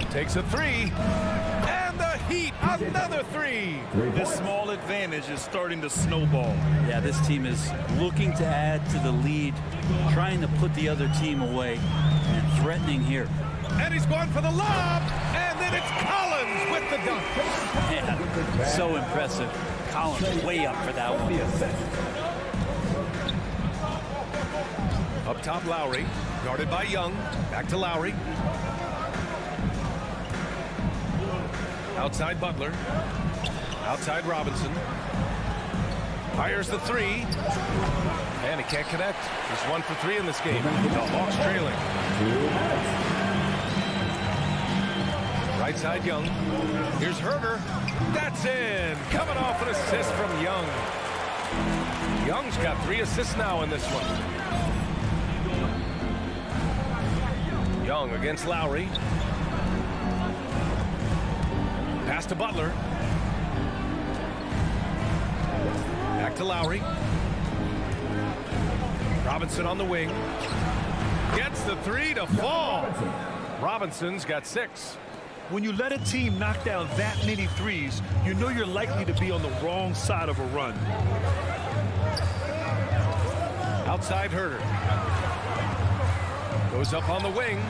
[SPEAKER 7] Takes a 3. And the Heat, another 3.
[SPEAKER 8] This small advantage is starting to snowball.
[SPEAKER 5] Yeah, this team is looking to add to the lead, trying to put the other team away, and threatening here.
[SPEAKER 7] And he's going for the lob. And then it's Collins with the dunk.
[SPEAKER 5] Yeah, so impressive. Collins way up for that one.
[SPEAKER 7] Up top, Lowry. Guarded by Young. Back to Lowry. Outside Butler. Outside Robinson. Fires the 3. And he can't connect. He's 1 for 3 in this game. The Hawks trailing. Right side Young. Here's Herter. That's in. Coming off an assist from Young. Young's got 3 assists now in this one. Young against Lowry. Pass to Butler. Back to Lowry. Robinson on the wing. Gets the 3 to fall. Robinson's got 6.
[SPEAKER 8] When you let a team knock down that many threes, you know you're likely to be on the wrong side of a run.
[SPEAKER 7] Outside Herter. Goes up on the wing.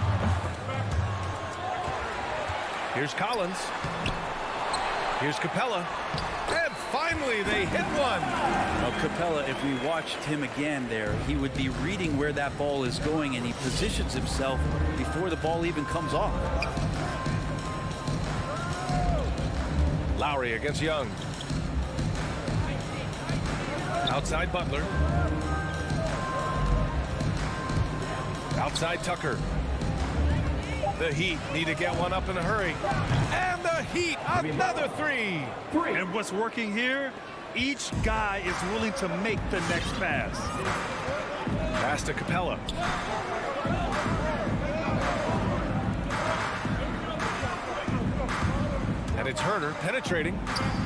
[SPEAKER 7] Here's Collins. Here's Capella. And finally they hit one.
[SPEAKER 5] Well, Capella, if we watched him again there, he would be reading where that ball is going, and he positions himself before the ball even comes off.
[SPEAKER 7] Lowry against Young. Outside Butler. Outside Tucker. The Heat need to get one up in a hurry. And the Heat, another 3.
[SPEAKER 8] And what's working here? Each guy is willing to make the next pass.
[SPEAKER 7] Pass to Capella. And And it's Herder penetrating.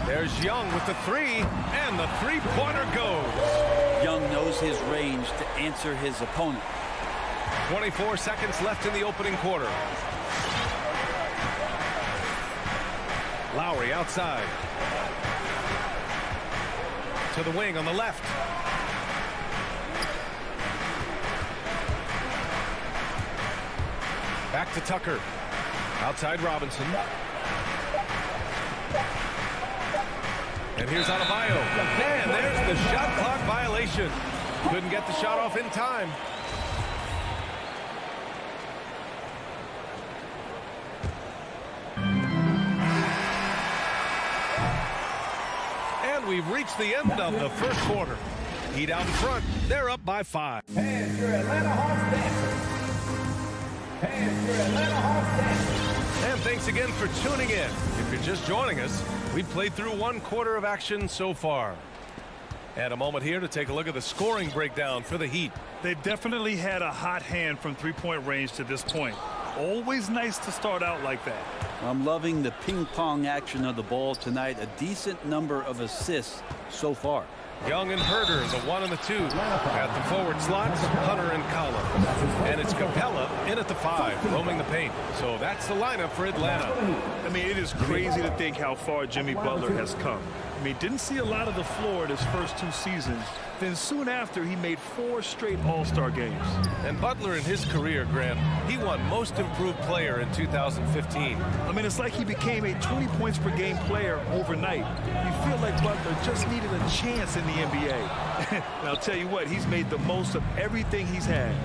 [SPEAKER 7] There's Young with the three, and the three-pointer goes.
[SPEAKER 5] Young knows his range to answer his opponent.
[SPEAKER 7] 24 seconds left in the opening quarter. Lowry outside. To the wing on the left. Back to Tucker. Outside Robinson. And here's Adebayo. And there's the shot clock violation. Couldn't get the shot off in time. And we've reached the end of the first quarter. Heat out in front. They're up by 5.
[SPEAKER 10] And your Atlanta Hawks dancers. And your Atlanta Hawks dancers.
[SPEAKER 7] And thanks again for tuning in. If you're just joining us, we've played through one quarter of action so far. And a moment here to take a look at the scoring breakdown for the Heat.
[SPEAKER 8] They've definitely had a hot hand from three-point range to this point. Always nice to start out like that.
[SPEAKER 5] I'm loving the ping-pong action of the ball tonight. A decent number of assists so far.
[SPEAKER 7] Young and Herder, the 1 and the 2. At the forward slots, Hunter and Collins. And it's Capella in at the 5, roaming the paint. So that's the lineup for Atlanta.
[SPEAKER 8] I mean, it is crazy to think how far Jimmy Butler has come. I mean, didn't see a lot of the floor in his first 2 seasons. Then soon after, he made 4 straight All-Star games.
[SPEAKER 7] And Butler in his career, Grant, he won Most Improved Player in 2015.
[SPEAKER 8] I mean, it's like he became a 20 points per game player overnight. You feel like Butler just needed a chance in the NBA. And I'll tell you what, he's made the most of everything he's had.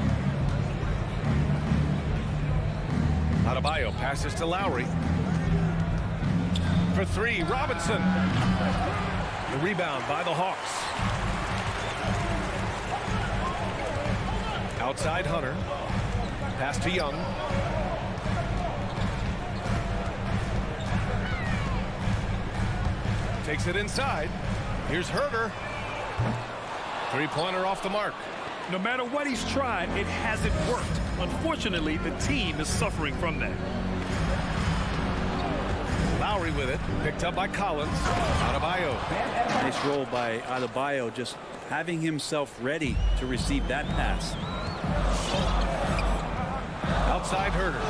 [SPEAKER 7] Adebayo passes to Lowry. For 3, Robinson. The rebound by the Hawks. Outside Hunter. Pass to Young. Takes it inside. Here's Herder. Three-pointer off the mark.
[SPEAKER 8] No matter what he's tried, it hasn't worked. Unfortunately, the team is suffering from that.
[SPEAKER 7] Lowry with it. Picked up by Collins. Adebayo.
[SPEAKER 5] Nice roll by Adebayo, just having himself ready to receive that pass.
[SPEAKER 7] Outside Herder.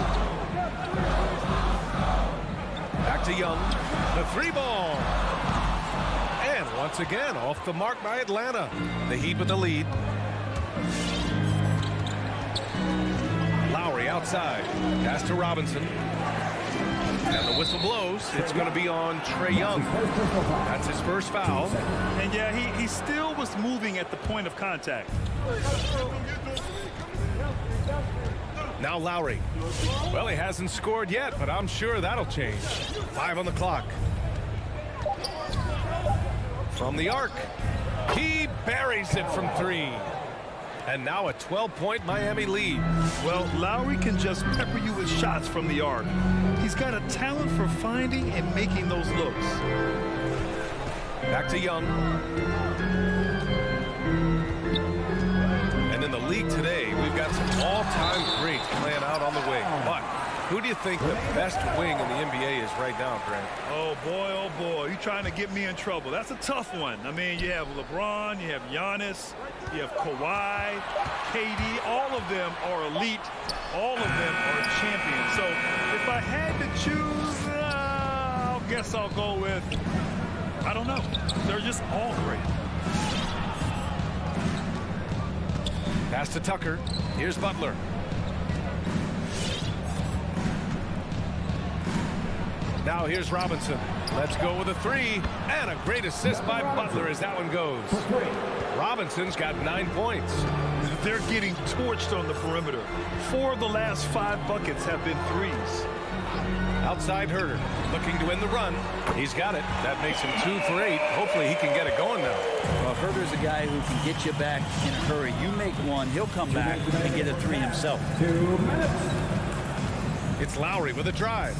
[SPEAKER 7] Back to Young. The 3-ball. And once again, off the mark by Atlanta. The Heat with the lead. Lowry outside. Pass to Robinson. And the whistle blows. It's going to be on Trae Young. That's his first foul.
[SPEAKER 8] And yeah, he still was moving at the point of contact.
[SPEAKER 7] Now Lowry. Well, he hasn't scored yet, but I'm sure that'll change. 5 on the clock. From the arc. He buries it from 3. And now a 12-point Miami lead.
[SPEAKER 8] Well, Lowry can just pepper you with shots from the arc. He's got a talent for finding and making those looks.
[SPEAKER 7] Back to Young. And in the league today, we've got some all-time greats playing out on the wing. But who do you think the best wing in the NBA is right now, Grant?
[SPEAKER 8] Oh, boy, you're trying to get me in trouble. That's a tough one. I mean, you have LeBron, you have Giannis, you have Kawhi, KD. All of them are elite. All of them are champions. So if I had to choose, I guess I'll go with, I don't know. They're just all great.
[SPEAKER 7] Pass to Tucker. Here's Butler. Now here's Robinson. Let's go with a 3. And a great assist by Butler as that one goes. Robinson's got 9 points.
[SPEAKER 8] They're getting torched on the perimeter. 4 of the last 5 buckets have been threes.
[SPEAKER 7] Outside Herder. Looking to win the run. He's got it. That makes him 2 for 8. Hopefully he can get it going now.
[SPEAKER 5] Well, Herder's a guy who can get you back in a hurry. You make one, he'll come back and get a 3 himself.
[SPEAKER 10] 2 minutes.
[SPEAKER 7] It's Lowry with a drive.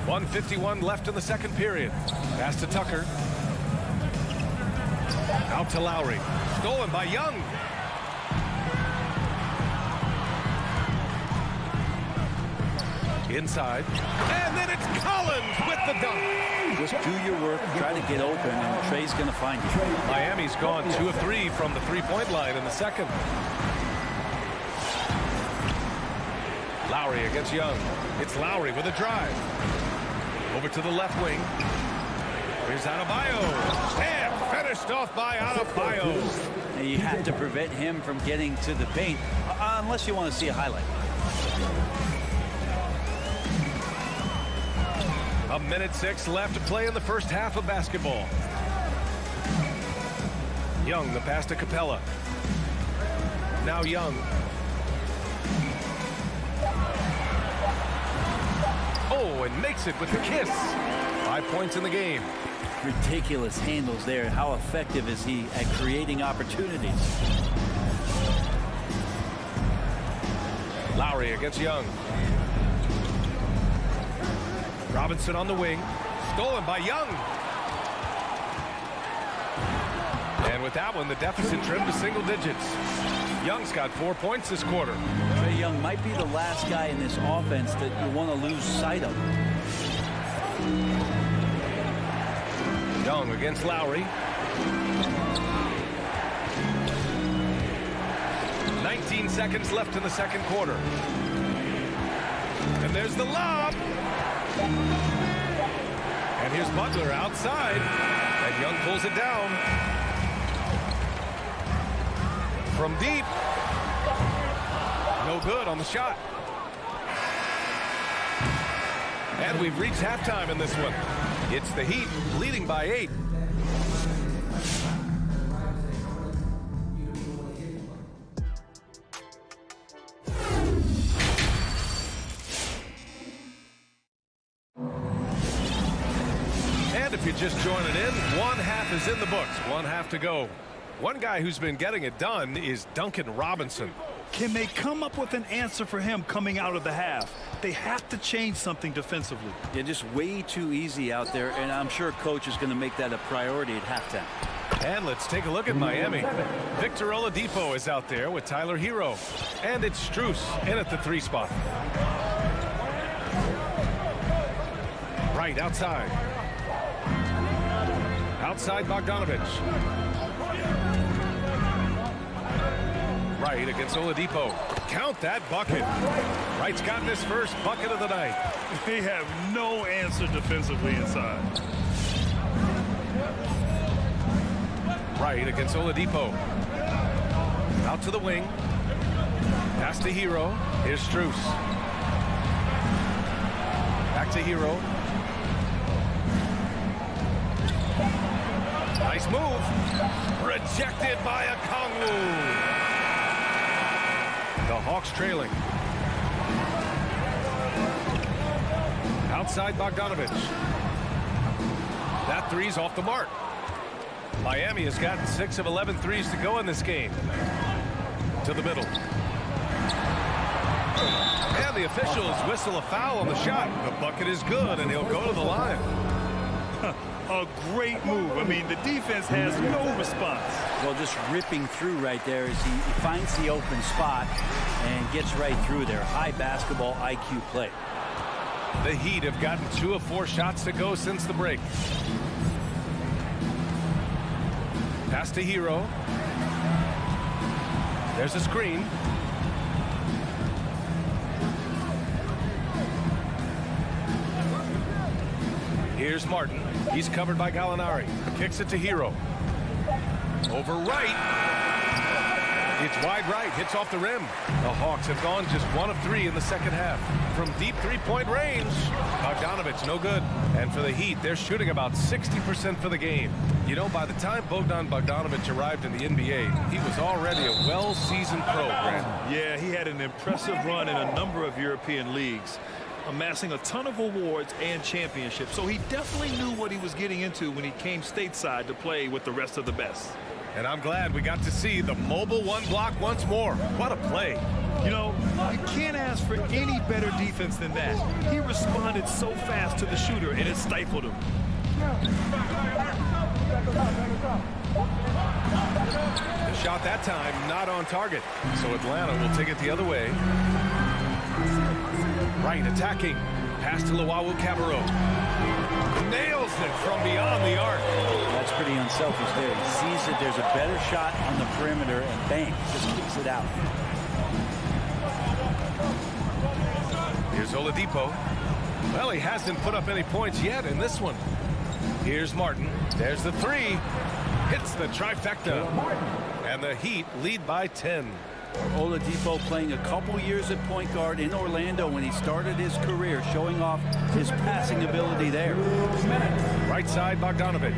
[SPEAKER 7] 1:51 left in the second period. Pass to Tucker. Out to Lowry. Stolen by Young. Inside. And then it's Collins with the dunk.
[SPEAKER 11] Just do your work, try to get open, and Trey's going to find you.
[SPEAKER 7] Miami's gone 2 of 3 from the three-point line in the second. Lowry against Young. It's Lowry with a drive. Over to the left wing. Here's Adebayo. And finished off by Adebayo.
[SPEAKER 11] Now you have to prevent him from getting to the paint, unless you want to see a highlight.
[SPEAKER 7] A minute 6 left to play in the first half of basketball. Young, the pass to Capella. Now Young. Oh, and makes it with the kiss. 5 points in the game.
[SPEAKER 11] Ridiculous handles there. How effective is he at creating opportunities?
[SPEAKER 7] Lowry against Young. Robinson on the wing. Stolen by Young. And with that one, the deficit trimmed to single digits. Young's got 4 points this quarter.
[SPEAKER 11] Trae Young might be the last guy in this offense that you want to lose sight of.
[SPEAKER 7] Young against Lowry. 19 seconds left in the second quarter. And there's the lob. And here's Butler outside. And Young pulls it down. From deep. No good on the shot. And we've reached halftime in this one. It's the Heat leading by 8. And if you're just joining in, one half is in the books. One half to go. One guy who's been getting it done is Duncan Robinson.
[SPEAKER 8] Can they come up with an answer for him coming out of the half? They have to change something defensively.
[SPEAKER 11] They're just way too easy out there, and I'm sure coach is going to make that a priority at halftime.
[SPEAKER 7] And let's take a look at Miami. Victor Oladipo is out there with Tyler Hero. And it's Strus in at the 3 spot. Right outside. Outside Bogdanovich. Right against Oladipo. Count that bucket. Wright's gotten his first bucket of the night.
[SPEAKER 8] They have no answer defensively inside.
[SPEAKER 7] Right against Oladipo. Out to the wing. Pass to Hero. Here's Strus. Back to Hero. Nice move. Rejected by Okongwu. The Hawks trailing. Outside Bogdanovich. That three's off the mark. Miami has gotten 6 of 11 threes to go in this game. To the middle. And the officials whistle a foul on the shot. The bucket is good, and he'll go to the line.
[SPEAKER 8] A great move. I mean, the defense has no response.
[SPEAKER 11] Well, just ripping through right there as he finds the open spot and gets right through there. High basketball IQ play.
[SPEAKER 7] The Heat have gotten 2 of 4 shots to go since the break. Pass to Hero. There's a screen. Here's Martin. He's covered by Gallinari. Kicks it to Hero. Over right. It's wide right. Hits off the rim. The Hawks have gone just 1 of 3 in the second half. From deep 3-point range. Bogdanovich, no good. And for the Heat, they're shooting about 60% for the game. You know, by the time Bogdanovich arrived in the NBA, he was already a well-seasoned pro, Grant.
[SPEAKER 8] Yeah, he had an impressive run in a number of European leagues, amassing a ton of awards and championships. So he definitely knew what he was getting into when he came stateside to play with the rest of the best.
[SPEAKER 7] And I'm glad we got to see the mobile 1 block once more. What a play.
[SPEAKER 8] You know, you can't ask for any better defense than that. He responded so fast to the shooter, and it stifled him.
[SPEAKER 7] The shot that time not on target. So Atlanta will take it the other way. Right attacking. Pass to Luau Cabarro. Nails it from beyond the arc.
[SPEAKER 11] That's pretty unselfish there. He sees that there's a better shot on the perimeter and bang, just kicks it out.
[SPEAKER 7] Here's Oladipo. Well, he hasn't put up any points yet in this one. Here's Martin. There's the three. Hits the trifecta. And the Heat lead by 10.
[SPEAKER 11] Oladipo playing a couple years at point guard in Orlando when he started his career, showing off his passing ability there.
[SPEAKER 7] Right side, Bogdanovich.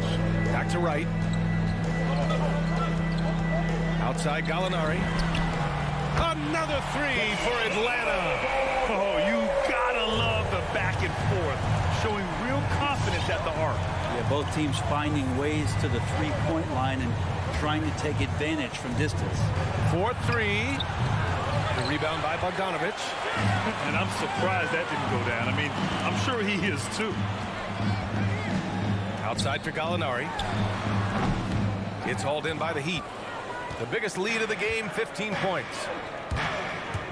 [SPEAKER 7] Back to right. Outside, Gallinari. Another three for Atlanta.
[SPEAKER 8] Oh, you gotta love the back and forth, showing real confidence at the arc.
[SPEAKER 11] Yeah, both teams finding ways to the three-point line and trying to take advantage from distance.
[SPEAKER 7] 4-3. The rebound by Bogdanovich.
[SPEAKER 8] And I'm surprised that didn't go down. I mean, I'm sure he is too.
[SPEAKER 7] Outside for Gallinari. It's hauled in by the Heat. The biggest lead of the game, 15 points.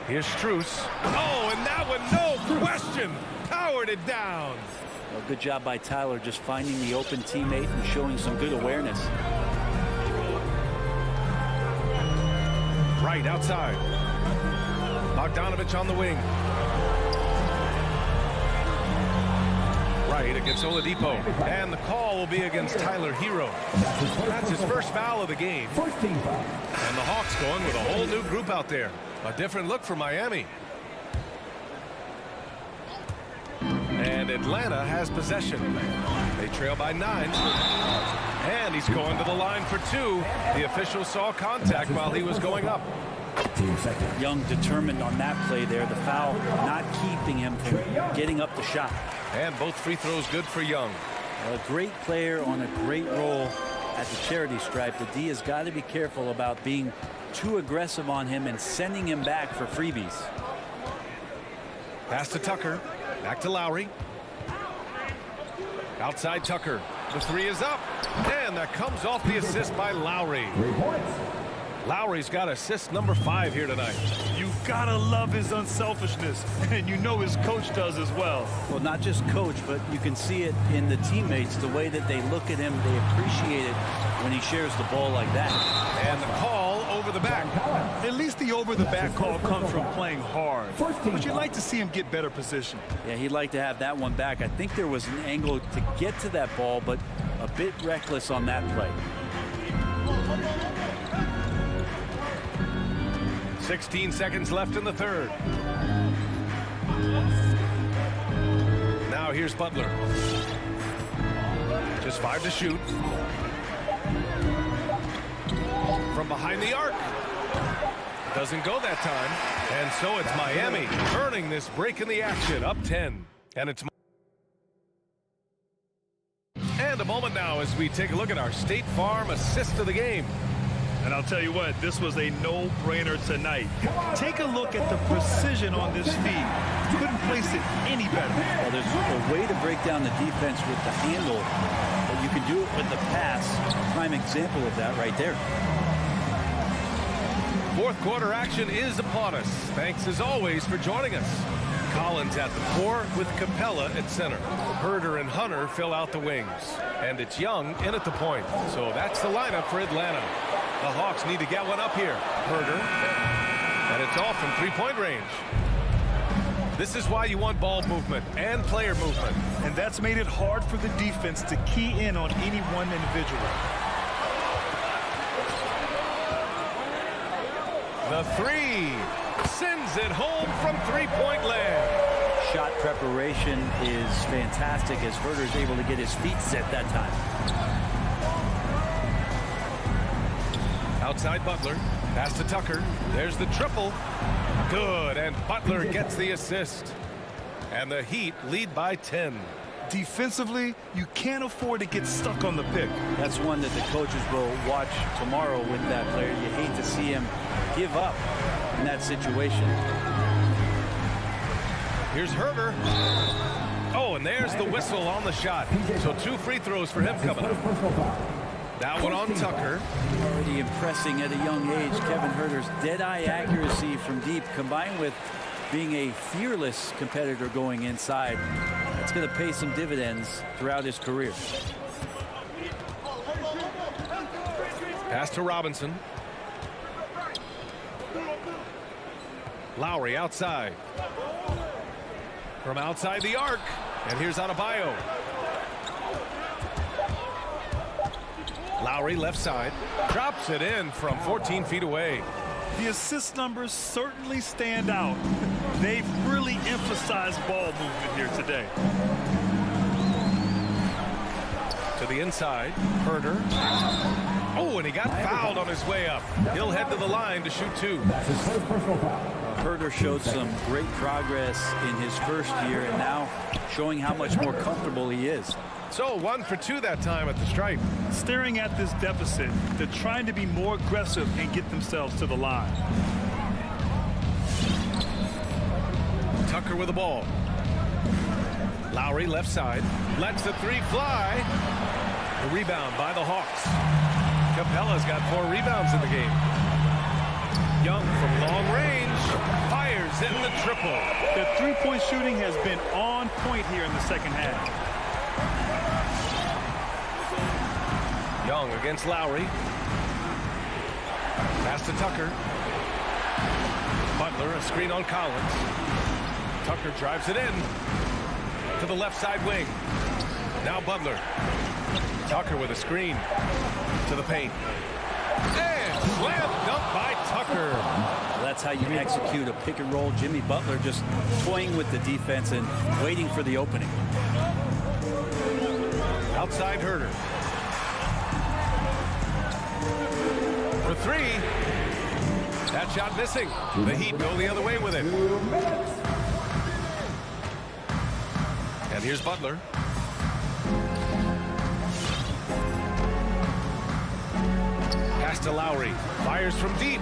[SPEAKER 7] Here's Strus. Oh, and that one, no question, powered it down.
[SPEAKER 11] Well, good job by Tyler just finding the open teammate and showing some good awareness.
[SPEAKER 7] Right outside. Bogdanovich on the wing. Right against Oladipo. And the call will be against Tyler Hero. That's his first foul of the game. And the Hawks going with a whole new group out there. A different look for Miami. And Atlanta has possession. They trail by 9. And he's going to the line for 2. The official saw contact while he was going up.
[SPEAKER 11] Young determined on that play there. The foul not keeping him from getting up the shot.
[SPEAKER 7] And both free throws good for Young.
[SPEAKER 11] A great player on a great role at the charity stripe. The D has got to be careful about being too aggressive on him and sending him back for freebies.
[SPEAKER 7] Pass to Tucker. Back to Lowry. Outside Tucker. The three is up. And that comes off the assist by Lowry. Lowry's got assist number 5 here tonight.
[SPEAKER 8] You gotta love his unselfishness, and you know his coach does as well.
[SPEAKER 11] Well, not just coach, but you can see it in the teammates, the way that they look at him. They appreciate it when he shares the ball like that.
[SPEAKER 7] And the call over the back.
[SPEAKER 8] At least the over-the-back call comes from playing hard. But you'd like to see him get better position.
[SPEAKER 11] Yeah, he'd like to have that one back. I think there was an angle to get to that ball, but a bit reckless on that play.
[SPEAKER 7] 16 seconds left in the third. Now here's Butler. Just 5 to shoot. From behind the arc. Doesn't go that time. And so it's Miami earning this break in the action, up 10. And it's and a moment now as we take a look at our State Farm assist of the game.
[SPEAKER 8] And I'll tell you what, this was a no-brainer tonight. Take a look at the precision on this feed. Couldn't place it any better.
[SPEAKER 11] Well, there's a way to break down the defense with the handle, but you can do it with the pass. Prime example of that right there.
[SPEAKER 7] Fourth quarter action is upon us. Thanks as always for joining us. Collins at the 4 with Capella at center. Herder and Hunter fill out the wings. And it's Young in at the point. So that's the lineup for Atlanta. The Hawks need to get one up here. Herder. And it's off from three-point range. This is why you want ball movement and player movement.
[SPEAKER 8] And that's made it hard for the defense to key in on any one individual.
[SPEAKER 7] The three sends it home from three-point land.
[SPEAKER 11] Shot preparation is fantastic as Herder's able to get his feet set that time.
[SPEAKER 7] Outside Butler. Pass to Tucker. There's the triple. Good, and Butler gets the assist. And the Heat lead by 10.
[SPEAKER 8] Defensively, you can't afford to get stuck on the pick.
[SPEAKER 11] That's one that the coaches will watch tomorrow with that player. You hate to see him give up in that situation.
[SPEAKER 7] Here's Herder. Oh, and there's the whistle on the shot. So 2 free throws for him coming up. That one on Tucker.
[SPEAKER 11] Already impressing at a young age. Kevin Herder's dead-eye accuracy from deep combined with being a fearless competitor going inside. That's going to pay some dividends throughout his career.
[SPEAKER 7] Pass to Robinson. Lowry outside. From outside the arc. And here's Adebayo. Lowry left side. Drops it in from 14 feet away.
[SPEAKER 8] The assist numbers certainly stand out. They've really emphasized ball movement here today.
[SPEAKER 7] To the inside. Herder. Oh, and he got fouled on his way up. He'll head to the line to shoot 2.
[SPEAKER 4] That's his first personal foul.
[SPEAKER 11] Herder showed some great progress in his first year and now showing how much more comfortable he is.
[SPEAKER 7] So 1 for 2 that time at the stripe.
[SPEAKER 8] Staring at this deficit, they're trying to be more aggressive and get themselves to the line.
[SPEAKER 7] Tucker with the ball. Lowry left side. Lets the 3 fly. The rebound by the Hawks. Capella's got 4 rebounds in the game. Young from long range fires in the triple.
[SPEAKER 8] The three-point shooting has been on point here in the second half.
[SPEAKER 7] Young against Lowry. Pass to Tucker. Butler, a screen on Collins. Tucker drives it in to the left side wing. Now Butler. Tucker with a screen to the paint. And slam dunk by Tucker.
[SPEAKER 11] That's how you execute a pick and roll. Jimmy Butler just toying with the defense and waiting for the opening.
[SPEAKER 7] Outside Herder. For 3. That shot missing. The Heat go the other way with it. And here's Butler. Pass to Lowry. Fires from deep.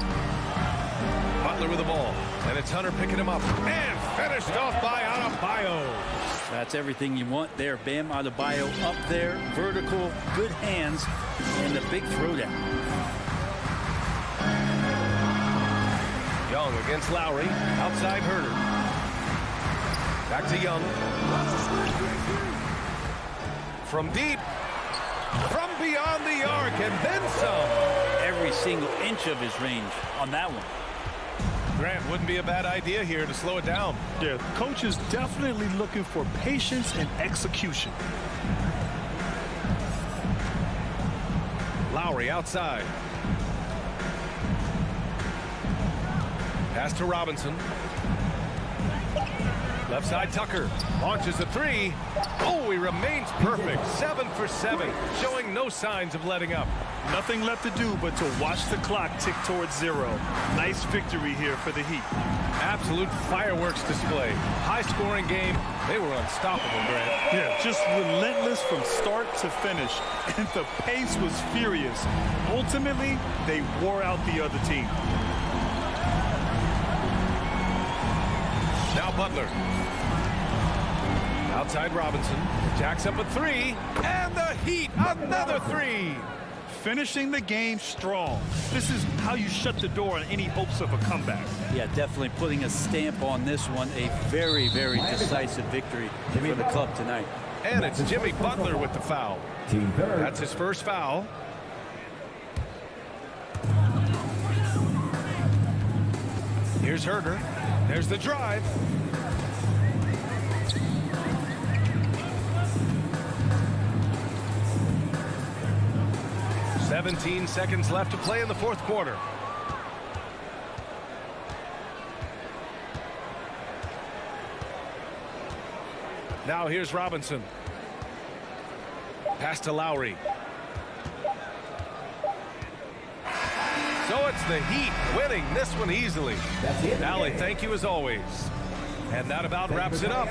[SPEAKER 7] Butler with the ball. And it's Hunter picking him up. And finished off by Adebayo.
[SPEAKER 11] That's everything you want there. Bam Adebayo up there. Vertical, good hands, and the big throwdown.
[SPEAKER 7] Young against Lowry. Outside Herder. Back to Young. From deep. From beyond the arc, and then some.
[SPEAKER 11] Every single inch of his range on that one.
[SPEAKER 7] Grant, wouldn't be a bad idea here to slow it down.
[SPEAKER 8] Yeah, coach is definitely looking for patience and execution.
[SPEAKER 7] Lowry outside. Pass to Robinson. Left side Tucker. Launches a 3. Oh, he remains perfect. 7 for 7. Showing no signs of letting up.
[SPEAKER 8] Nothing left to do but to watch the clock tick towards 0. Nice victory here for the Heat.
[SPEAKER 7] Absolute fireworks display. High-scoring game. They were unstoppable, Grant.
[SPEAKER 8] Yeah, just relentless from start to finish. And the pace was furious. Ultimately, they wore out the other team.
[SPEAKER 7] Now Butler. Outside Robinson. Jacks up a 3. And the Heat, another 3.
[SPEAKER 8] Finishing the game strong. This is how you shut the door on any hopes of a comeback.
[SPEAKER 11] Yeah, definitely putting a stamp on this one. A very, very decisive victory for the club tonight.
[SPEAKER 7] And it's Jimmy Butler with the foul. That's his first foul. Here's Herder. There's the drive. "17 seconds left to play in the fourth quarter. Now here's Robinson. Pass to Lowry. So it's the Heat winning this one easily. Allie, thank you as always. And that about wraps it up.